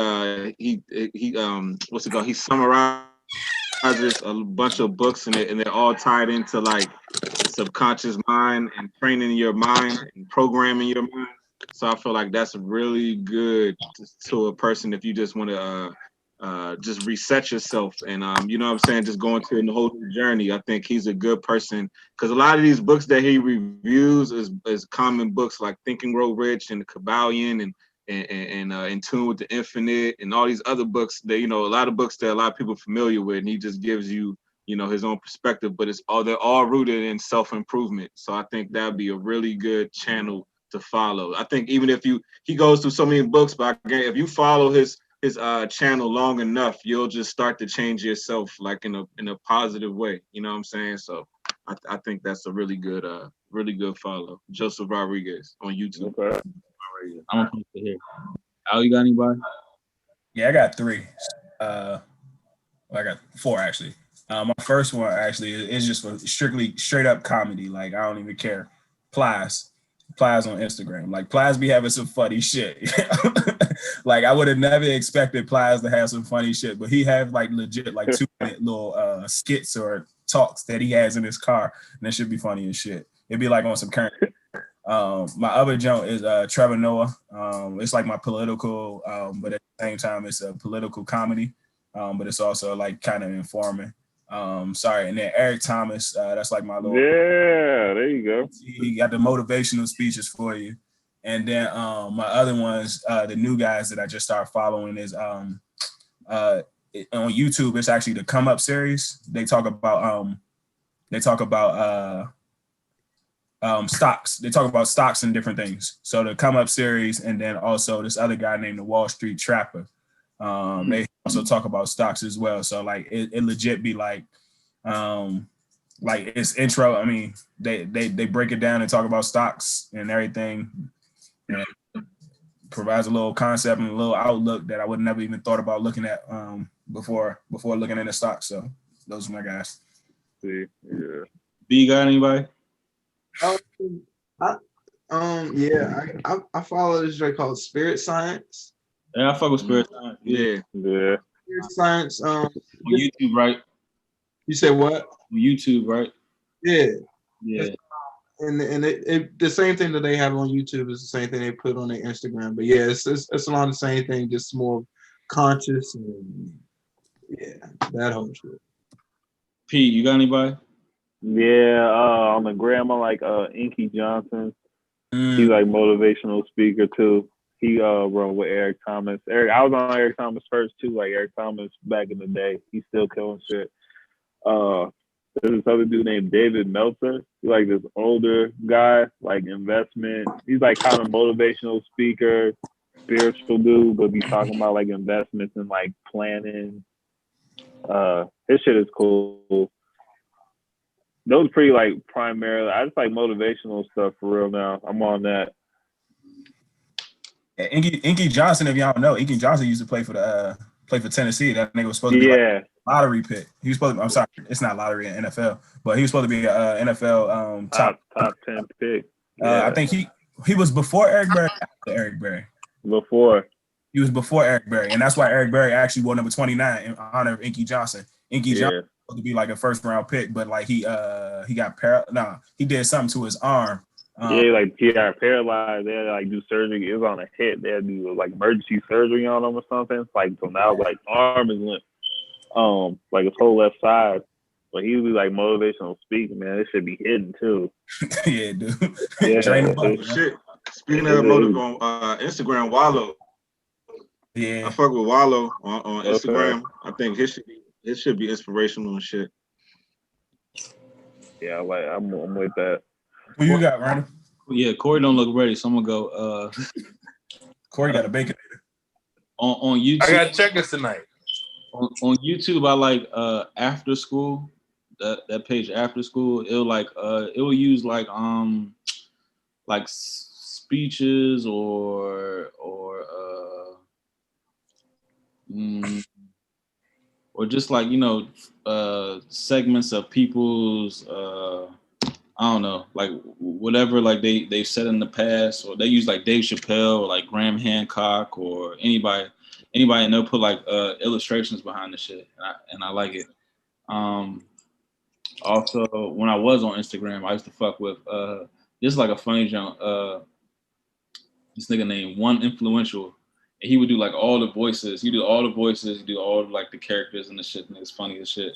what's it called? He summarizes a bunch of books and they're all tied into like the subconscious mind and training your mind and programming your mind. So I feel like that's really good to a person if you just want to just reset yourself and you know what I'm saying, just going through the whole new journey. I think he's a good person because a lot of these books that he reviews is common books like Think and Grow Rich and the Kabbalion and In Tune with the Infinite and all these other books that, you know, a lot of books that a lot of people are familiar with, and he just gives you, you know, his own perspective, but they're all rooted in self-improvement. So I think that'd be a really good channel to follow. I think even if he goes through so many books, but again, if you follow his channel long enough, you'll just start to change yourself like in a positive way. You know what I'm saying? So I think that's a really good follow. Joseph Rodriguez on YouTube. Okay. I'm gonna post it here. Al, you got anybody? Yeah, I got 3. I got 4 actually. My first one actually is just for straight up comedy. Like I don't even care. Plies on Instagram. Like Plies be having some funny shit. Like I would have never expected Plies to have some funny shit, but he have like legit like 2-minute little skits or talks that he has in his car, and that should be funny as shit. It'd be like on some current. My other joint is Trevor Noah. It's like my political, but at the same time, it's a political comedy. But it's also like kind of informing. Sorry, and then Eric Thomas. That's like my little. Yeah, there you go. He got the motivational speeches for you. And then my other ones, the new guys that I just started following is on YouTube. It's actually the Come Up series. They talk about stocks. They talk about stocks and different things. So the Come Up series, and then also this other guy named the Wall Street Trapper. They also talk about stocks as well. So like it legit be like it's intro. I mean, they break it down and talk about stocks and everything. And provides a little concept and a little outlook that I would never even thought about looking at before looking into stocks. So those are my guys. See, yeah. B, you got anybody? I follow this drink called Spirit Science. Yeah, I fuck with Spirit Science. Yeah. Spirit Science. On YouTube, right? You said what? On YouTube, right? Yeah. Yeah. And it the same thing that they have on YouTube is the same thing they put on their Instagram. But yeah, it's a lot of the same thing, just more conscious and yeah, that whole shit. P, you got anybody? Yeah, on the gram, I like Inky Johnson. He's like motivational speaker too. He run with Eric Thomas. I was on Eric Thomas first too, like Eric Thomas back in the day. He's still killing shit. There's this other dude named David Meltzer. He's like this older guy, like investment. He's like kind of motivational speaker, spiritual dude, but be talking about like investments and like planning. His shit is cool. Those pretty like primarily. I just like motivational stuff for real now. I'm on that. Yeah, Inky Johnson, if y'all don't know, Inky Johnson used to play for Tennessee. That nigga was supposed to be like a lottery pick. He was supposed to, I'm sorry, it's not lottery in NFL, but he was supposed to be an NFL top 10 pick. I think he was before Eric Berry, after Eric Berry. Before. He was before Eric Berry, and that's why Eric Berry actually wore number 29 in honor of Inky Johnson. Inky Johnson was supposed to be like a first round pick, but like he got he did something to his arm. He got paralyzed. They had to like do surgery. It was on a hit. They had to do like emergency surgery on him or something. Like so now like arm is limp. Like his whole left side. But he was like motivational speaking, man. It should be hidden too. Yeah, dude. Yeah. Shit. Speaking of motive on Instagram, Wallow. Yeah. I fuck with Wallow on Instagram. I think his should be inspirational and shit. Yeah, I'm with that. Who you got, Randall? Yeah, Corey don't look ready, so I'm gonna go. Corey got a bacon. On YouTube. I got checkers tonight. On YouTube, I like after school. That page after school. It will use like speeches or just like segments of people's I don't know, like whatever like they've said in the past, or they use like Dave Chappelle or like Graham Hancock or anybody, and they'll put like illustrations behind the shit, and I like it. Also, when I was on Instagram, I used to fuck with this is like a funny junk. This nigga named One Influential, and he would do like all the voices. He do all the voices, do all of, like the characters and the shit, and it's funny as shit.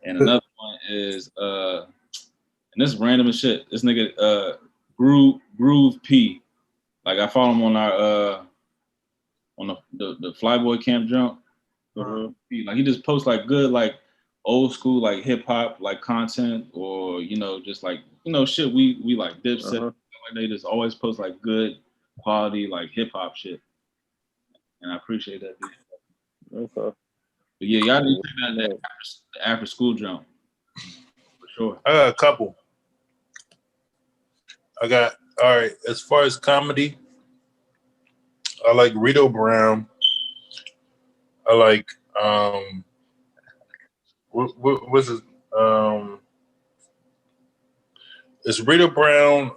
And another one is and this is random as shit. This nigga Groove P. Like I follow him on our on the Flyboy Camp jump. Like he just posts like good like old school like hip hop like content, or just like shit we like Dipset. Like they just always post like good quality like hip hop shit, and I appreciate that. Okay. But yeah, y'all need to check out that after school jump for sure. I got a couple. All right. As far as comedy, I like Rito Brown. I like what's his it's Rito Brown.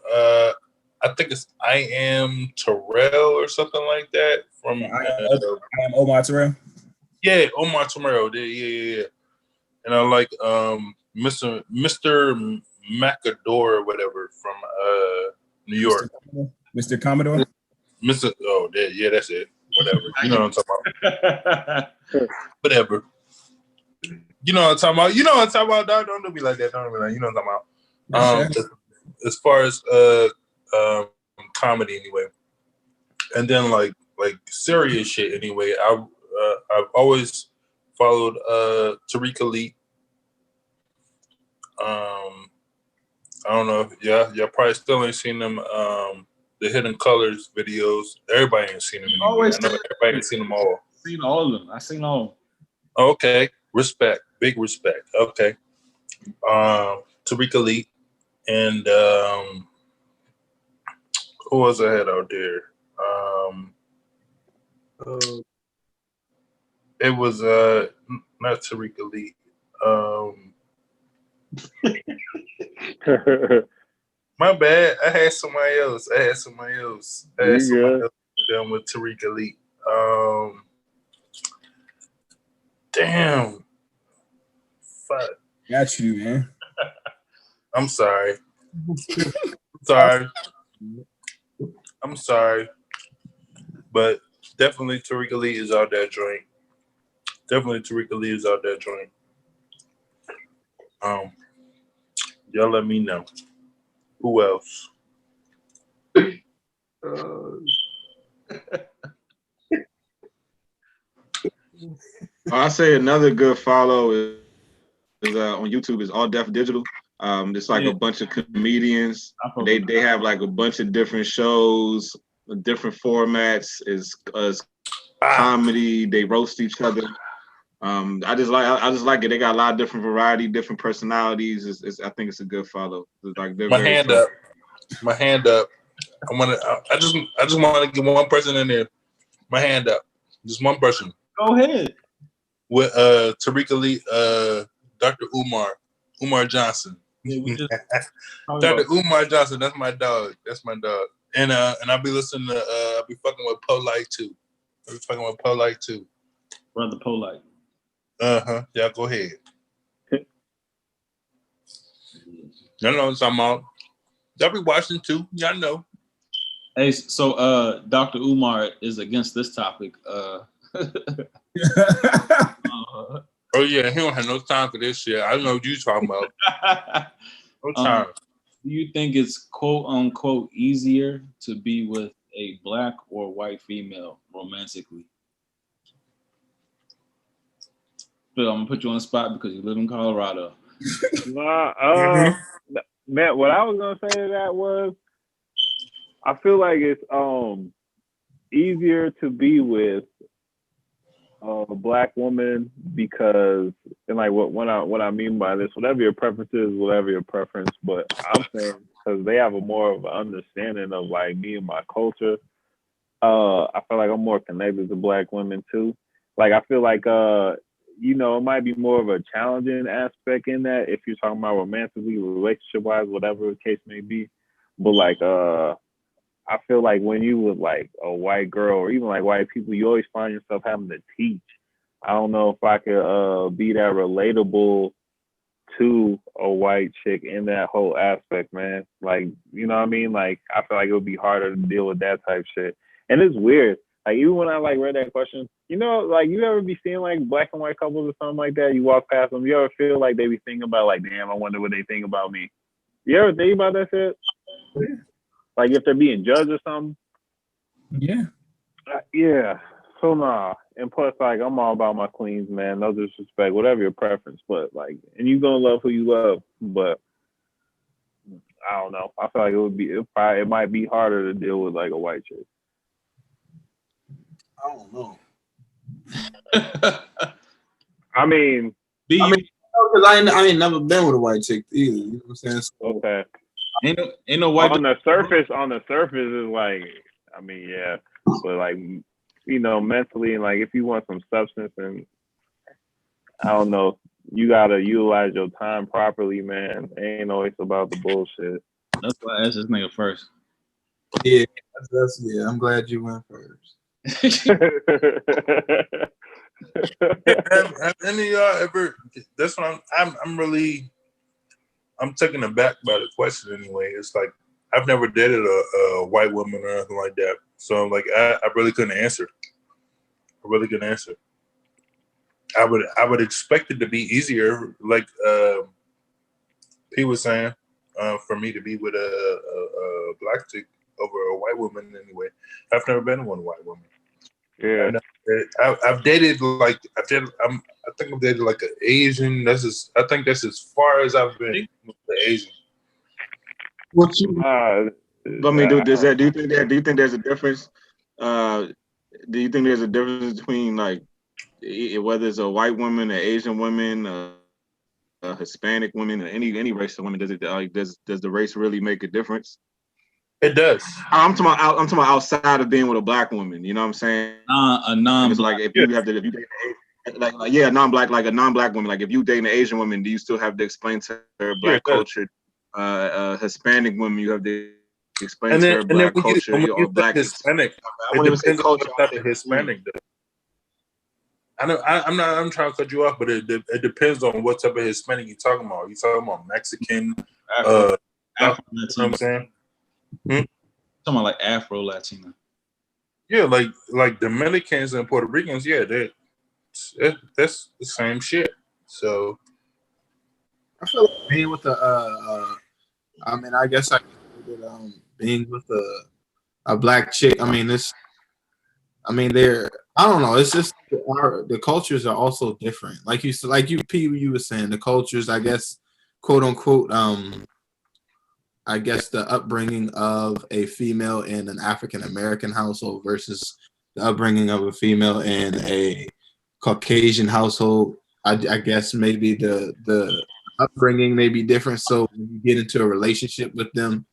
I think it's I Am Terrell or something like that. From I am Omar Terrell. Yeah, Omar Terrell. Yeah. And I like Mr. Macador or whatever from New York. Mr. Commodore. Mr. Oh, yeah, that's it. Whatever. You know what I'm talking about. Whatever. You know what I'm talking about. You know what I'm talking about. Don't do me like that. Don't do me like. You know what I'm talking about. As far as comedy anyway, and then like serious shit anyway. I've always followed Tariq Elite. I don't know if y'all probably still ain't seen them the Hidden Colors videos. Everybody ain't seen them anyway. I know everybody ain't seen them all. Seen all of them. I seen all. Okay. Respect. Big respect. Okay. Tariq Elite and who was I had out there? It was not Tariq Elite. My bad. I had somebody else. Done with Tariq Elite. Damn. Fuck. Got you, man. I'm sorry. I'm sorry. But definitely Tariq Elite is out that joint. Y'all let me know. Who else? I say another good follow is on YouTube is All Deaf Digital. It's like a bunch of comedians. They have like a bunch of different shows, different formats. Is comedy. They roast each other. I just like it. They got a lot of different variety, different personalities. I think it's a good follow. It's like My hand up. I just want to get one person in there. My hand up. Just one person. Go ahead. With Tariq Elite, Dr. Umar Johnson. Yeah, Dr. Umar Johnson, that's my dog. And I'll be listening to I'll be fucking with Polite too. Brother Polite. Yeah, go ahead. Y'all know what I'm talking about. Y'all be watching too. Y'all know. Hey, so Dr. Umar is against this topic. Oh yeah, he don't have no time for this shit. I know what you talking about. No time. Do you think it's quote unquote easier to be with a black or white female romantically? Phil, I'm gonna put you on the spot because you live in Colorado. Nah, Matt, what I was gonna say to that was, I feel like it's easier to be with a black woman because, and like what I mean by this, whatever your preference is, but I'm saying because they have a more of an understanding of like me and my culture. I feel like I'm more connected to black women too. Like I feel like you know, it might be more of a challenging aspect in that if you're talking about romantically, relationship wise, whatever the case may be. But like, I feel like when you with like a white girl or even like white people, you always find yourself having to teach. I don't know if I could be that relatable to a white chick in that whole aspect, man. Like, you know what I mean? Like, I feel like it would be harder to deal with that type shit. And it's weird. Like, even when I like read that question, you know, like you ever be seeing like black and white couples or something like that? You walk past them, you ever feel like they be thinking about like, damn, I wonder what they think about me. You ever think about that shit? Like if they're being judged or something? Yeah. Yeah. So nah. And plus, like, I'm all about my queens, man. No disrespect, whatever your preference, but like, and you gonna love who you love. But I don't know. I feel like it might be harder to deal with like a white chick. I don't know. I mean, Because I ain't never been with a white chick either. You know what I'm saying? So, okay. Ain't no white on the surface is like, I mean, yeah, but like, you know, mentally and like if you want some substance and I don't know, you gotta utilize your time properly, man. It ain't always about the bullshit. That's why I asked this nigga first. yeah, yeah. I'm glad you went first. Have any of y'all ever? That's what I'm taken aback by the question anyway. It's like I've never dated a white woman or anything like that, so like I really couldn't answer. I would expect it to be easier, like P was saying, for me to be with a black chick over a white woman anyway. I've never been with a white woman. Yeah. I've dated like I think I've dated like an Asian. I think that's as far as I've been with the Asian. What you? I mean, do you think there's a difference? Do you think there's a difference between like whether it's a white woman, an Asian woman, a Hispanic woman, or any race of women? Does it like does the race really make a difference? It does. I'm talking about outside of being with a black woman. You know what I'm saying? A non. It's like if you date a non-black woman. Like if you date an Asian woman, do you still have to explain to her black culture? Hispanic woman, you have to explain to her black culture or black Hispanic. I wouldn't even say culture. What type of Hispanic though? I'm trying to cut you off, but it depends on what type of Hispanic you're talking about. Are you talking about Mexican? Afro you know what I'm saying? Talking about like Afro Latina. Yeah, like Dominicans and Puerto Ricans. Yeah, that's the same shit. So I feel like being with I mean, I guess I could being with a black chick. I mean, they're. I don't know. It's just the cultures are also different. Like you P, you were saying, the cultures. I guess, quote unquote. I guess the upbringing of a female in an African American household versus the upbringing of a female in a Caucasian household. I guess maybe the upbringing may be different. So when you get into a relationship with them,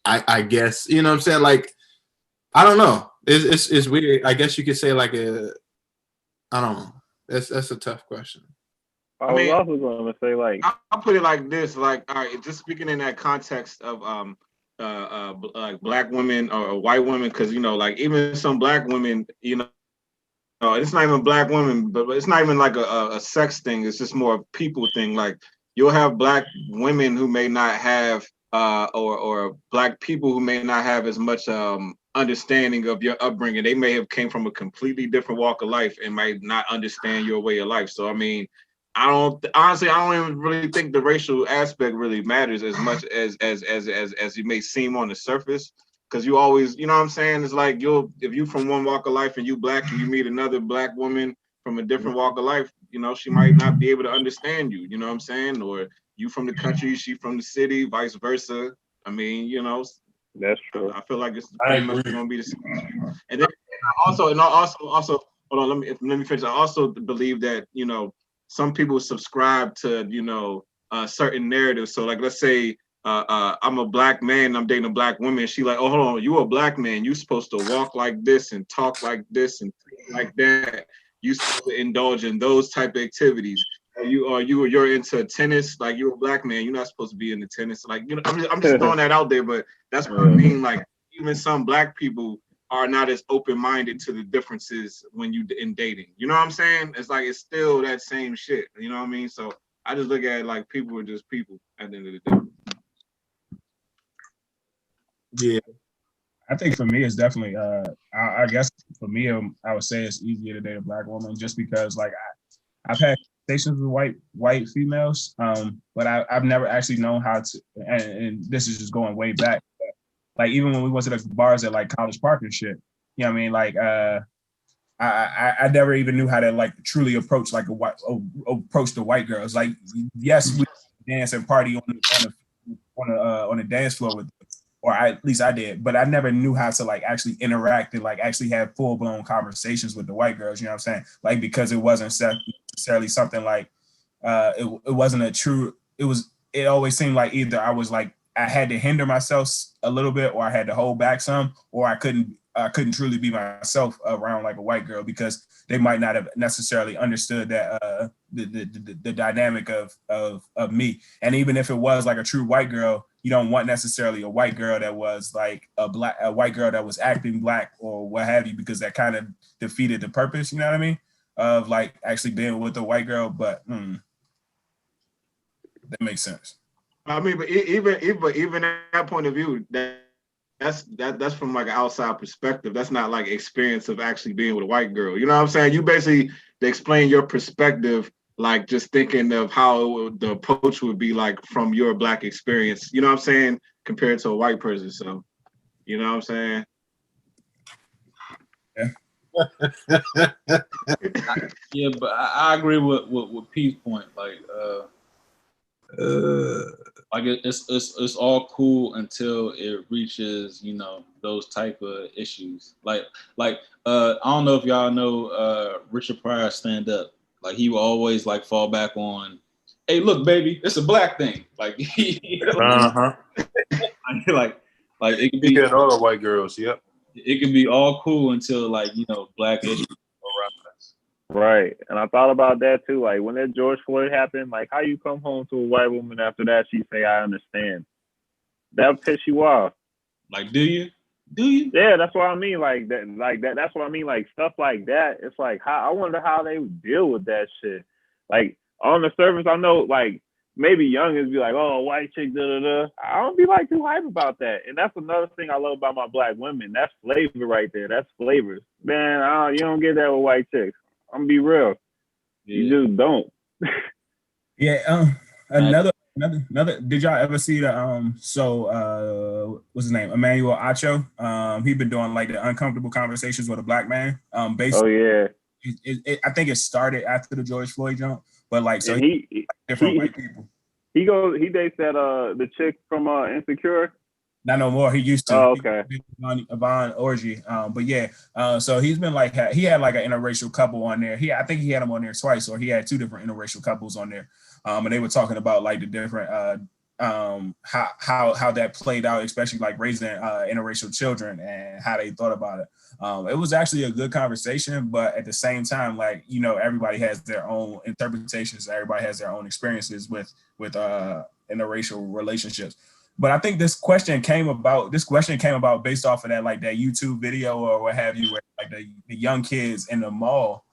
I guess, you know what I'm saying? Like, I don't know. It's weird. I guess you could say like I don't know. That's a tough question. I was also going to say like I'll put it like this. Like, all right, just speaking in that context of like black women or white women, because you know, like even some black women, you know, it's not even black women, but it's not even like a sex thing. It's just more a people thing. Like you'll have black women who may not have or black people who may not have as much understanding of your upbringing. They may have came from a completely different walk of life and might not understand your way of life. So I mean, I don't even really think the racial aspect really matters as much as you may seem on the surface. Because you always, you know what I'm saying? It's like if you from one walk of life and you black and you meet another black woman from a different walk of life, you know, she might not be able to understand you, you know what I'm saying? Or you from the country, she from the city, vice versa. I mean, you know, that's true. I feel like it's pretty much gonna be the same. And then also, hold on, let me finish. I also believe that, you know, some people subscribe to, you know, certain narratives. So like, let's say I'm a black man, I'm dating a black woman. She like, oh, hold on, you a black man. You supposed to walk like this and talk like this and like that. you supposed to indulge in those type of activities. You're into tennis, like you're a black man, you're not supposed to be into tennis. Like, you know, I'm just throwing that out there, but that's what I mean. Like, even some black people are not as open-minded to the differences when you in dating. You know what I'm saying? It's like it's still that same shit. You know what I mean? So I just look at it like people are just people at the end of the day. Yeah. I think for me, it's definitely. I guess for me, I would say it's easier to date a black woman just because, like, I've had conversations with white females, but I've never actually known how to. And this is just going way back. But, like, even when we went to the bars at like College Park and shit, you know what I mean? Like, I never even knew how to like truly approach like approach the white girls. Like, yes, we dance and party on the dance floor with. Or at least I did, but I never knew how to like actually interact and like actually have full blown conversations with the white girls. You know what I'm saying? Like, because it wasn't necessarily something like it wasn't a true. It always seemed like either I was like I had to hinder myself a little bit, or I had to hold back some, or I couldn't truly be myself around like a white girl because they might not have necessarily understood that the dynamic of me. And even if it was like a true white girl, you don't want necessarily a white girl that was like a white girl that was acting black or what have you, because that kind of defeated the purpose, you know what I mean, of like actually being with a white girl. But that makes sense. I mean, but even that point of view, that's from like an outside perspective. That's not like experience of actually being with a white girl. You know what I'm saying? You basically explain your perspective, like just thinking of how the approach would be like from your black experience. You know what I'm saying? Compared to a white person. So, you know what I'm saying? Yeah, but I agree with Pete's point. Like it's all cool until it reaches, you know, those type of issues. Like I don't know if y'all know Richard Pryor stand up. Like he will always like fall back on, hey, look, baby, it's a black thing. Like like it could He be got all the white girls. Yep. it could be all cool until like, you know, black issues arise. Right. And I thought about that too. Like when that George Floyd happened, like how you come home to a white woman after that, she say, I understand. That'll piss you off. Like, do you? Do you? Yeah, that's what I mean. Like that. That's what I mean. Like stuff like that. It's like how I wonder how they would deal with that shit. Like on the surface, I know like maybe youngins be like, oh, white chick, da da da. I don't be like too hype about that. And that's another thing I love about my black women. That's flavor right there. That's flavors. Man, you don't get that with white chicks. I'm gonna be real. Yeah. You just don't. Yeah. Another. Did y'all ever see the what's his name? Emmanuel Acho. He been doing like the uncomfortable conversations with a black man. Basically, oh yeah. I think it started after the George Floyd jump, but like so he different white people. He dates that the chick from Insecure. Not no more. He used to. Oh, okay. Yvonne Orgy. But yeah. So he's been like he had like an interracial couple on there. I think he had them on there twice, or he had two different interracial couples on there. And they were talking about like the different how that played out, especially like raising interracial children and how they thought about it. It was actually a good conversation, but at the same time, like, you know, everybody has their own interpretations. Everybody has their own experiences with interracial relationships. But I think this question came about based off of that, like that YouTube video or what have you, where like the young kids in the mall,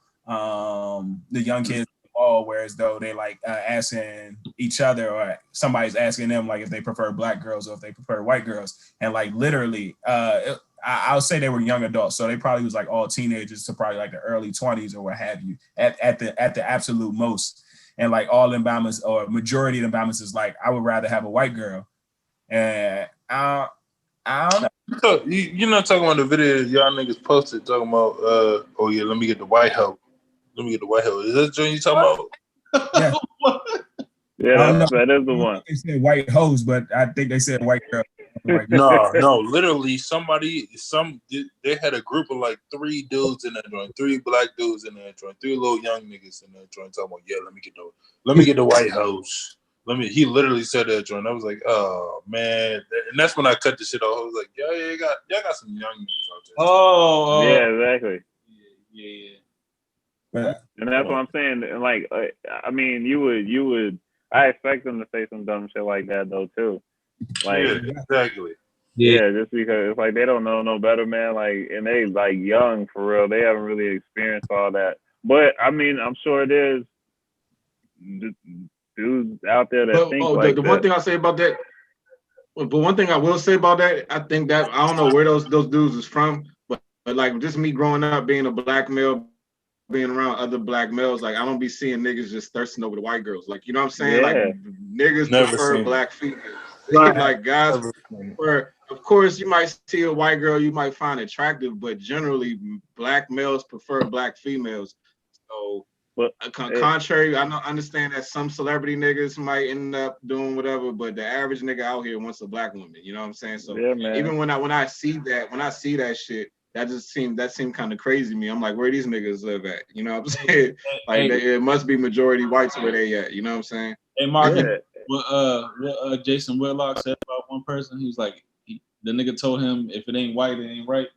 whereas though they like asking each other, or somebody's asking them like if they prefer black girls or if they prefer white girls, and like literally, I'll say they were young adults, so they probably was like all teenagers to probably like the early 20s or what have you, at the absolute most, and like all them Bamas or majority of them Bamas is like, I would rather have a white girl. And I don't know. You're not talking about the video y'all niggas posted talking about oh yeah, let me get the white hoe. Is that Joe you talking about? Yeah. Yeah, that is the one. They said white hoes, but I think they said white girl. No, literally they had a group of like 3 dudes in that joint, 3 black dudes in that joint, 3 little young niggas in that joint talking about, yeah, let me get the white hoes. He literally said that joint. I was like, oh man. And that's when I cut the shit off. I was like, yeah, y'all got some young niggas out there. Oh, yeah, exactly. Yeah. And that's what I'm saying. Like, I mean, you would. I expect them to say some dumb shit like that though too. Like, Yeah, exactly. yeah, just because it's like they don't know no better, man. Like, and they like young for real. They haven't really experienced all that. But I mean, I'm sure there's dudes out there that think like the one thing I'll say about that. But one thing I will say about that, I think that I don't know where those dudes is from, but like just me growing up being a black male, being around other black males, like I don't be seeing niggas just thirsting over the white girls. Like, you know what I'm saying? Yeah. Like niggas Never prefer seen black females. Right. Like guys prefer, of course, you might see a white girl you might find attractive, but generally black males prefer black females. So But contrary, I understand that some celebrity niggas might end up doing whatever, but the average nigga out here wants a black woman. You know what I'm saying? So yeah, man. even when I see that shit, that seemed kind of crazy to me. I'm like, where these niggas live at? You know what I'm saying? Like it must be majority whites where they at. You know what I'm saying? Hey, Mark, Yeah. what Jason Whitlock said about one person, he was like, the nigga told him, if it ain't white, it ain't right.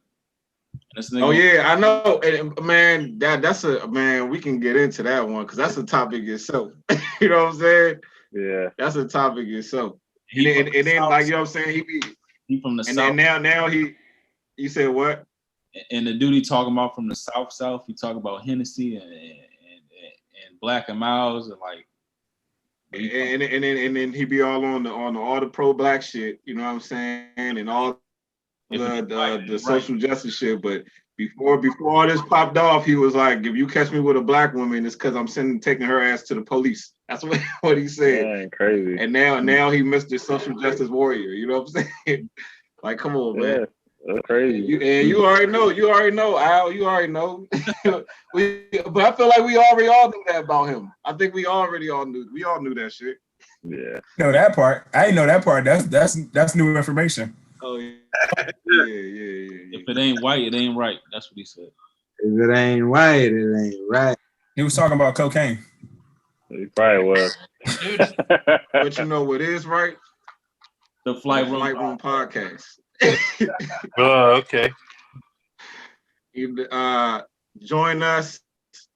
Oh yeah, I know, and, man. That's a man. We can get into that one because that's a topic itself. You know what I'm saying? Yeah. That's a topic itself. And then like you know what I'm saying, he from the and south. then now you said what? And the dude he talking about from the south, he talk about Hennessy and Black and Miles and like. And then he be all on all the pro black shit. You know what I'm saying? And all the social justice shit, but before all this popped off, he was like, "If you catch me with a black woman, it's because I'm taking her ass to the police." That's what he said. Man, crazy. And now he Mr. Social Justice Warrior. You know what I'm saying? Like, come on, man. Yeah, that's crazy. You already know, Al. You already know. But I feel like we already all knew that about him. I think we all knew that shit. Yeah. No, that part. I didn't know that part. That's new information. Oh yeah. If it ain't white, it ain't right. That's what he said. If it ain't white, it ain't right. He was talking about cocaine. He probably was. But you know what is right? The Flight Room podcast. Oh, okay. Join us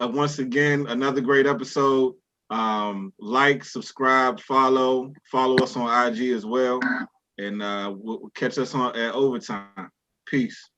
once again, another great episode. Like, subscribe, follow us on IG as well, and we'll catch us at overtime. Peace.